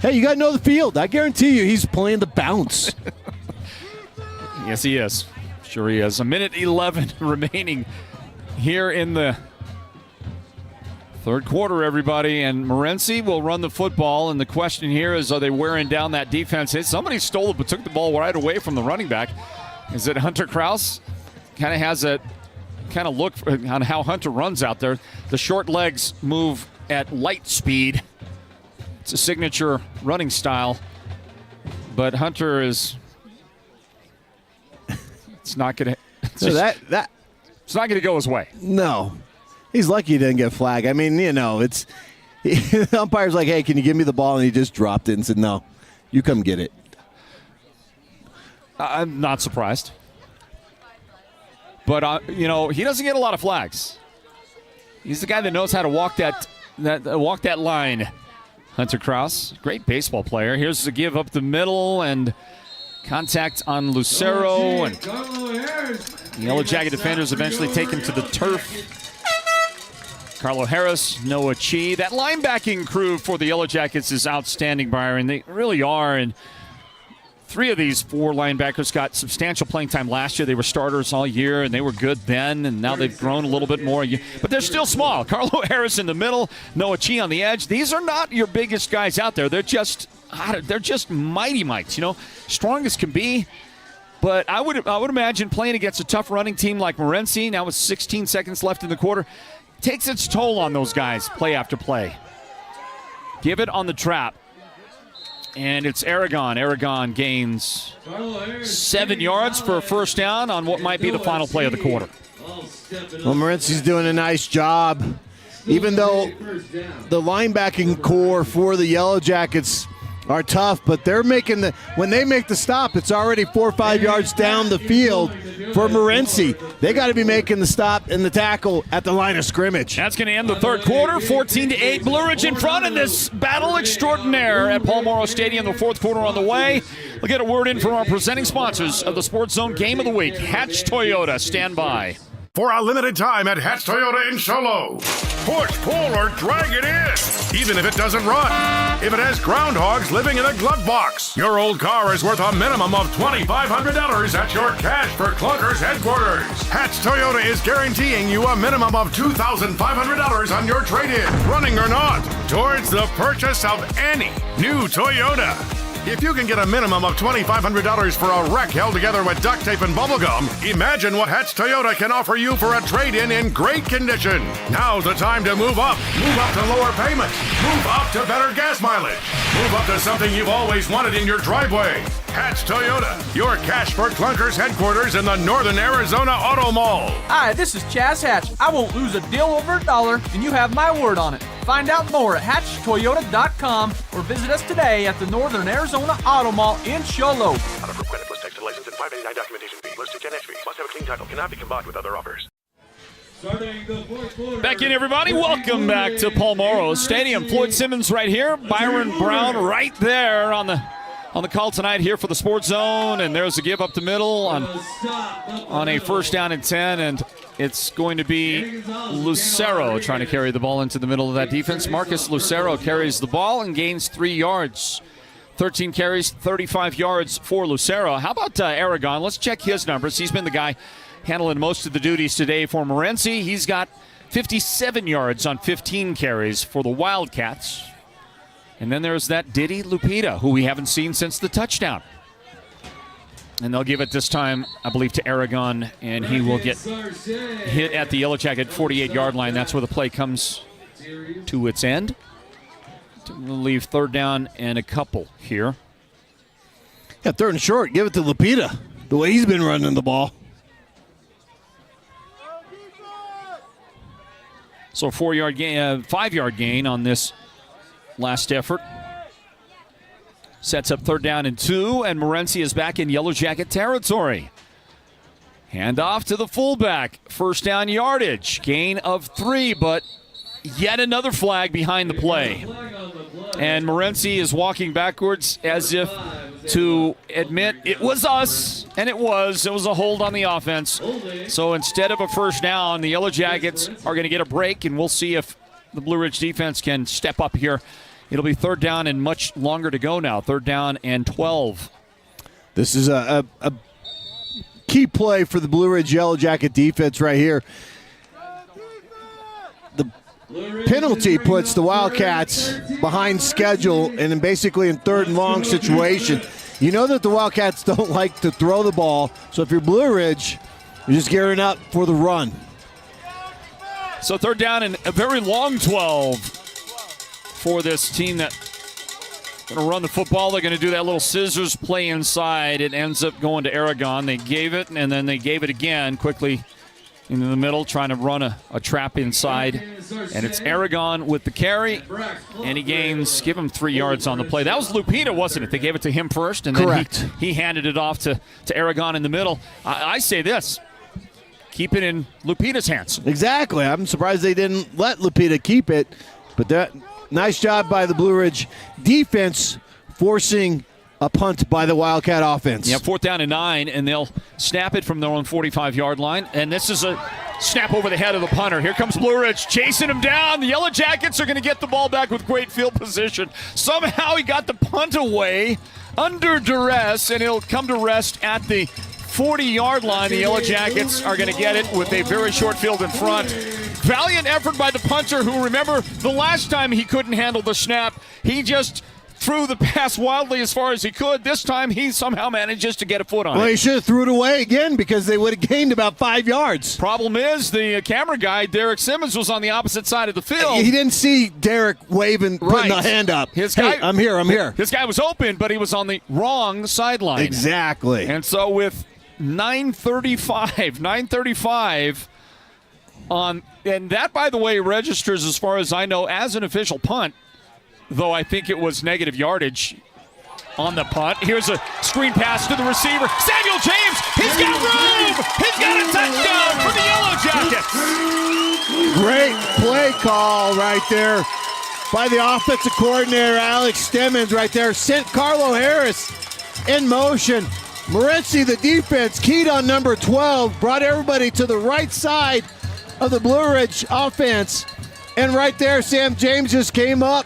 Hey, you got to know the field. I guarantee you he's playing the bounce. Yes, he is. Sure he is. 1:11 remaining here in the 3rd quarter, everybody. And Morenci will run the football. And the question here is, are they wearing down that defense? Somebody stole it but took the ball right away from the running back. Is it Hunter Krause? Kind of has a look on how Hunter runs out there. The short legs move at light speed. It's a signature running style, but Hunter is. It's not going to. It's not going to go his way. No, he's lucky he didn't get flagged. I mean, it's the umpire's like, "Hey, can you give me the ball?" And he just dropped it and said, "No, you come get it." I'm not surprised, but he doesn't get a lot of flags. He's the guy that knows how to walk that line. Hunter Krause, great baseball player. Here's the give up the middle and contact on Lucero. And the Yellow Jacket defenders eventually take him to the turf. Carlo Harris, Noah Chi. That linebacking crew for the Yellow Jackets is outstanding, Byron. They really are. And 3 of these 4 linebackers got substantial playing time last year. They were starters all year, and they were good then, and now they've grown a little bit more. But they're still small. Carlo Harris in the middle, Noah Chi on the edge. These are not your biggest guys out there. They're just mighty mites, strong as can be. But I would imagine playing against a tough running team like Morenci, now with 16 seconds left in the quarter, takes its toll on those guys play after play. Give it on the trap. And it's Aragon. Aragon gains 7 yards for a first down on what might be the final play of the quarter. Well, Morenci's doing a nice job. Even though the linebacking core for the Yellow Jackets are tough, but they're when they make the stop, it's already 4 or 5 yards down the field for Morenci. They got to be making the stop and the tackle at the line of scrimmage. That's going to end the 3rd quarter, 14-8. Blue Ridge in front in this battle extraordinaire at Paul Moro Stadium. The 4th quarter on the way. We'll get a word in from our presenting sponsors of the Sports Zone Game of the Week. Hatch Toyota, stand by. For a limited time at Hatch Toyota in Sholo. Push, pull, or drag it in. Even if it doesn't run. If it has groundhogs living in a glove box. Your old car is worth a minimum of $2,500 at your Cash for Clunkers headquarters. Hatch Toyota is guaranteeing you a minimum of $2,500 on your trade-in, running or not, towards the purchase of any new Toyota. If you can get a minimum of $2,500 for a wreck held together with duct tape and bubblegum, imagine what Hatch Toyota can offer you for a trade-in in great condition. Now's the time to move up. Move up to lower payments. Move up to better gas mileage. Move up to something you've always wanted in your driveway. Hatch Toyota, your Cash for Clunkers headquarters in the Northern Arizona Auto Mall. Hi, this is Chaz Hatch. I won't lose a deal over $1, and you have my word on it. Find out more at hatchtoyota.com or visit us today at the Northern Arizona Auto Mall in Show Low. Unapproved credit plus tax and license and $5.99 documentation fee. List to 10 entry. Must have a clean title. Cannot be combined with other offers. Back in, everybody. Welcome back to Paul Moro Stadium. Floyd Simmons right here. Byron Brown right there on the on the call tonight here for the Sports Zone, and there's a give up the middle on a 1st down and 10, and it's going to be Lucero trying to carry the ball into the middle of that defense. Marcus Lucero carries the ball and gains 3 yards. 13 carries, 35 yards for Lucero. How about Aragon? Let's check his numbers. He's been the guy handling most of the duties today for Morenci. He's got 57 yards on 15 carries for the Wildcats. And then there's that Diddy Lupita, who we haven't seen since the touchdown. And they'll give it this time, I believe, to Aragon, and he will get hit at the Yellow Jacket 48-yard line. That's where the play comes to its end. We'll leave 3rd down and a couple here. Yeah, 3rd and short. Give it to Lupita, the way he's been running the ball. So a 4-yard gain, 5-yard gain on this last effort. Sets up 3rd down and 2, and Morenci is back in Yellow Jacket territory. Hand off to the fullback. 1st down yardage. Gain of 3, but yet another flag behind the play. And Morenci is walking backwards as if to admit it was us, and it was. It was a hold on the offense. So instead of a 1st down, the Yellow Jackets are going to get a break, and we'll see if the Blue Ridge defense can step up here. It'll be 3rd down and much longer to go now. 3rd down and 12. This is a key play for the Blue Ridge Yellow Jacket defense right here. The penalty puts the Wildcats behind schedule and basically in 3rd and long situation. You know that the Wildcats don't like to throw the ball, so if you're Blue Ridge, you're just gearing up for the run. So 3rd down and a very long 12 for this team that's going to run the football. They're going to do that little scissors play inside. It ends up going to Aragon. They gave it, and then they gave it again quickly into the middle, trying to run a trap inside. And it's Aragon with the carry, and he gains, give him 3 yards on the play. That was Lupita, wasn't it? They gave it to him first, and then he handed it off to Aragon in the middle. I say this. Keep it in Lupita's hands. Exactly. I'm surprised they didn't let Lupita keep it, but that nice job by the Blue Ridge defense forcing a punt by the Wildcat offense. Yeah, 4th down and 9, and they'll snap it from their own 45-yard line. And this is a snap over the head of the punter. Here comes Blue Ridge chasing him down. The Yellow Jackets are going to get the ball back with great field position. Somehow he got the punt away under duress, and he'll come to rest at the 40-yard line. The Yellow Jackets are going to get it with a very short field in front. Valiant effort by the punter, who, remember, the last time he couldn't handle the snap, he just threw the pass wildly as far as he could. This time he somehow manages to get a foot on it. Well, he should have threw it away again because they would have gained about 5 yards. Problem is, the camera guy, Derek Simmons, was on the opposite side of the field. He didn't see Derek waving, putting the hand up. His guy, hey, I'm here. His guy was open, but he was on the wrong sideline. Exactly. And so with 9:35 on, and that, by the way, registers, as far as I know, as an official punt, though I think it was negative yardage on the punt. Here's a screen pass to the receiver. Samuel James, he's got room! He's got a touchdown for the Yellow Jackets! Great play call right there by the offensive coordinator, Alex Stemmons, right there. Sent Carlo Harris in motion. Morenci, the defense, keyed on number 12, brought everybody to the right side of the Blue Ridge offense. And right there, Sam James just came up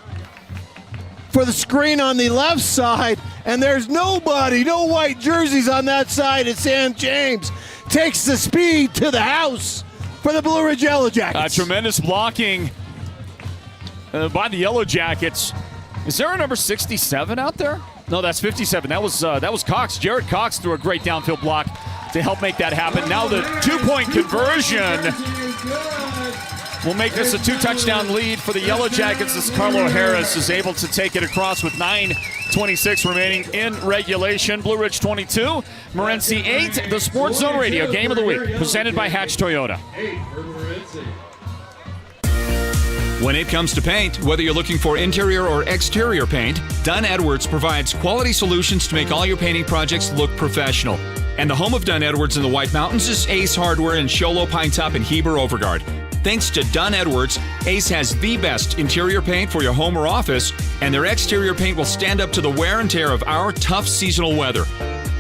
for the screen on the left side, and there's nobody, no white jerseys on that side, and Sam James takes the speed to the house for the Blue Ridge Yellow Jackets. Tremendous blocking by the Yellow Jackets. Is there a number 67 out there? No, that's 57. That was Cox. Jared Cox threw a great downfield block to help make that happen. Now the 2-point conversion will make this a 2-touchdown lead for the Yellow Jackets as Carlo Harris is able to take it across with 9:26 remaining in regulation. Blue Ridge 22, Morenci 8. The Sports Zone Radio Game of the Week, presented by Hatch Toyota. When it comes to paint, whether you're looking for interior or exterior paint, Dunn Edwards provides quality solutions to make all your painting projects look professional. And the home of Dunn Edwards in the White Mountains is Ace Hardware in Show Low, Pine Top, and Heber Overguard. Thanks to Dunn Edwards, Ace has the best interior paint for your home or office, and their exterior paint will stand up to the wear and tear of our tough seasonal weather.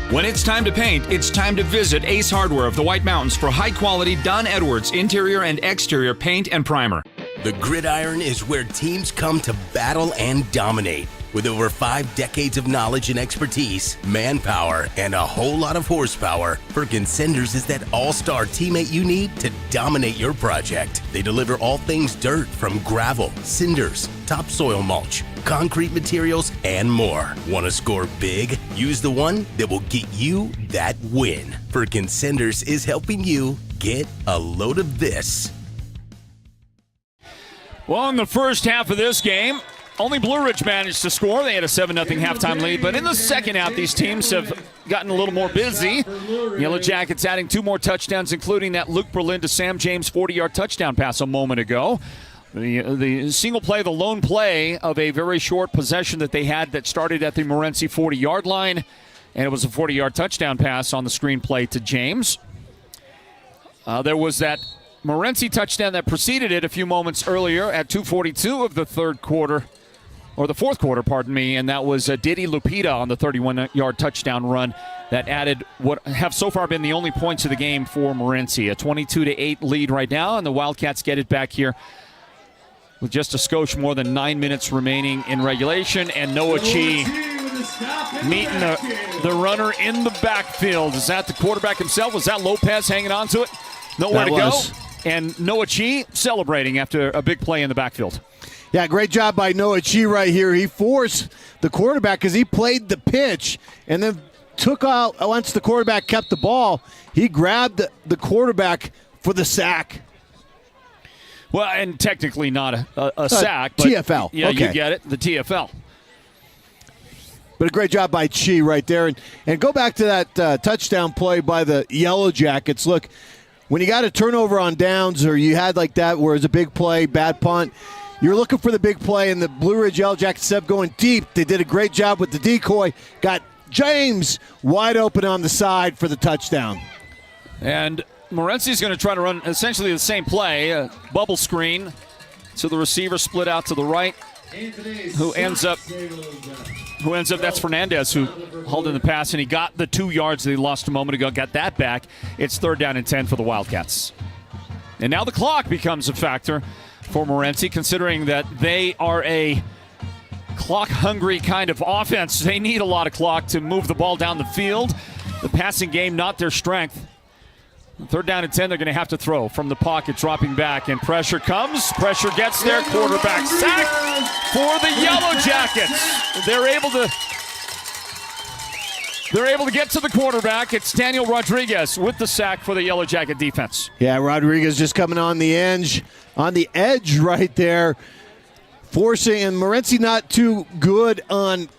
When it's time to paint, it's time to visit Ace Hardware of the White Mountains for high-quality Dunn Edwards interior and exterior paint and primer. The gridiron is where teams come to battle and dominate. With over 5 decades of knowledge and expertise, manpower, and a whole lot of horsepower, Perkins Cinders is that all-star teammate you need to dominate your project. They deliver all things dirt, from gravel, cinders, topsoil mulch, concrete materials, and more. Want to score big? Use the one that will get you that win. Perkins Cinders is helping you get a load of this. Well, in the first half of this game, only Blue Ridge managed to score. They had a 7-0 halftime lead. But in the second half, these teams have gotten a little more busy. Yellow Jackets adding 2 more touchdowns, including that Luke Berlin to Sam James 40-yard touchdown pass a moment ago. The single play, the lone play of a very short possession that they had that started at the Morenci 40-yard line. And it was a 40-yard touchdown pass on the screen play to James. There was that Morenci touchdown that preceded it a few moments earlier at 2:42 of the fourth quarter, pardon me, and that was Diddy Lupita on the 31-yard touchdown run that added what have so far been the only points of the game for Morenci. A 22-8 lead right now, and the Wildcats get it back here with just a skosh more than 9 minutes remaining in regulation, and Noah Chi meeting the runner in the backfield. Is that the quarterback himself? Was that Lopez hanging on to it? Nowhere to go. And Noah Chi celebrating after a big play in the backfield. Yeah, great job by Noah Chi right here. He forced the quarterback because he played the pitch and then took out, once the quarterback kept the ball, he grabbed the quarterback for the sack. Well, and technically not a sack. But TFL. Yeah, okay. You get it, the TFL. But a great job by Chi right there. And go back to that touchdown play by the Yellow Jackets. Look, when you got a turnover on downs or you had like that where it's a big play, bad punt, you're looking for the big play, and the Blue Ridge Yellow Jackets instead of going deep, they did a great job with the decoy, got James wide open on the side for the touchdown. And Morenci's going to try to run essentially the same play, bubble screen to the receiver, split out to the right, who ends up, that's Fernandez, who hauled in the pass, and he got the 2 yards that he lost a moment ago, got that back. It's 3rd down and 10 for the Wildcats. And now the clock becomes a factor for Morenci, considering that they are a clock-hungry kind of offense. They need a lot of clock to move the ball down the field. The passing game, not their strength. 3rd down and 10, they're going to have to throw from the pocket, dropping back, and pressure comes. Pressure gets there. Quarterback sack for the Yellow Jackets. They're able to get to the quarterback. It's Daniel Rodriguez with the sack for the Yellow Jacket defense. Yeah, Rodriguez just coming on the edge right there, forcing, and Morenci not too good on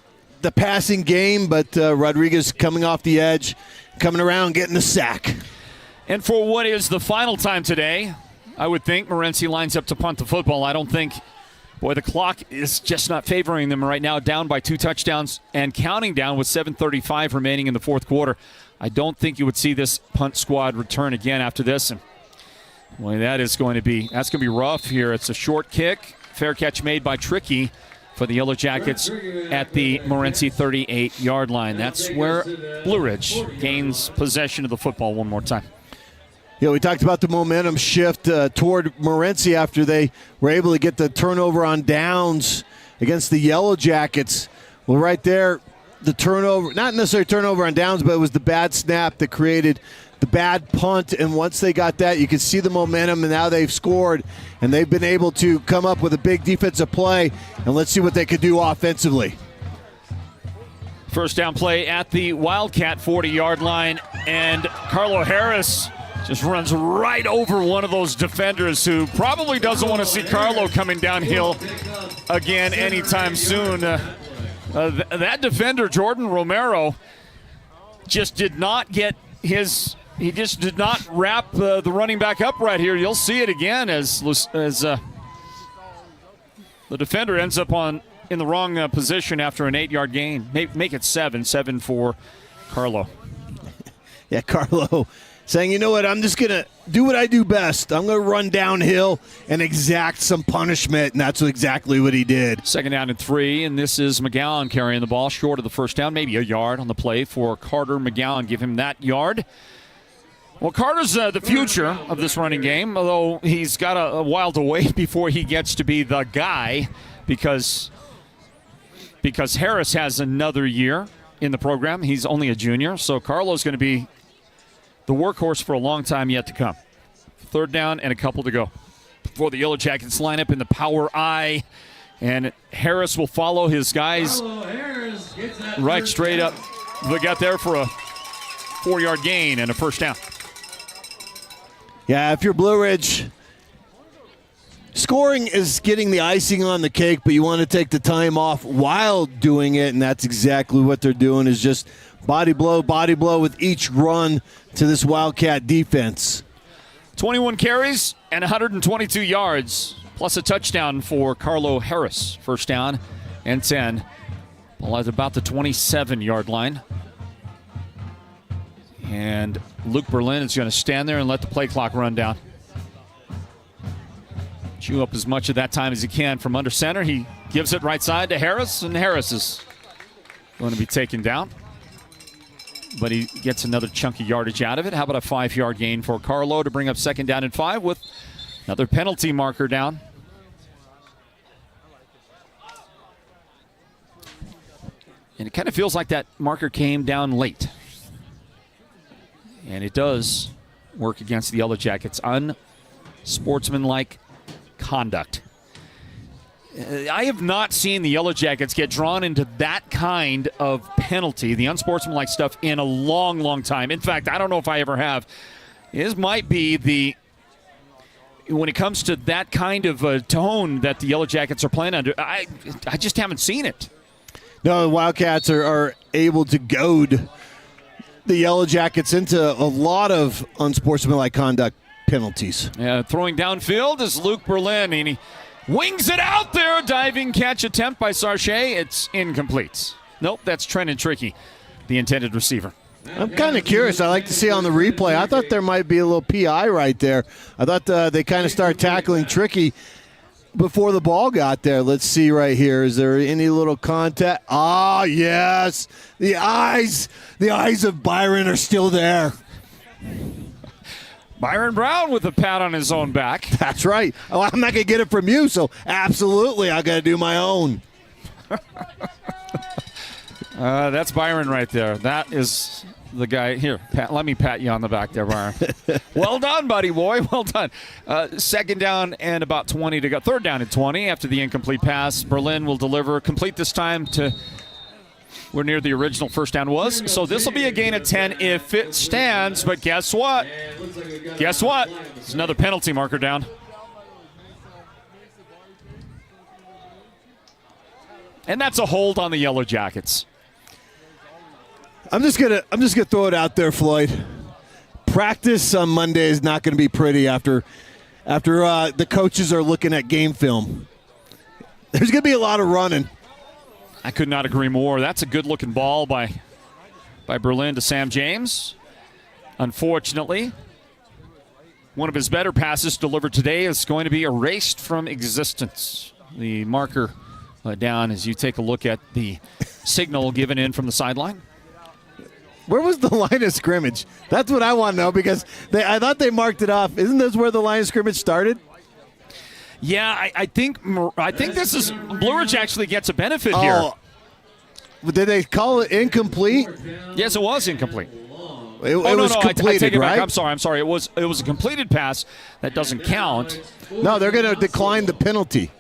the passing game, but Rodriguez coming off the edge, coming around, getting the sack. And for what is the final time today, I would think Morenci lines up to punt the football. I don't think, the clock is just not favoring them right now, down by 2 touchdowns and counting down with 7:35 remaining in the fourth quarter. I don't think you would see this punt squad return again after this. And boy, that's going to be rough here. It's a short kick, fair catch made by Tricky for the Yellow Jackets at the Morenci 38-yard line. That's where Blue Ridge gains possession of the football one more time. Yeah, we talked about the momentum shift toward Morenci after they were able to get the turnover on downs against the Yellow Jackets. Well, right there, the turnover, not necessarily turnover on downs, but it was the bad snap that created the bad punt. And once they got that, you could see the momentum, and now they've scored, and they've been able to come up with a big defensive play. And let's see what they could do offensively. First down play at the Wildcat 40-yard line, and Carlo Harris just runs right over one of those defenders who probably doesn't want to see Carlo coming downhill again anytime soon. That defender, Jordan Romero, just did not get he just did not wrap the running back up right here. You'll see it again as the defender ends up in the wrong position after an 8-yard gain. Make it 7 for Carlo. Yeah, Carlo saying, you know what, I'm just going to do what I do best. I'm going to run downhill and exact some punishment, and that's exactly what he did. 2nd down and 3, and this is McGowan carrying the ball short of the first down, maybe a yard on the play for Carter. McGowan give him that yard. Well, Carter's the future of this running game, although he's got a while to wait before he gets to be the guy because Harris has another year in the program. He's only a junior, so Carlo's going to be the workhorse for a long time yet to come. 3rd down and a couple to go before the Yellow Jackets line up in the power I, and Harris will follow his guys right straight up. They got there for a 4-yard gain and a first down. Yeah, if you're Blue Ridge, scoring is getting the icing on the cake, but you want to take the time off while doing it, and that's exactly what they're doing, is just body blow with each run to this Wildcat defense. 21 carries and 122 yards, plus a touchdown for Carlo Harris. First down and 10. Ball at about the 27-yard line. And Luke Berlin is going to stand there and let the play clock run down. Chew up as much of that time as he can from under center. He gives it right side to Harris, and Harris is going to be taken down. But he gets another chunky yardage out of it. How about a 5-yard gain for Carlo to bring up 2nd down and 5 with another penalty marker down. And it kind of feels like that marker came down late. And it does work against the Yellow Jackets. Unsportsmanlike conduct. I have not seen the Yellow Jackets get drawn into that kind of penalty, the unsportsmanlike stuff, in a long, long time. In fact, I don't know if I ever have. This might be when it comes to that kind of tone that the Yellow Jackets are playing under, I just haven't seen it. No, the Wildcats are able to goad the Yellow Jackets into a lot of unsportsmanlike conduct penalties. Yeah, throwing downfield is Luke Berlin, and he wings it out there. Diving catch attempt by Sarche. It's incomplete. Nope, that's Trenton Trickey, the intended receiver. I'm kind of curious. I like to see on the replay. I thought there might be a little PI right there. I thought they kind of started tackling Trickey before the ball got there. Let's see right here. Is there any little contact? Ah, yes. The eyes of Byron are still there. Byron Brown with a pat on his own back. That's right. Oh, I'm not going to get it from you, so absolutely I got to do my own. That's Byron right there. That is the guy. Here, Pat, let me pat you on the back there, Byron. Well done, buddy boy. Well done. 2nd down and about 20 to go. 3rd down and 20 after the incomplete pass. Berlin will deliver. Complete this time to where near the original first down was. So this will be a gain of 10 if it stands. But guess what? Guess what? There's another penalty marker down. And that's a hold on the Yellow Jackets. I'm just gonna throw it out there, Floyd. Practice on Monday is not going to be pretty after the coaches are looking at game film. There's going to be a lot of running. I could not agree more. That's a good-looking ball by Berlin to Sam James. Unfortunately, one of his better passes delivered today is going to be erased from existence. The marker down as you take a look at the signal given in from the sideline. Where was the line of scrimmage? That's what I want to know, because I thought they marked it off. Isn't this where the line of scrimmage started? Yeah, I think this is Blue Ridge actually gets a benefit here. Did they call it incomplete? Yes, it was incomplete. It was completed, I take it right? back. I'm sorry. It was a completed pass. That doesn't count. No, they're going to decline the penalty.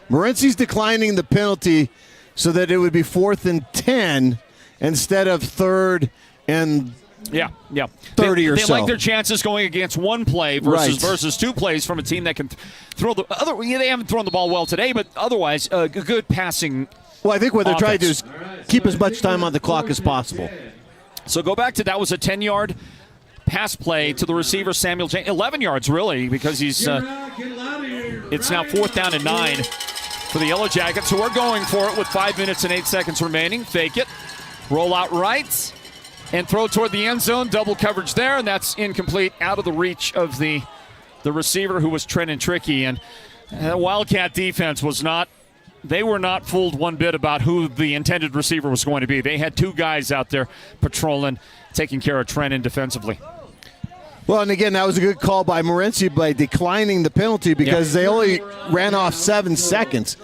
Morenci's declining the penalty so that it would be 4th and 10 instead of 3rd and 30 or so. They like their chances going against one play versus 2 plays from a team that can throw the other. They haven't thrown the ball well today, but otherwise a good passing. Well, I think what they're trying to do is keep as much time on the clock as possible. So go back to that was a 10-yard pass play to the receiver Samuel James. 11 yards really, because he's. It's now 4th down and 9 for the Yellow Jackets, who are going for it with 5 minutes and 8 seconds remaining. Fake it, roll out right. and throw toward the end zone. Double coverage there, and that's incomplete, out of the reach of the receiver who was trending tricky. And Wildcat defense they were not fooled one bit about who the intended receiver was going to be. They had two guys out there patrolling, taking care of Trenton defensively. Well, and again, that was a good call by Morenci by declining the penalty because they only ran off 7 seconds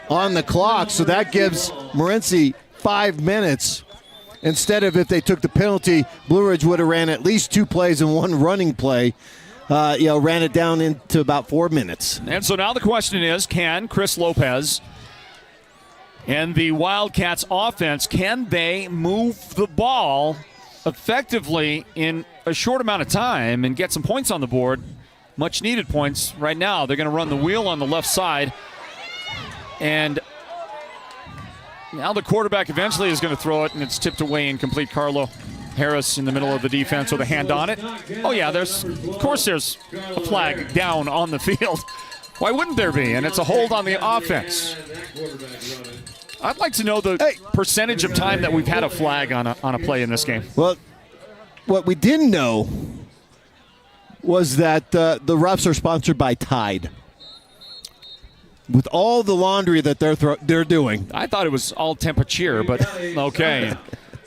on the clock. So that gives Morenci 5 minutes. Instead of if they took the penalty, Blue Ridge would have ran at least 2 plays and 1 running play. Ran it down into about 4 minutes. And so now the question is, can Chris Lopez and the Wildcats offense, can they move the ball effectively in a short amount of time and get some points on the board? Much needed points. Right now they're going to run the wheel on the left side, and now the quarterback eventually is going to throw it, and it's tipped away incomplete. Carlo Harris in the middle of the defense with a hand on it. Oh yeah, there's a flag down on the field. Why wouldn't there be? And it's a hold on the offense. I'd like to know the percentage of time that we've had a flag on a play in this game. Well, what we didn't know was that the refs are sponsored by Tide. With all the laundry that they're doing. I thought it was all temperature, but okay.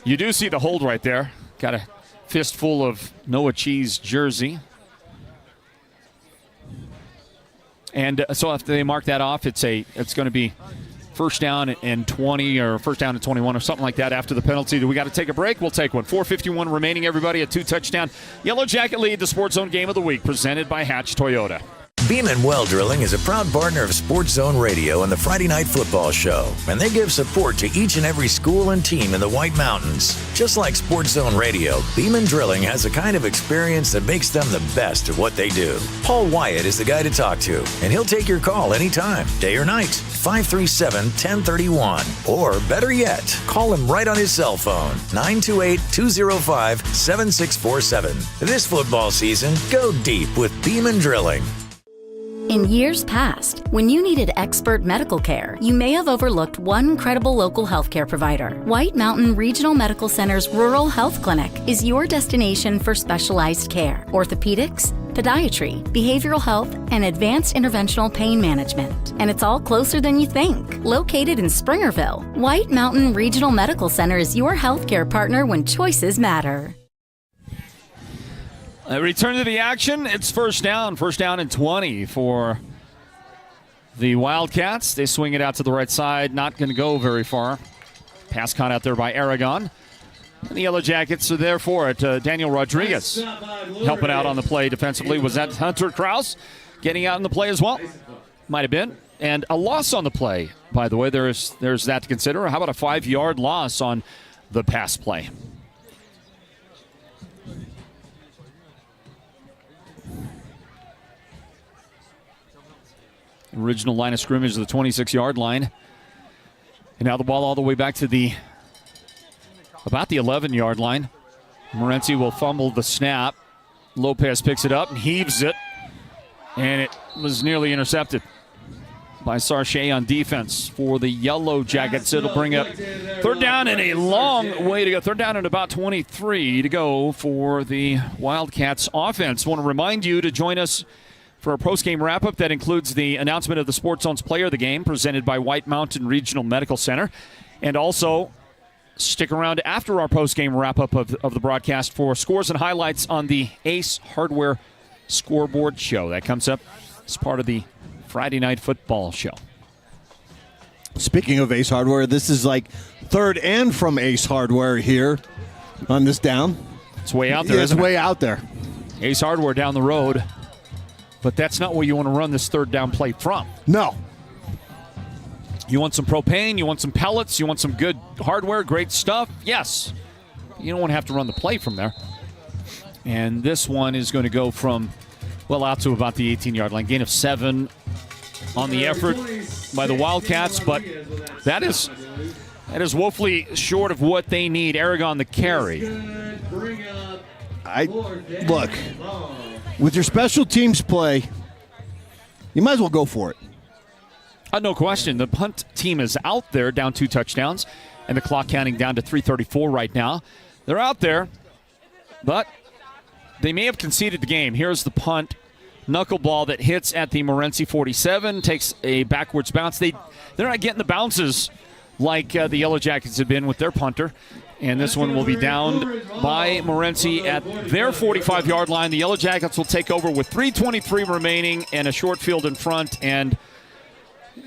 You do see the hold right there. Got a fistful of Noah Cheese jersey. And so if they mark that off, it's going to be first down and 20 or first down and 21 or something like that after the penalty. Do we got to take a break? We'll take one. 4:51 remaining, everybody. A 2-touchdown Yellow Jacket lead, the Sports Zone Game of the Week, presented by Hatch Toyota. Beeman Well Drilling is a proud partner of Sports Zone Radio and the Friday Night Football Show, and they give support to each and every school and team in the White Mountains. Just like Sports Zone Radio, Beeman Drilling has the kind of experience that makes them the best at what they do. Paul Wyatt is the guy to talk to, and he'll take your call anytime, day or night, 537-1031. Or better yet, call him right on his cell phone, 928-205-7647. This football season, go deep with Beeman Drilling. In years past, when you needed expert medical care, you may have overlooked one credible local healthcare provider. White Mountain Regional Medical Center's Rural Health Clinic is your destination for specialized care, orthopedics, podiatry, behavioral health, and advanced interventional pain management. And it's all closer than you think. Located in Springerville, White Mountain Regional Medical Center is your healthcare partner when choices matter. Return to the action. It's first down and 20 for the Wildcats. They swing it out to the right side. Not going to go very far. Pass caught out there by Aragon. And the Yellow Jackets are there for it. Daniel Rodriguez helping out on the play defensively. Was that Hunter Krause getting out in the play as well? Might have been. And a loss on the play, by the way. There's that to consider. How about a 5-yard loss on the pass play? Original line of scrimmage to the 26-yard line. And now the ball all the way back to about the 11-yard line. Morenci will fumble the snap. Lopez picks it up and heaves it. And it was nearly intercepted by Sarche on defense for the Yellow Jackets. It'll bring up third down and a long way to go. Third down and about 23 to go for the Wildcats offense. I want to remind you to join us for a post-game wrap-up that includes the announcement of the Sports Zone's Player of the Game presented by White Mountain Regional Medical Center. And also stick around after our post-game wrap-up of the broadcast for scores and highlights on the Ace Hardware Scoreboard Show. That comes up as part of the Friday Night Football Show. Speaking of Ace Hardware, this is like third and from Ace Hardware here on this down. It's way out there, isn't it? It's way out there. Ace Hardware down the road. But that's not where you want to run this third down play from. No. You want some propane, you want some pellets, you want some good hardware, great stuff. Yes. You don't want to have to run the play from there. And this one is going to go from, out to about the 18-yard line. Gain of 7 on the effort by the Wildcats, but that is woefully short of what they need. Aragon the carry. Look. With your special teams play, you might as well go for it. No question. The punt team is out there, down 2 touchdowns, and the clock counting down to 3:34 right now. They're out there, but they may have conceded the game. Here's the punt. Knuckleball that hits at the Morenci 47, takes a backwards bounce. They're not getting the bounces like the Yellow Jackets have been with their punter. And this one will be downed by Morenci at their 45-yard line. The Yellow Jackets will take over with 3:23 remaining and a short field in front. And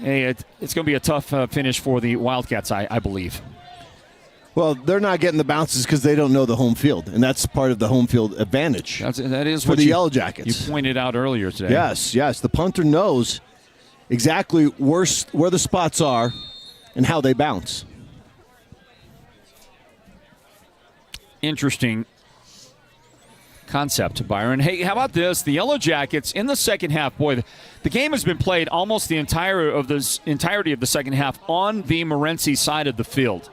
hey, it's going to be a tough finish for the Wildcats, I believe. Well, they're not getting the bounces because they don't know the home field, and that's part of the home field advantage. That is for what the Yellow Jackets. You pointed out earlier today. Yes. The punter knows exactly where the spots are and how they bounce. Interesting concept, Byron. Hey, how about this? The Yellow Jackets in the second half. Boy, the game has been played almost the entirety of the second half on the Morenci side of the field.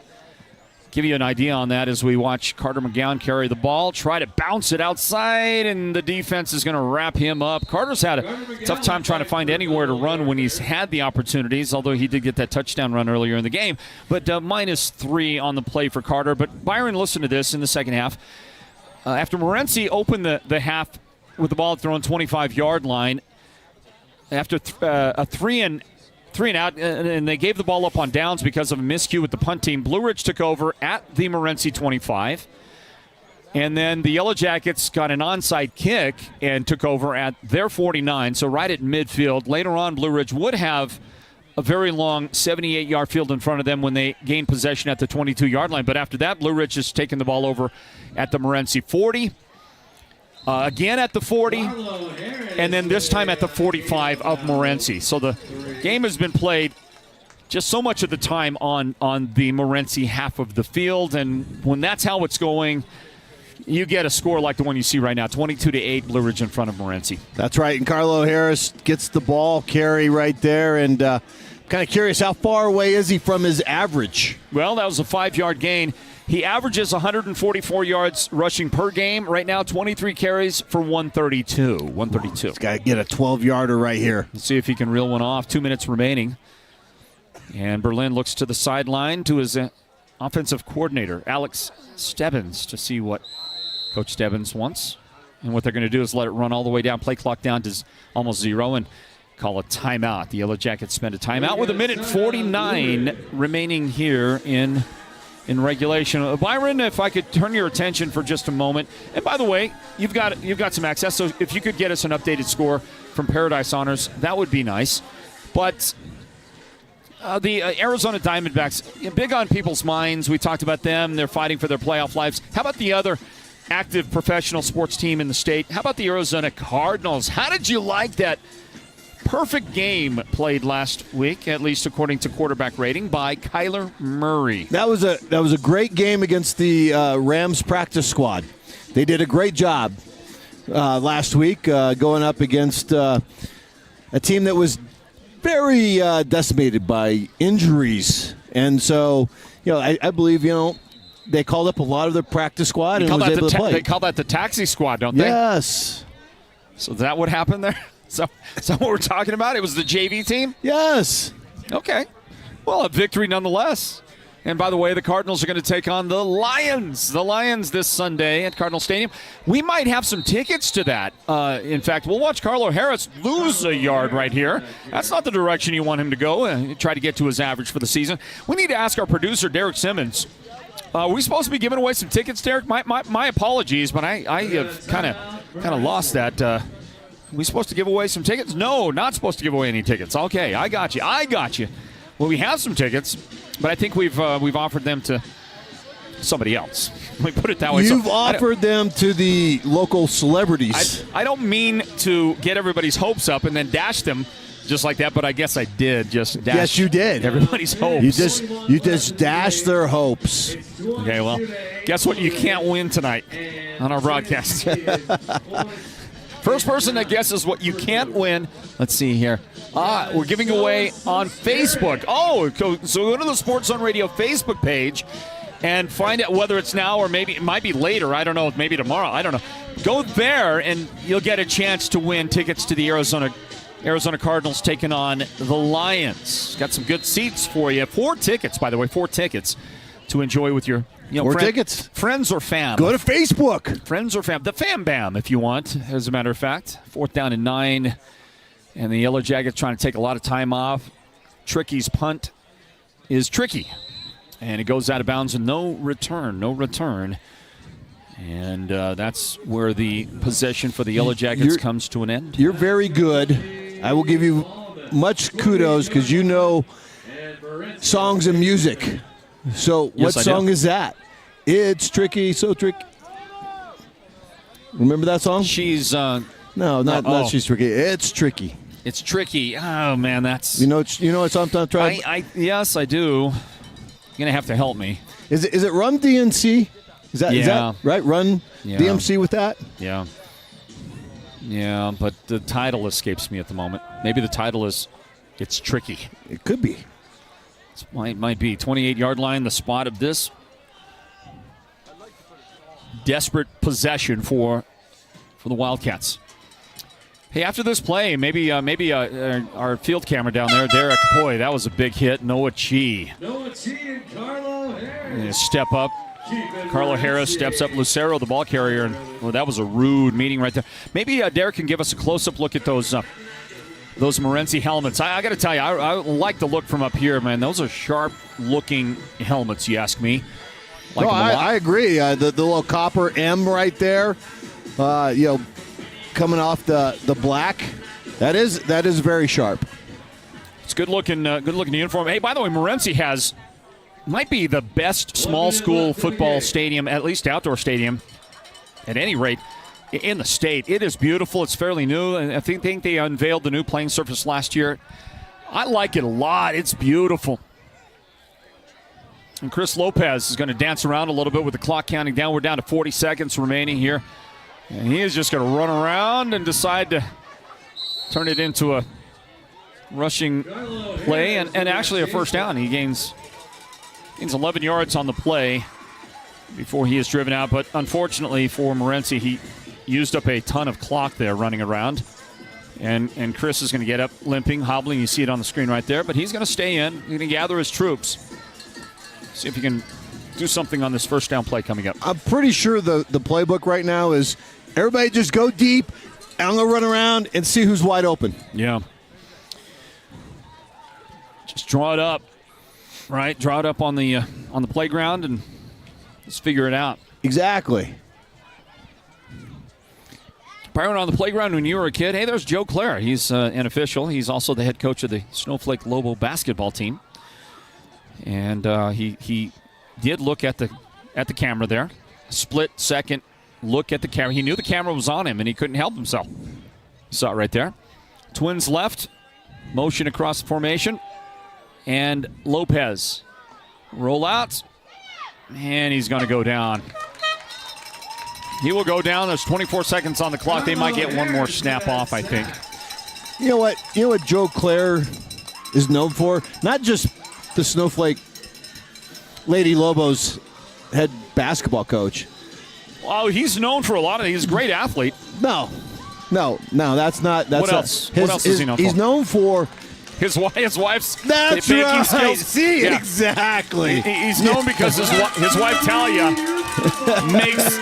Give you an idea on that as we watch Carter McGowan carry the ball, try to bounce it outside, and the defense is going to wrap him up. Carter's had a tough time trying to find anywhere to run when he's had the opportunities, although he did get that touchdown run earlier in the game. But -3 on the play for Carter. But Byron, listen to this in the second half. After Morenci opened the half with the ball at their own 25-yard line, after a three and out, and they gave the ball up on downs because of a miscue with the punt team. Blue Ridge took over at the Morenci 25. And then the Yellow Jackets got an onside kick and took over at their 49, so right at midfield. Later on, Blue Ridge would have a very long 78-yard field in front of them when they gained possession at the 22-yard line. But after that, Blue Ridge has taken the ball over at the Morenci 40. Again at the 40, and then this time at the 45 of Morenci. So the game has been played just so much of the time on the Morenci half of the field, and when that's how it's going, you get a score like the one you see right now, 22-8, Blue Ridge in front of Morenci. That's right, and Carlo Harris gets the ball carry right there, and kind of curious, how far away is he from his average? Well, that was a 5-yard gain. He averages 144 yards rushing per game. Right now, 23 carries for 132. He's got to get a 12-yarder right here. Let's see if he can reel one off. 2 minutes remaining. And Berlin looks to the sideline to his offensive coordinator, Alex Stebbins, to see what Coach Stebbins wants. And what they're going to do is let it run all the way down, play clock down to almost 0, and call a timeout. The Yellow Jackets spend a timeout with 1:49 remaining here in regulation. Byron, if I could turn your attention for just a moment. And by the way, you've got some access, so if you could get us an updated score from Paradise Honors, that would be nice. But the Arizona Diamondbacks, big on people's minds. We talked about them. They're fighting for their playoff lives. How about the other active professional sports team in the state? How about the Arizona Cardinals? How did you like that perfect game played last week, at least according to quarterback rating, by Kyler Murray? That was a great game against the Rams practice squad. They did a great job last week going up against a team that was very decimated by injuries. And so, I believe, they called up a lot of their practice squad and was able to play. They call that the taxi squad, don't they? Yes. So is that what happened there? So what we're talking about? It was the JV team? Yes. Okay. Well, a victory nonetheless. And by the way, the Cardinals are going to take on the Lions. The Lions this Sunday at Cardinal Stadium. We might have some tickets to that. In fact, we'll watch Carlo Harris lose a yard right here. That's not the direction you want him to go. Try to get to his average for the season. We need to ask our producer, Derek Simmons. Are we supposed to be giving away some tickets, Derek? My apologies, but I have kind of lost that. We supposed to give away some tickets? No, not supposed to give away any tickets. Okay, I got you. Well, we have some tickets, but I think we've offered them to somebody else. Let me put it that way. You've offered them to the local celebrities. I don't mean to get everybody's hopes up and then dash them just like that, but I guess I did just dash. Yes, you did. Everybody's hopes. You just dashed their hopes. Okay, well, guess what? You can't win tonight on our broadcast. First person that guesses what you can't win. Let's see here. We're giving away on Facebook. Oh, so go to the Sports Zone Radio Facebook page and find out whether it's now or maybe it might be later. I don't know. Maybe tomorrow. I don't know. Go there and you'll get a chance to win tickets to the Arizona Cardinals taking on the Lions. Got some good seats for you. 4 tickets, by the way. 4 tickets to enjoy with your Or tickets. Friends or fam. Go to Facebook. Friends or fam. The Fam Bam, if you want, as a matter of fact. 4th down and 9. And the Yellow Jackets trying to take a lot of time off. Tricky's punt is tricky. And it goes out of bounds and no return. And that's where the possession for the Yellow Jackets comes to an end. You're very good. I will give you much kudos because you know songs and music. So what song is that? It's tricky, so tricky. Remember that song? She's no, not She's Tricky. It's tricky. It's tricky. Oh man, that's you know what song I'm trying. Yes, I do. You're gonna have to help me. Is it Run DMC? Is that right? Run DMC with that? Yeah. Yeah, but the title escapes me at the moment. Maybe the title is It's Tricky. It could be. It might be. 28-yard line, the spot of this desperate possession for the Wildcats. Hey, after this play, maybe our field camera down there, Derek, boy, that was a big hit. Noah Chi. And Carlo Harris. Step up. Carlo Harris steps up. Lucero, the ball carrier. And that was a rude meeting right there. Maybe Derek can give us a close-up look at those Morenci helmets. I got to tell you, I like the look from up here, man. Those are sharp-looking helmets, you ask me. Like I agree. The little copper M right there, coming off the black, that is very sharp. It's good looking uniform. Hey, by the way, Morenci might be the best small school football stadium, at least outdoor stadium, at any rate, in the state. It is beautiful. It's fairly new, and I think they unveiled the new playing surface last year. I like it a lot. It's beautiful. And Chris Lopez is going to dance around a little bit with the clock counting down. We're down to 40 seconds remaining here. And he is just going to run around and decide to turn it into a rushing play and actually a first down. He gains 11 yards on the play before he is driven out. But unfortunately for Morenci, he used up a ton of clock there running around. And Chris is going to get up limping, hobbling. You see it on the screen right there. But he's going to stay in. He's going to gather his troops. See if he can do something on this first down play coming up. I'm pretty sure the playbook right now is everybody just go deep, and I'm going to run around and see who's wide open. Yeah. Just draw it up, right? Draw it up on the playground and let's figure it out. Exactly. Byron, on the playground when you were a kid, hey, there's Joe Clare. He's an official. He's also the head coach of the Snowflake Lobo basketball team. And he did look at the camera there. Split second look at the camera. He knew the camera was on him, and he couldn't help himself. You saw it right there. Twins left. Motion across the formation. And Lopez. Roll out. And he's going to go down. He will go down. There's 24 seconds on the clock. They might get one more snap off, I think. You know what Joe Clare is known for? Not just the Snowflake Lady Lobos head basketball coach. Well, he's known for a lot of. He's a great athlete. No, that's not. That's what else? What else is he known for? He's known for his wife's that's baking right. skills. See, yeah. Exactly. He's known because his wife Talia makes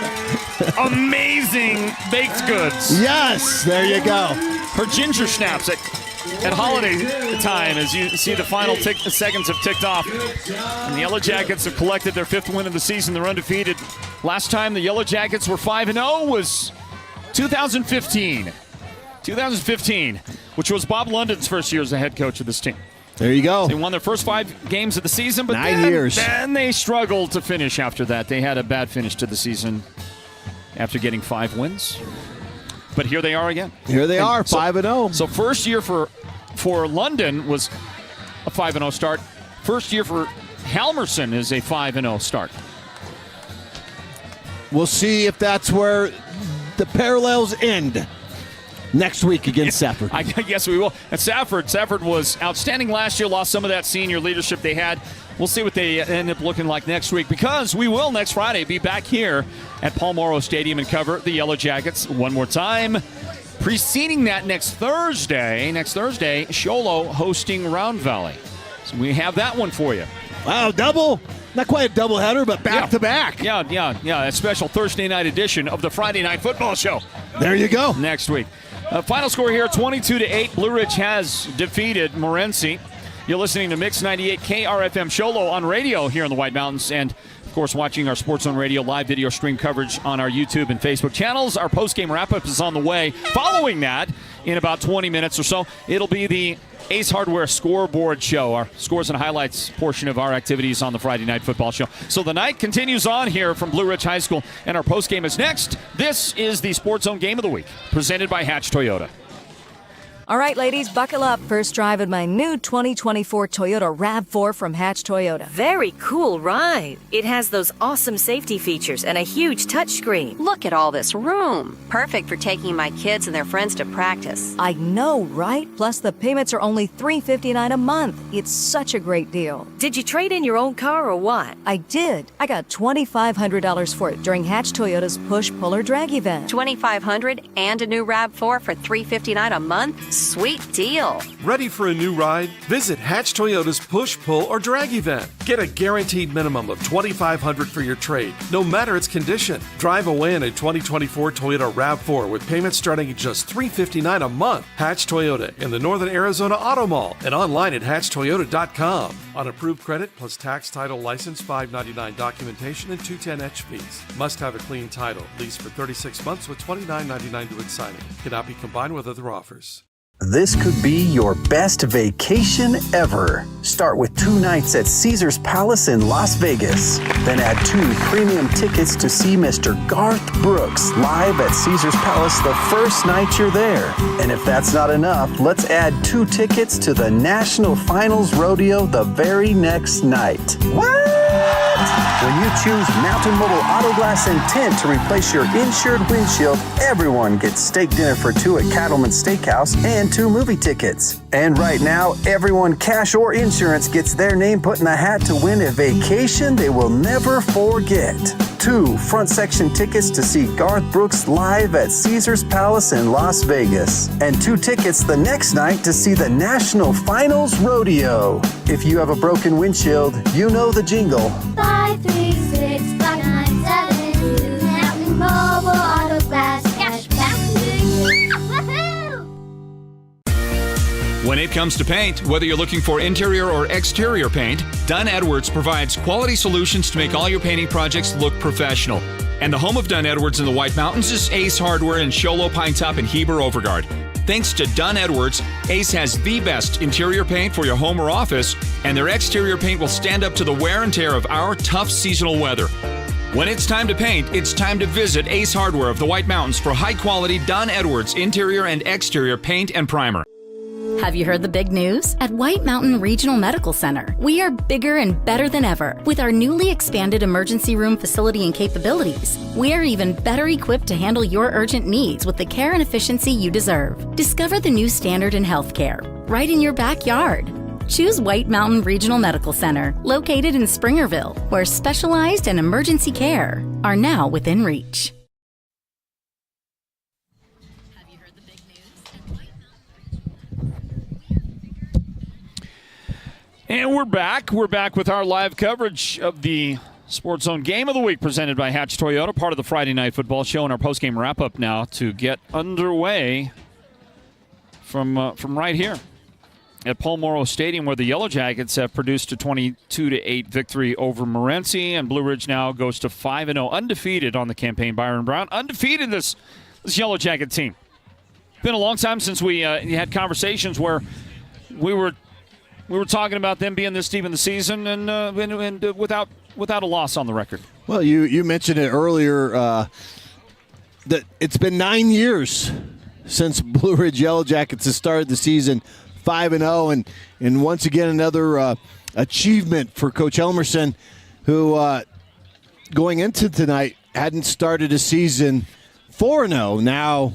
amazing baked goods. Yes, there you go. Her ginger snaps at holiday time, as you see the final seconds have ticked off. And the Yellow Jackets have collected their 5th win of the season. They're undefeated. Last time the Yellow Jackets were 5-0 was 2015. 2015, which was Bob London's first year as the head coach of this team. There you go. So they won their first 5 games of the season, but 9 years. Then they struggled to finish after that. They had a bad finish to the season after getting 5 wins. But here they are again. Here they are, 5-0. So first year for London was a 5-0 start. First year for Halmerson is a 5-0 start. We'll see if that's where the parallels end next week against Safford. I guess we will. And Safford was outstanding last year, lost some of that senior leadership they had. We'll see what they end up looking like next week, because we will next Friday be back here at Paul Moro Stadium and cover the Yellow Jackets one more time. Preceding that next Thursday, Sholo hosting Round Valley. So we have that one for you. Wow, double Not quite a doubleheader, but back-to-back. Yeah. A special Thursday night edition of the Friday Night Football Show. There you go. Next week. Final score here, 22-8. Blue Ridge has defeated Morenci. You're listening to Mix 98 KRFM Sholo on radio here in the White Mountains, and of course watching our Sports Zone Radio live video stream coverage on our YouTube and Facebook channels. Our post-game wrap-up is on the way. Following that, in about 20 minutes or so, it'll be the Ace Hardware Scoreboard Show, our scores and highlights portion of our activities on the Friday Night Football Show. So the night continues on here from Blue Ridge High School, and our postgame is next. This is the Sports Zone Game of the Week, presented by Hatch Toyota. All right, ladies, buckle up. First drive in my new 2024 Toyota RAV4 from Hatch Toyota. Very cool ride. It has those awesome safety features and a huge touchscreen. Look at all this room. Perfect for taking my kids and their friends to practice. I know, right? Plus, the payments are only $359 a month. It's such a great deal. Did you trade in your old car or what? I did. I got $2,500 for it during Hatch Toyota's Push-Pull or Drag event. $2,500 and a new RAV4 for $359 a month? Sweet deal. Ready for a new ride? Visit Hatch Toyota's Push, Pull, or Drag event. Get a guaranteed minimum of $2,500 for your trade, no matter its condition. Drive away in a 2024 Toyota RAV4 with payments starting at just $359 a month. Hatch Toyota in the Northern Arizona Auto Mall and online at hatchtoyota.com. On approved credit plus tax, title, license, $599 documentation, and $210 fees. Must have a clean title. Lease for 36 months with $29.99 due at signing. Cannot be combined with other offers. This could be your best vacation ever. Start with 2 nights at Caesars Palace in Las Vegas. Then add 2 premium tickets to see Mr. Garth Brooks live at Caesars Palace the first night you're there. And if that's not enough, let's add 2 tickets to the National Finals Rodeo the very next night. What? When you choose Mountain Mobile Auto Glass and Tint to replace your insured windshield, everyone gets steak dinner for 2 at Cattleman Steakhouse and 2 movie tickets. And right now, everyone, cash or insurance, gets their name put in a hat to win a vacation they will never forget. 2 front section tickets to see Garth Brooks live at Caesars Palace in Las Vegas. And 2 tickets the next night to see the National Finals Rodeo. If you have a broken windshield, you know the jingle. 5, 3, 6, 5, 9, 7, 2. Mountain Mobile Auto Glass. Cash back to you. Woohoo! When it comes to paint, whether you're looking for interior or exterior paint, Dunn Edwards provides quality solutions to make all your painting projects look professional. And the home of Dunn Edwards in the White Mountains is Ace Hardware in Sholo, Pinetop, and Heber Overgard. Thanks to Dunn Edwards, Ace has the best interior paint for your home or office, and their exterior paint will stand up to the wear and tear of our tough seasonal weather. When it's time to paint, it's time to visit Ace Hardware of the White Mountains for high-quality Dunn Edwards interior and exterior paint and primer. Have you heard the big news? At White Mountain Regional Medical Center, we are bigger and better than ever. With our newly expanded emergency room facility and capabilities, we are even better equipped to handle your urgent needs with the care and efficiency you deserve. Discover the new standard in healthcare, right in your backyard. Choose White Mountain Regional Medical Center, located in Springerville, where specialized and emergency care are now within reach. And we're back. We're back with our live coverage of the Sports Zone Game of the Week presented by Hatch Toyota, part of the Friday Night Football Show, and our postgame wrap-up now to get underway from right here at Paul Moro Stadium, where the Yellow Jackets have produced a 22-8 victory over Morenci, and Blue Ridge now goes to 5-0, undefeated on the campaign. Byron Brown, undefeated this Yellow Jacket team. Been a long time since we had conversations where we were talking about them being this deep in the season and without a loss on the record. Well, you mentioned it earlier that it's been 9 years since Blue Ridge Yellow Jackets has started the season 5-0, and once again another achievement for Coach Elmerson, who going into tonight hadn't started a season 4-0. Now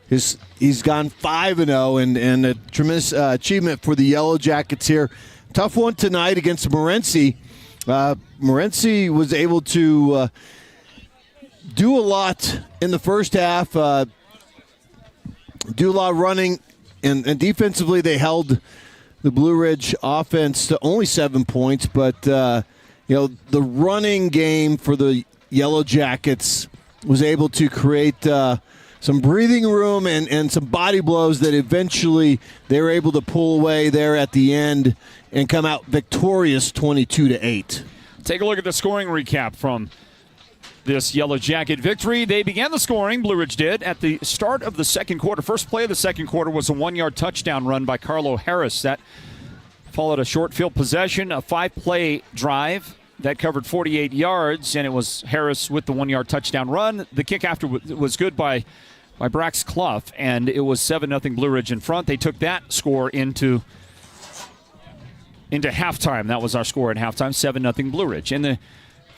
he's gone 5-0, and a tremendous achievement for the Yellow Jackets here. Tough one tonight against Morenci. Morenci was able to do a lot in the first half, do a lot of running, and defensively they held the Blue Ridge offense to only 7 points, but the running game for the Yellow Jackets was able to create some breathing room and some body blows that eventually they were able to pull away there at the end and come out victorious 22-8. Take a look at the scoring recap from this Yellow Jacket victory. They began the scoring, Blue Ridge did, at the start of the second quarter. First play of the second quarter was a 1-yard touchdown run by Carlo Harris. That followed a short field possession, a 5-play drive that covered 48 yards, and it was Harris with the 1-yard touchdown run. The kick after was good by Brax Clough, and it was 7-0 Blue Ridge in front. They took that score into halftime. That was our score at halftime, 7-0 Blue Ridge. In the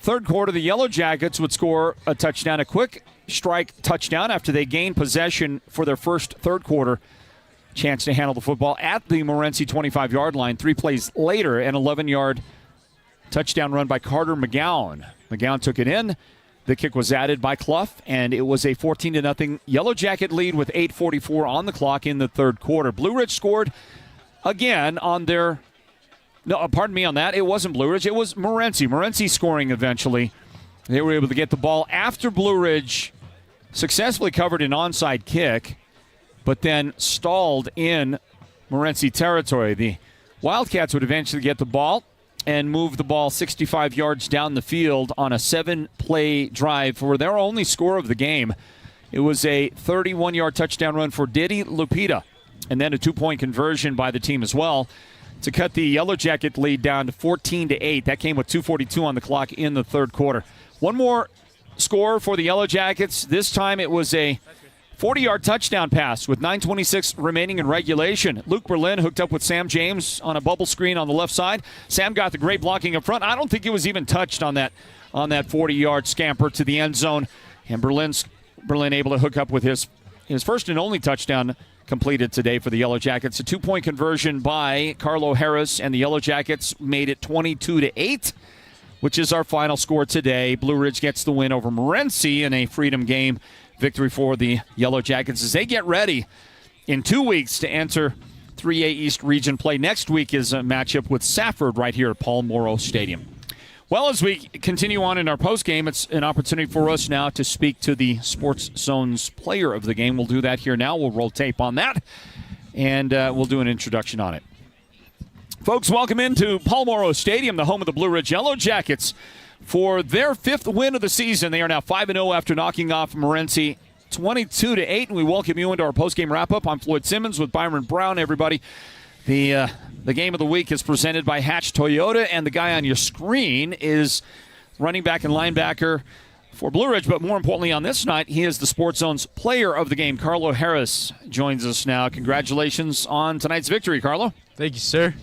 third quarter, the Yellow Jackets would score a touchdown, a quick strike touchdown after they gained possession for their first third quarter chance to handle the football at the Morenci 25-yard line. 3 plays later, an 11-yard touchdown run by Carter McGowan. McGowan took it in. The kick was added by Clough, and it was a 14-0 Yellow Jacket lead with 8:44 on the clock in the third quarter. Blue Ridge scored again on their... No, pardon me on that. It wasn't Blue Ridge. It was Morenci. Morenci scoring eventually. They were able to get the ball after Blue Ridge successfully covered an onside kick, but then stalled in Morenci territory. The Wildcats would eventually get the ball and move the ball 65 yards down the field on a 7-play drive for their only score of the game. It was a 31-yard touchdown run for Diddy Lupita, and then a 2-point conversion by the team as well to cut the Yellow Jacket lead down to 14-8. That came with 2:42 on the clock in the third quarter. One more score for the Yellow Jackets. This time it was a 40-yard touchdown pass with 9:26 remaining in regulation. Luke Berlin hooked up with Sam James on a bubble screen on the left side. Sam got the great blocking up front. I don't think it was even touched on that 40-yard scamper to the end zone. And Berlin able to hook up with his first and only touchdown completed today for the Yellow Jackets. A 2-point conversion by Carlo Harris, and the Yellow Jackets made it 22-8, which is our final score today. Blue Ridge gets the win over Morenci in a Freedom game victory for the Yellow Jackets as they get ready in 2 weeks to enter 3A East Region play. Next week is a matchup with Safford right here at Paul Moro Stadium. Well, as we continue on in our postgame, it's an opportunity for us now to speak to the Sports Zone's player of the game. We'll do that here now. We'll roll tape on that, and we'll do an introduction on it. Folks, welcome into Paul Moro Stadium, the home of the Blue Ridge Yellow Jackets, for their 5th win of the season. They are now 5-0 after knocking off Morenci 22-8, and we welcome you into our postgame wrap-up. I'm Floyd Simmons with Byron Brown, everybody. The game of the week is presented by Hatch Toyota, and the guy on your screen is running back and linebacker for Blue Ridge, but more importantly on this night, he is the Sports Zone's player of the game. Carlo Harris joins us now. Congratulations on tonight's victory, Carlo. Thank you, sir.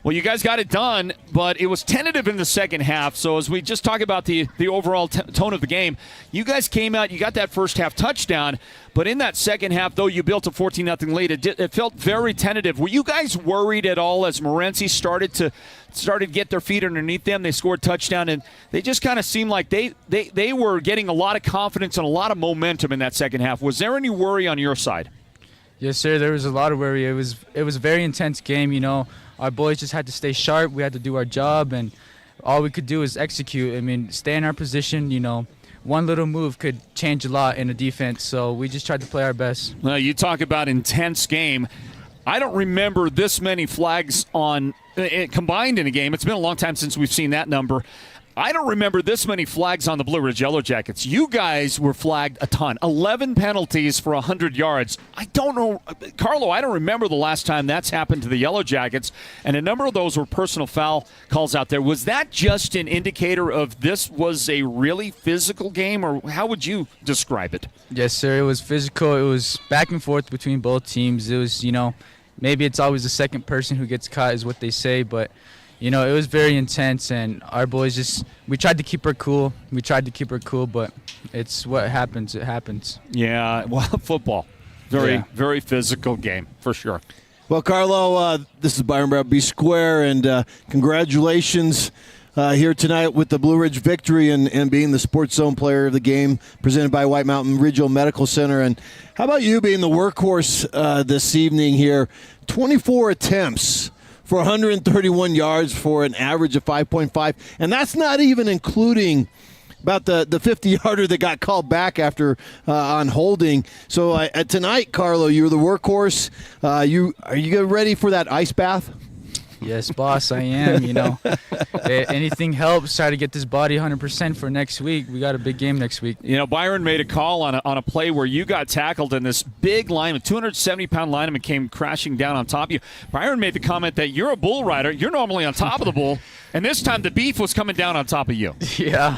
Well, you guys got it done, but it was tentative in the second half. So as we just talk about the overall tone of the game, you guys came out, you got that first half touchdown, but in that second half, though you built a 14-0 lead, it felt very tentative. Were you guys worried at all as Morenci started to get their feet underneath them? They scored touchdown, and they just kind of seemed like they were getting a lot of confidence and a lot of momentum in that second half. Was there any worry on your side? Yes, sir. There was a lot of worry. It was a very intense game, you know. Our boys just had to stay sharp. We had to do our job, and all we could do is execute. I mean, stay in our position, you know. One little move could change a lot in a defense, so we just tried to play our best. Well, you talk about intense game. I don't remember this many flags combined in a game. It's been a long time since we've seen that number. I don't remember this many flags on the Blue Ridge Yellow Jackets. You guys were flagged a ton. 11 penalties for 100 yards. I don't know, Carlo, I don't remember the last time that's happened to the Yellow Jackets, and a number of those were personal foul calls out there. Was that just an indicator of this was a really physical game, or how would you describe it? Yes, sir. It was physical. It was back and forth between both teams. It was, you know, maybe it's always the second person who gets caught is what they say, but you know, it was very intense, and our boys we tried to keep her cool. But it's what happens. It happens. Yeah, well, football. Very physical game, for sure. Well, Carlo, this is Byron Brown, B Square, and congratulations here tonight with the Blue Ridge victory and being the Sports Zone player of the game presented by White Mountain Regional Medical Center. And how about you being the workhorse this evening here? 24 attempts for 131 yards for an average of 5.5. And that's not even including about the 50-yarder that got called back after on holding. So tonight, Carlo, you're the workhorse. Are you ready for that ice bath? Yes, boss, I am. Anything helps. Try to get this body 100% for next week. We got a big game next week. Byron made a call on a play where you got tackled and this big lineman, 270-pound lineman, came crashing down on top of you. Byron made the comment that you're a bull rider. You're normally on top of the bull, and this time the beef was coming down on top of you. Yeah.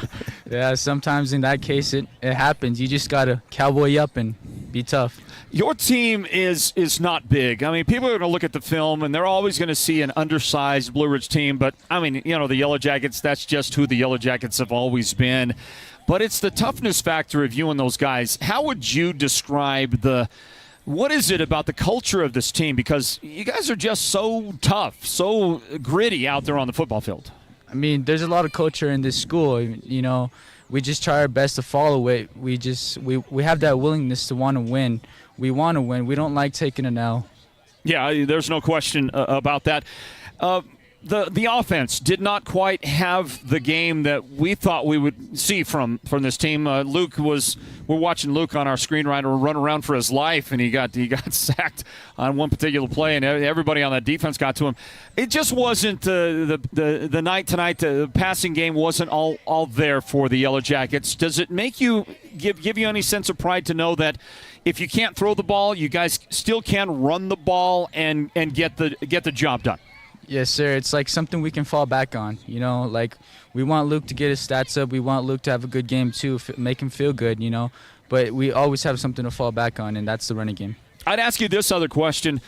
Sometimes in that case it happens. You just got to cowboy up and be tough. Your team is not big. I mean, people are going to look at the film, and they're always going to see an undersized Blue Ridge team. But, I mean, the Yellow Jackets, that's just who the Yellow Jackets have always been. But it's the toughness factor of you and those guys. How would you describe what is it about the culture of this team? Because you guys are just so tough, so gritty out there on the football field. I mean, there's a lot of culture in this school. We just try our best to follow it. We have that willingness to want to win. We want to win. We don't like taking an L. Yeah, there's no question about that. The offense did not quite have the game that we thought we would see from this team. We're watching Luke on our screenwriter run around for his life, and he got sacked on one particular play, and everybody on that defense got to him. It just wasn't the night tonight. The passing game wasn't all there for the Yellow Jackets. Does it make you give you any sense of pride to know that if you can't throw the ball, you guys still can run the ball and get the job done? Yes, sir. It's like something we can fall back on. We want Luke to get his stats up. We want Luke to have a good game too, make him feel good, But we always have something to fall back on, and that's the running game. I'd ask you this other question.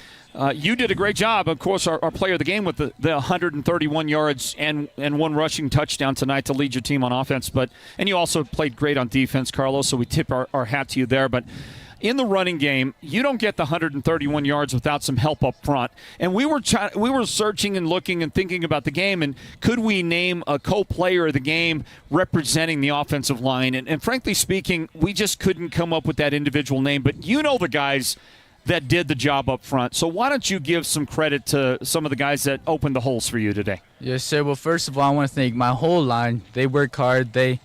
You did a great job, of course, our player of the game with the 131 yards and one rushing touchdown tonight to lead your team on offense. And you also played great on defense, Carlos, so we tip our hat to you there. But in the running game, you don't get the 131 yards without some help up front. And we were searching and looking and thinking about the game, and could we name a co-player of the game representing the offensive line? And frankly speaking, we just couldn't come up with that individual name. But the guys that did the job up front. So why don't you give some credit to some of the guys that opened the holes for you today? Yes, sir. Well, first of all, I want to thank my whole line. They work hard. They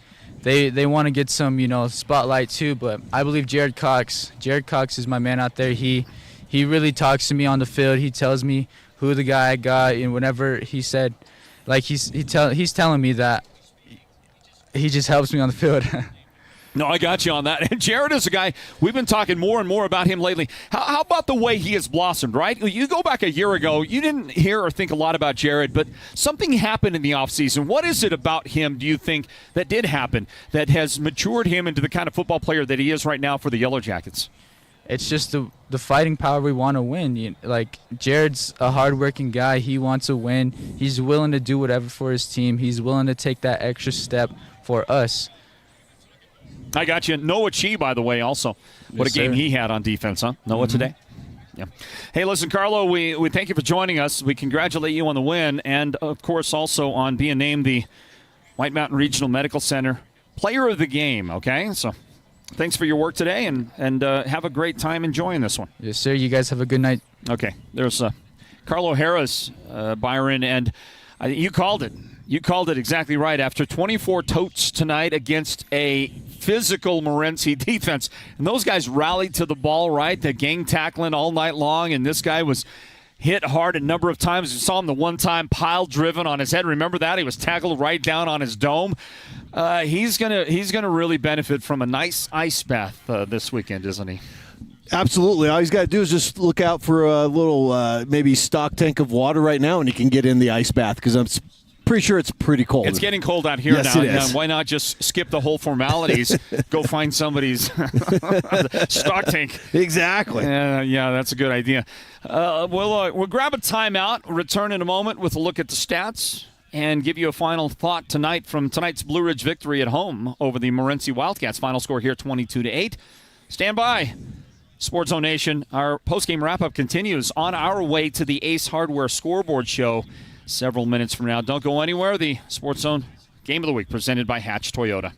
want to get some, spotlight too, but I believe Jared Cox is my man out there. He really talks to me on the field. He tells me who the guy I got, and whenever he said, he's telling me that, he just helps me on the field. No, I got you on that. And Jared is a guy, we've been talking more and more about him lately. How about the way he has blossomed, right? You go back a year ago, you didn't hear or think a lot about Jared, but something happened in the offseason. What is it about him, do you think, that did happen that has matured him into the kind of football player that he is right now for the Yellow Jackets? It's just the fighting power we want to win. Jared's a hardworking guy. He wants to win. He's willing to do whatever for his team. He's willing to take that extra step for us. I got you. Noah Chi, by the way, also. What a game he had on defense, huh? Noah today? Yeah. Hey, listen, Carlo, we thank you for joining us. We congratulate you on the win and, of course, also on being named the White Mountain Regional Medical Center Player of the Game, okay? So thanks for your work today, and have a great time enjoying this one. Yes, sir. You guys have a good night. Okay. There's Carlo Harris, Byron, and you called it. You called it exactly right. After 24 totes tonight against a physical Morenci defense, and those guys rallied to the ball, right? The gang tackling all night long, and this guy was hit hard a number of times. You saw him the one time pile driven on his head. Remember that? He was tackled right down on his dome. He's gonna really benefit from a nice ice bath this weekend, isn't he? Absolutely. All he's got to do is just look out for a little maybe stock tank of water right now, and he can get in the ice bath, because I'm pretty sure it's pretty cold. It's getting cold out here yes, now. It is. Why not just skip the whole formalities, go find somebody's stock tank? Exactly. Yeah, that's a good idea. We'll grab a timeout, return in a moment with a look at the stats, and give you a final thought tonight from tonight's Blue Ridge victory at home over the Morenci Wildcats. Final score here, 22-8. Stand by. Sports Zone Nation, our postgame wrap-up continues on our way to the Ace Hardware Scoreboard Show several minutes from now. Don't go anywhere. The Sports Zone Game of the Week presented by Hatch Toyota.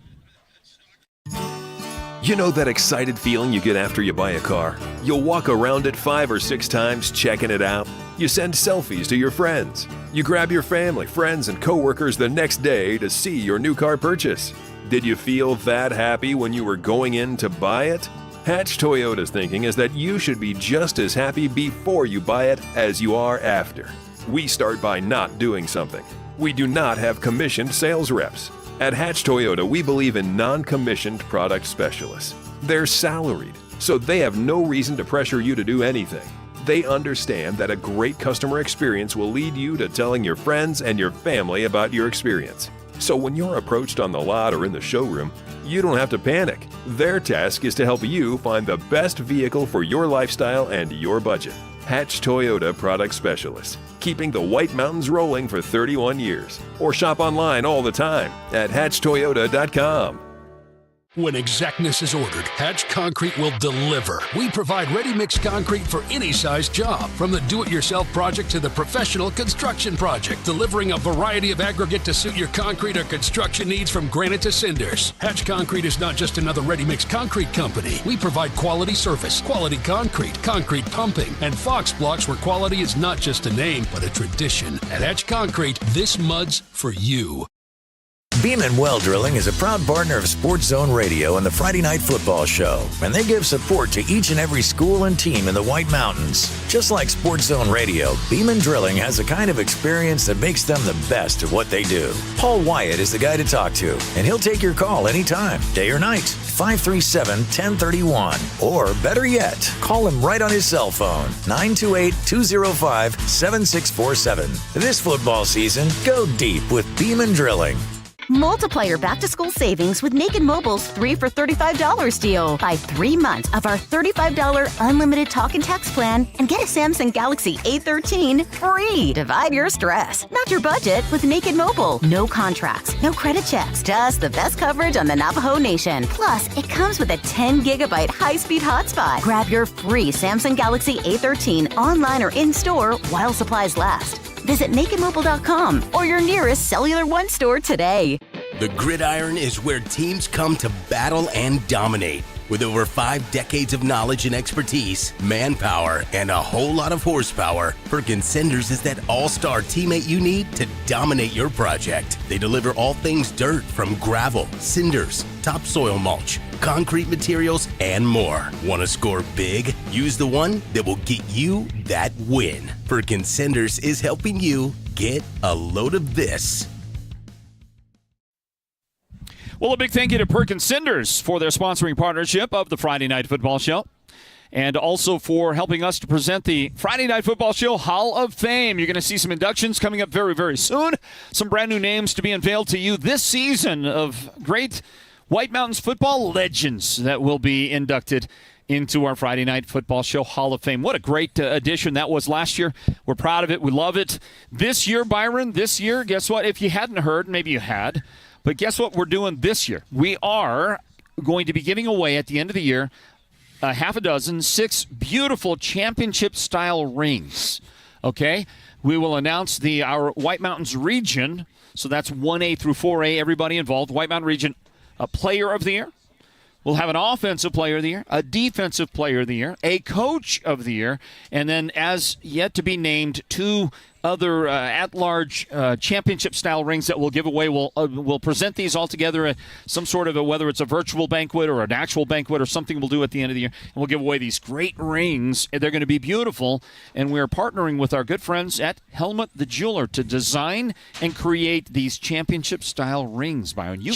You know that excited feeling you get after you buy a car? You'll walk around it 5 or 6 times checking it out. You send selfies to your friends. You grab your family, friends, and coworkers the next day to see your new car purchase. Did you feel that happy when you were going in to buy it? Hatch Toyota's thinking is that you should be just as happy before you buy it as you are after. We start by not doing something. We do not have commissioned sales reps. At Hatch Toyota, we believe in non-commissioned product specialists. They're salaried, so they have no reason to pressure you to do anything. They understand that a great customer experience will lead you to telling your friends and your family about your experience. So when you're approached on the lot or in the showroom, you don't have to panic. Their task is to help you find the best vehicle for your lifestyle and your budget. Hatch Toyota Product Specialists, keeping the White Mountains rolling for 31 years. Or shop online all the time at hatchtoyota.com. When exactness is ordered, Hatch Concrete will deliver. We provide ready-mix concrete for any size job, from the do-it-yourself project to the professional construction project, delivering a variety of aggregate to suit your concrete or construction needs from granite to cinders. Hatch Concrete is not just another ready-mix concrete company. We provide quality surface, quality concrete, concrete pumping, and Fox blocks where quality is not just a name, but a tradition. At Hatch Concrete, this mud's for you. Beeman Well Drilling is a proud partner of Sports Zone Radio and the Friday Night Football Show, and they give support to each and every school and team in the White Mountains. Just like Sports Zone Radio, Beeman Drilling has a kind of experience that makes them the best at what they do. Paul Wyatt is the guy to talk to, and he'll take your call anytime, day or night. 537-1031. Or better yet, call him right on his cell phone, 928-205-7647. This football season, go deep with Beeman Drilling. Multiply your back-to-school savings with Naked Mobile's 3 for $35 deal. Buy 3 months of our $35 unlimited talk and text plan and get a Samsung Galaxy A13 free. Divide your stress, not your budget, with Naked Mobile. No contracts, no credit checks, just the best coverage on the Navajo Nation. Plus, it comes with a 10-gigabyte high-speed hotspot. Grab your free Samsung Galaxy A13 online or in-store while supplies last. Visit nakedmobile.com or your nearest Cellular One store today. The gridiron is where teams come to battle and dominate. With over 5 decades of knowledge and expertise, manpower, and a whole lot of horsepower, Perkins Cinders is that all-star teammate you need to dominate your project. They deliver all things dirt, from gravel, cinders, topsoil mulch, concrete materials, and more. Want to score big? Use the one that will get you that win. Perkins Cinders is helping you get a load of this. Well, a big thank you to Perkins Cinders for their sponsoring partnership of the Friday Night Football Show, and also for helping us to present the Friday Night Football Show Hall of Fame. You're going to see some inductions coming up very, very soon. Some brand new names to be unveiled to you this season of great White Mountains football legends that will be inducted into our Friday Night Football Show Hall of Fame. What a great addition that was last year. We're proud of it. We love it. This year, Byron, guess what? If you hadn't heard, maybe you had, but guess what we're doing this year? We are going to be giving away at the end of the year a 6 beautiful championship-style rings. Okay? We will announce our White Mountains region, so that's 1A through 4A, everybody involved. White Mountain region, a player of the year. We'll have an offensive player of the year, a defensive player of the year, a coach of the year, and then, as yet to be named, 2 other at-large championship-style rings that we'll give away. We'll present these all together at some sort of whether it's a virtual banquet or an actual banquet or something we'll do at the end of the year. And we'll give away these great rings. They're going to be beautiful, and we're partnering with our good friends at Helmut the Jeweler to design and create these championship-style rings, Byron. You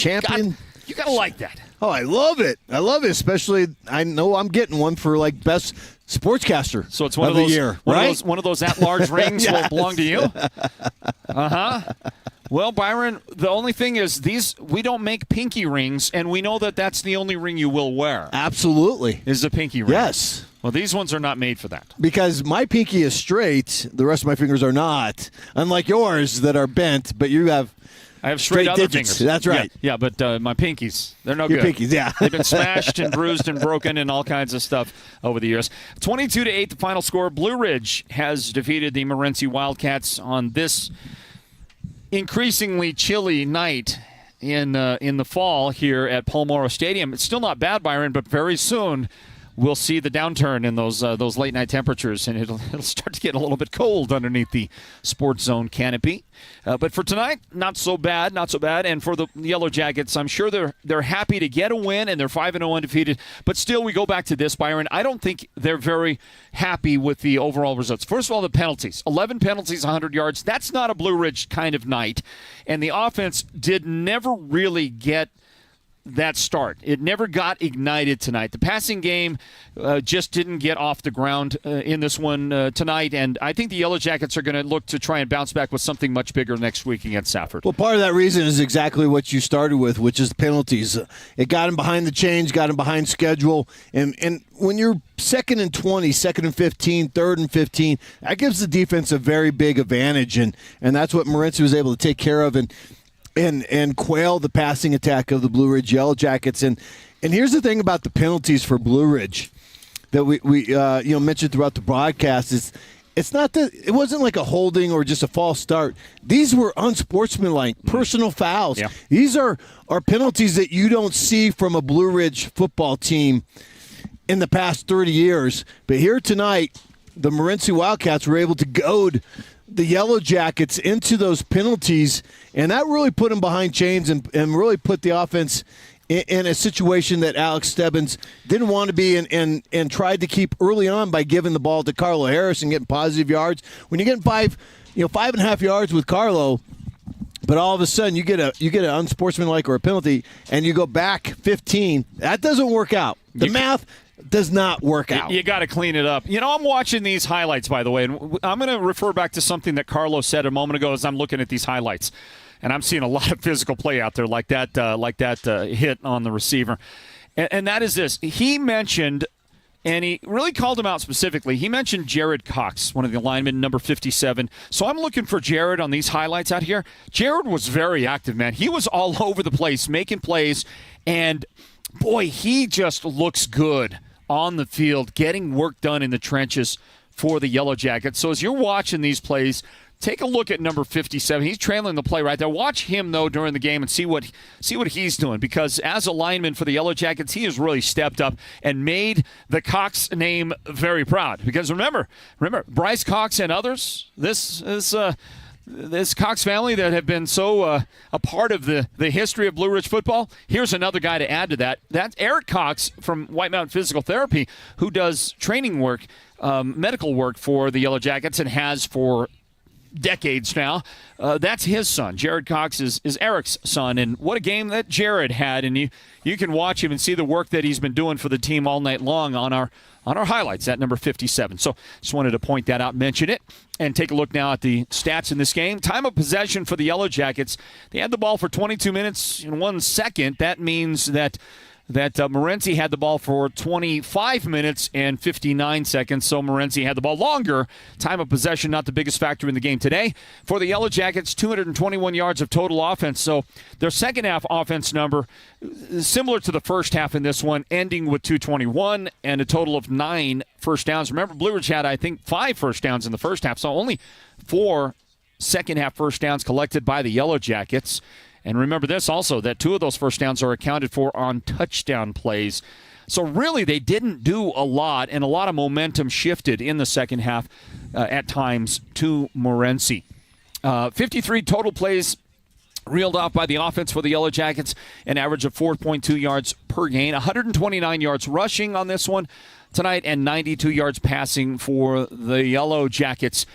got to like that. Oh, I love it. I love it, especially I know I'm getting one for like best sportscaster. So it's one of the those year, one of those at-large rings Yes. will belong to you. Well, Byron, the only thing is we don't make pinky rings, and we know that that's the only ring you will wear. Absolutely, is the pinky ring. Yes. Well, these ones are not made for that. Because my pinky is straight, the rest of my fingers are not. Unlike yours that are bent, but you have. I have straight other digits. fingers. That's right. Yeah, but my pinkies, they're no Your good. pinkies, yeah. They've been smashed and bruised and broken and all kinds of stuff over the years. 22-8, the final score. Blue Ridge has defeated the Morenci Wildcats on this increasingly chilly night in the fall here at Paul Moro Stadium. It's still not bad, Byron, but very soon we'll see the downturn in those late night temperatures, and it'll start to get a little bit cold underneath the Sports Zone canopy. But for tonight, not so bad. And for the Yellow Jackets, I'm sure they're happy to get a win, and they're 5-0 undefeated. But still, we go back to this, Byron. I don't think they're very happy with the overall results. First of all, the penalties. 11 penalties, 100 yards. That's not a Blue Ridge kind of night. And the offense did never really get that start. It never got ignited tonight. The passing game just didn't get off the ground in this one tonight, and I think the Yellow Jackets are going to look to try and bounce back with something much bigger next week against Safford. Well, part of that reason is exactly what you started with, which is the penalties. It got him behind the chains, got him behind schedule, and when you're 2nd and 20, 2nd and 15, 3rd and 15, that gives the defense a very big advantage, and that's what Morenci was able to take care of, and quail the passing attack of the Blue Ridge Yellow Jackets. And here's the thing about the penalties for Blue Ridge that we mentioned throughout the broadcast is it's not that it wasn't like a holding or just a false start. These were unsportsmanlike personal fouls. Yeah. These are penalties that you don't see from a Blue Ridge football team in the past 30 years. But here tonight, the Morenci Wildcats were able to goad the Yellow Jackets into those penalties, and that really put them behind chains and really put the offense in a situation that Alex Stebbins didn't want to be in, and tried to keep early on by giving the ball to Carlo Harris and getting positive yards. When you're getting 5.5 yards with Carlo, but all of a sudden you get an unsportsmanlike or a penalty, and you go back 15, that doesn't work out. The math does not work out. You got to clean it up. I'm watching these highlights, by the way, and I'm going to refer back to something that Carlos said a moment ago as I'm looking at these highlights. And I'm seeing a lot of physical play out there like that hit on the receiver. And that is this. He mentioned, and he really called him out specifically, he mentioned Jared Cox, one of the linemen, number 57. So I'm looking for Jared on these highlights out here. Jared was very active, man. He was all over the place making plays, and boy, he just looks good on the field, getting work done in the trenches for the Yellow Jackets. So as you're watching these plays, take a look at number 57. He's trailing the play right there. Watch him, though, during the game and see what he's doing, because as a lineman for the Yellow Jackets, he has really stepped up and made the Cox name very proud. Because remember, Bryce Cox and others, this Cox family that have been so a part of the history of Blue Ridge football, here's another guy to add to that. That's Eric Cox from White Mountain Physical Therapy, who does training work, medical work for the Yellow Jackets and has for decades now. That's his son. Jared Cox is Eric's son, and what a game that Jared had. And you can watch him and see the work that he's been doing for the team all night long on our highlights at number 57. So just wanted to point that out, mention it, and take a look now at the stats in this game. Time of possession for the Yellow Jackets. They had the ball for 22 minutes and 1 second. That means that Morenci had the ball for 25 minutes and 59 seconds, so Morenci had the ball longer. Time of possession, not the biggest factor in the game today. For the Yellow Jackets, 221 yards of total offense, so their second half offense number, similar to the first half in this one, ending with 221 and a total of 9 first downs. Remember, Blue Ridge had, I think, 5 first downs in the first half, so only 4 second half first downs collected by the Yellow Jackets. And remember this also, that 2 of those first downs are accounted for on touchdown plays. So really they didn't do a lot, and a lot of momentum shifted in the second half at times to Morenci. 53 total plays reeled off by the offense for the Yellow Jackets, an average of 4.2 yards per gain, 129 yards rushing on this one tonight, and 92 yards passing for the Yellow Jackets.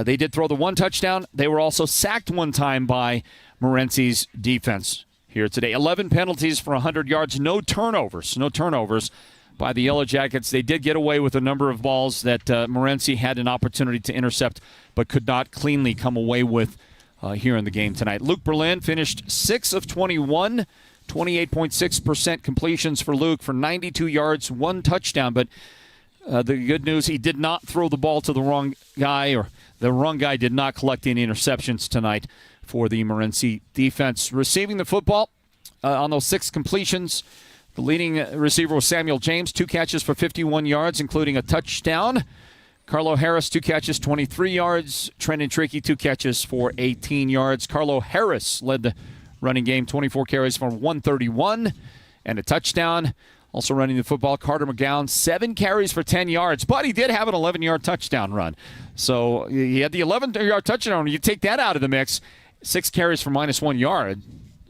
They did throw the 1 touchdown. They were also sacked 1 time by Morenci's defense here today. 11 penalties for 100 yards, no turnovers by the Yellow Jackets. They did get away with a number of balls that Morenci had an opportunity to intercept but could not cleanly come away with here in the game tonight. Luke Berlin finished 6 of 21, 28.6% completions for Luke for 92 yards, 1 touchdown. But the good news, he did not throw the ball to the wrong guy, or the wrong guy did not collect any interceptions tonight for the Morenci defense. Receiving the football on those 6 completions, the leading receiver was Samuel James, 2 catches for 51 yards, including a touchdown. Carlo Harris, 2 catches, 23 yards. Trenton Trickey, 2 catches for 18 yards. Carlo Harris led the Running game, 24 carries for 131 and a touchdown. Also running the football, Carter McGowan, 7 carries for 10 yards, but he did have an 11-yard touchdown run. So he had the 11-yard touchdown. You take that out of the mix, 6 carries for -1 yard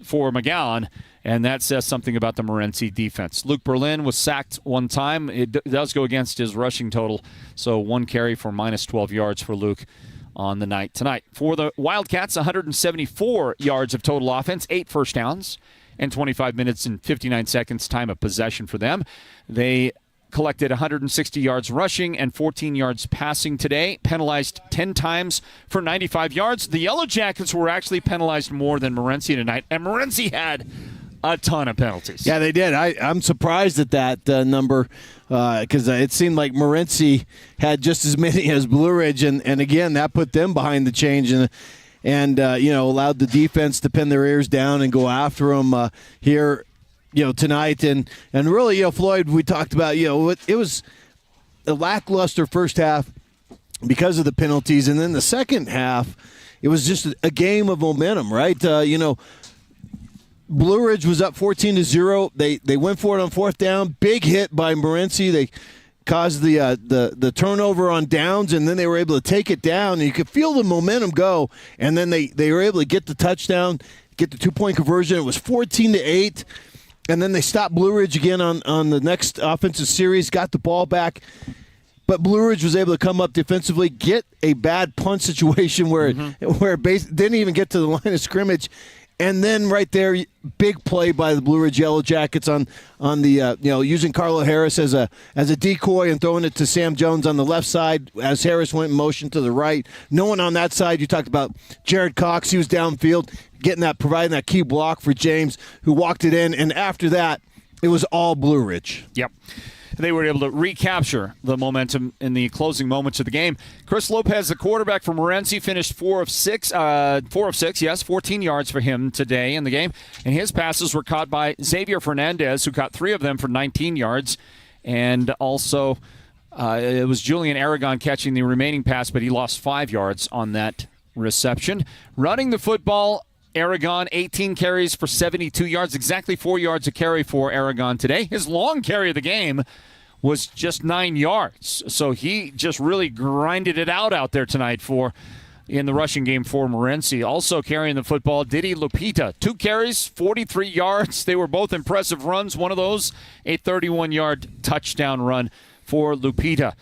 for McGowan, and that says something about the Morenci defense. Luke Berlin was sacked one time. It does go against his rushing total, so 1 carry for -12 yards for Luke on the night tonight. For the Wildcats, 174 yards of total offense, 8 first downs, and 25 minutes and 59 seconds time of possession for them. They collected 160 yards rushing and 14 yards passing today, penalized 10 times for 95 yards. The Yellow Jackets were actually penalized more than Morenci tonight, and Morenci had a ton of penalties. Yeah, they did. I'm surprised at that number because it seemed like Morenci had just as many as Blue Ridge, and again, that put them behind the change and allowed the defense to pin their ears down and go after them here, tonight. And really, Floyd, we talked about, it was a lackluster first half because of the penalties, and then the second half, it was just a game of momentum, right? Blue Ridge was up 14-0. They went for it on 4th down. Big hit by Morenci. They caused the turnover on downs, and then they were able to take it down. And you could feel the momentum go, and then they were able to get the touchdown, get the 2-point conversion. It was 14-8, and then they stopped Blue Ridge again on the next offensive series, got the ball back. But Blue Ridge was able to come up defensively, get a bad punt situation where it didn't even get to the line of scrimmage. And then right there, big play by the Blue Ridge Yellow Jackets on the using Carlo Harris as a decoy and throwing it to Sam Jones on the left side as Harris went in motion to the right. No one on that side. You talked about Jared Cox. He was downfield, providing that key block for James, who walked it in. And after that, it was all Blue Ridge. Yep. They were able to recapture the momentum in the closing moments of the game. Chris Lopez, the quarterback for Morenci, finished 4 of 6, 14 yards for him today in the game. And his passes were caught by Xavier Fernandez, who caught 3 of them for 19 yards. And also, it was Julian Aragon catching the remaining pass, but he lost 5 yards on that reception. Running the football, Aragon, 18 carries for 72 yards, exactly 4 yards a carry for Aragon today. His long carry of the game was just 9 yards. So he just really grinded it out there tonight in the rushing game for Morenci. Also carrying the football, Didi Lupita. 2 carries, 43 yards. They were both impressive runs. One of those, a 31-yard touchdown run for Lupita.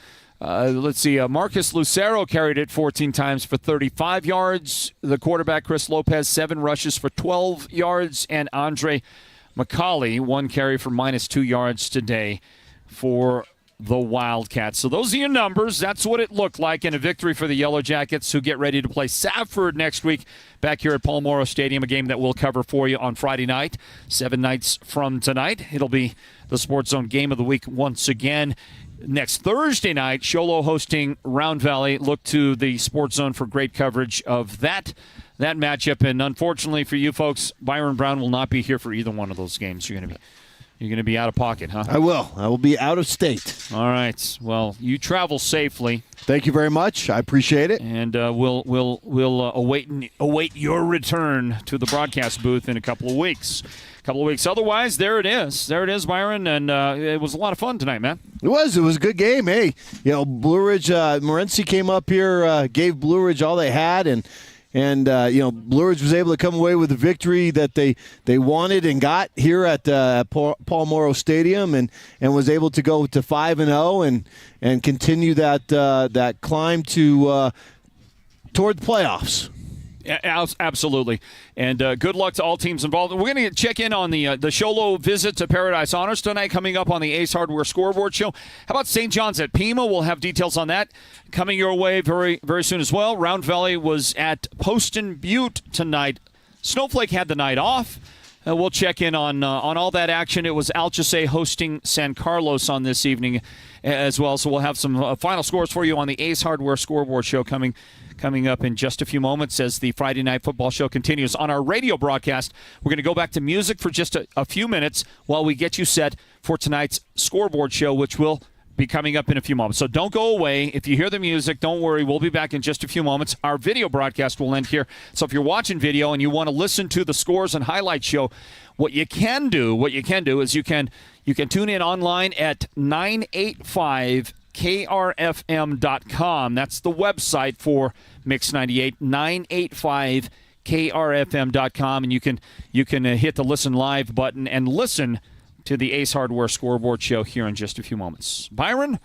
Let's see, Marcus Lucero carried it 14 times for 35 yards. The quarterback, Chris Lopez, 7 rushes for 12 yards. And Andre McCauley, 1 carry for -2 yards today for the Wildcats. So those are your numbers. That's what it looked like in a victory for the Yellow Jackets, who get ready to play Safford next week back here at Paul Moro Stadium, a game that we'll cover for you on Friday night, 7 nights from tonight. It'll be the Sports Zone Game of the Week once again. Next Thursday night, Sholo hosting Round Valley. Look to the Sports Zone for great coverage of that matchup. And unfortunately for you folks, Byron Brown will not be here for either one of those games. You're going to be out of pocket, huh? I will be out of state. All right. Well, you travel safely. Thank you very much. I appreciate it. And we'll await your return to the broadcast booth in a couple of weeks. Otherwise, there it is, Byron, and it was a lot of fun tonight, man. It was a good game. Hey, Blue Ridge, Morenci came up here, gave Blue Ridge all they had, and Blue Ridge was able to come away with the victory that they wanted and got here at Paul Moro Stadium, and was able to go to 5-0 and continue that climb to toward the playoffs. Absolutely. And good luck to all teams involved. We're going to check in on the Sholo visit to Paradise Honors tonight, coming up on the Ace Hardware Scoreboard Show. How about St. John's at Pima? We'll have details on that coming your way very, very soon as well. Round Valley was at Poston Butte tonight. Snowflake had the night off. We'll check in on all that action. It was Alchese hosting San Carlos on this evening as well. So we'll have some final scores for you on the Ace Hardware Scoreboard Show coming up in just a few moments as the Friday Night Football Show continues. On our radio broadcast, we're going to go back to music for just a few minutes while we get you set for tonight's Scoreboard Show, which will be coming up in a few moments. So don't go away. If you hear the music, don't worry. We'll be back in just a few moments. Our video broadcast will end here. So if you're watching video and you want to listen to the scores and highlight show, what you can do is you can tune in online at 985krfm.com. That's the website for Mix 98, 985krfm.com, and you can hit the listen live button and listen to the Ace Hardware Scoreboard Show here in just a few moments. Byron,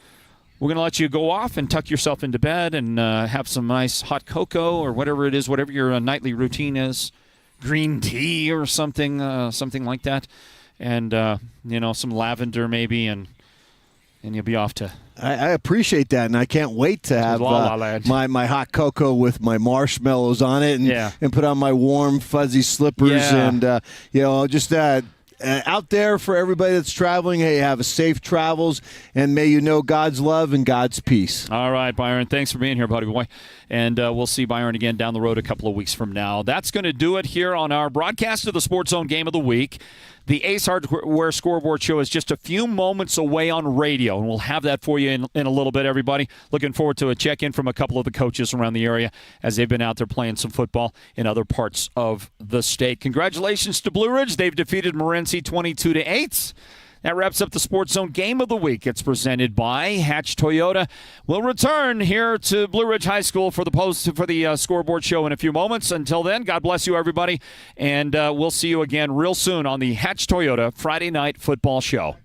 we're going to let you go off and tuck yourself into bed and have some nice hot cocoa or whatever it is, whatever your nightly routine is, green tea or something like that, and some lavender maybe, and you'll be off to. I appreciate that, and I can't wait to have my hot cocoa with my marshmallows on it, and put on my warm fuzzy slippers, and just out there for everybody that's traveling. Hey, have a safe travels, and may you know God's love and God's peace. All right, Byron, thanks for being here, buddy boy. And we'll see Byron again down the road a couple of weeks from now. That's going to do it here on our broadcast of the Sports Zone Game of the Week. The Ace Hardware Scoreboard Show is just a few moments away on radio, and we'll have that for you in a little bit, everybody. Looking forward to a check-in from a couple of the coaches around the area as they've been out there playing some football in other parts of the state. Congratulations to Blue Ridge. They've defeated Morenci 22-8. That wraps up the Sports Zone Game of the Week. It's presented by Hatch Toyota. We'll return here to Blue Ridge High School for the scoreboard show in a few moments. Until then, God bless you, everybody, and we'll see you again real soon on the Hatch Toyota Friday Night Football Show.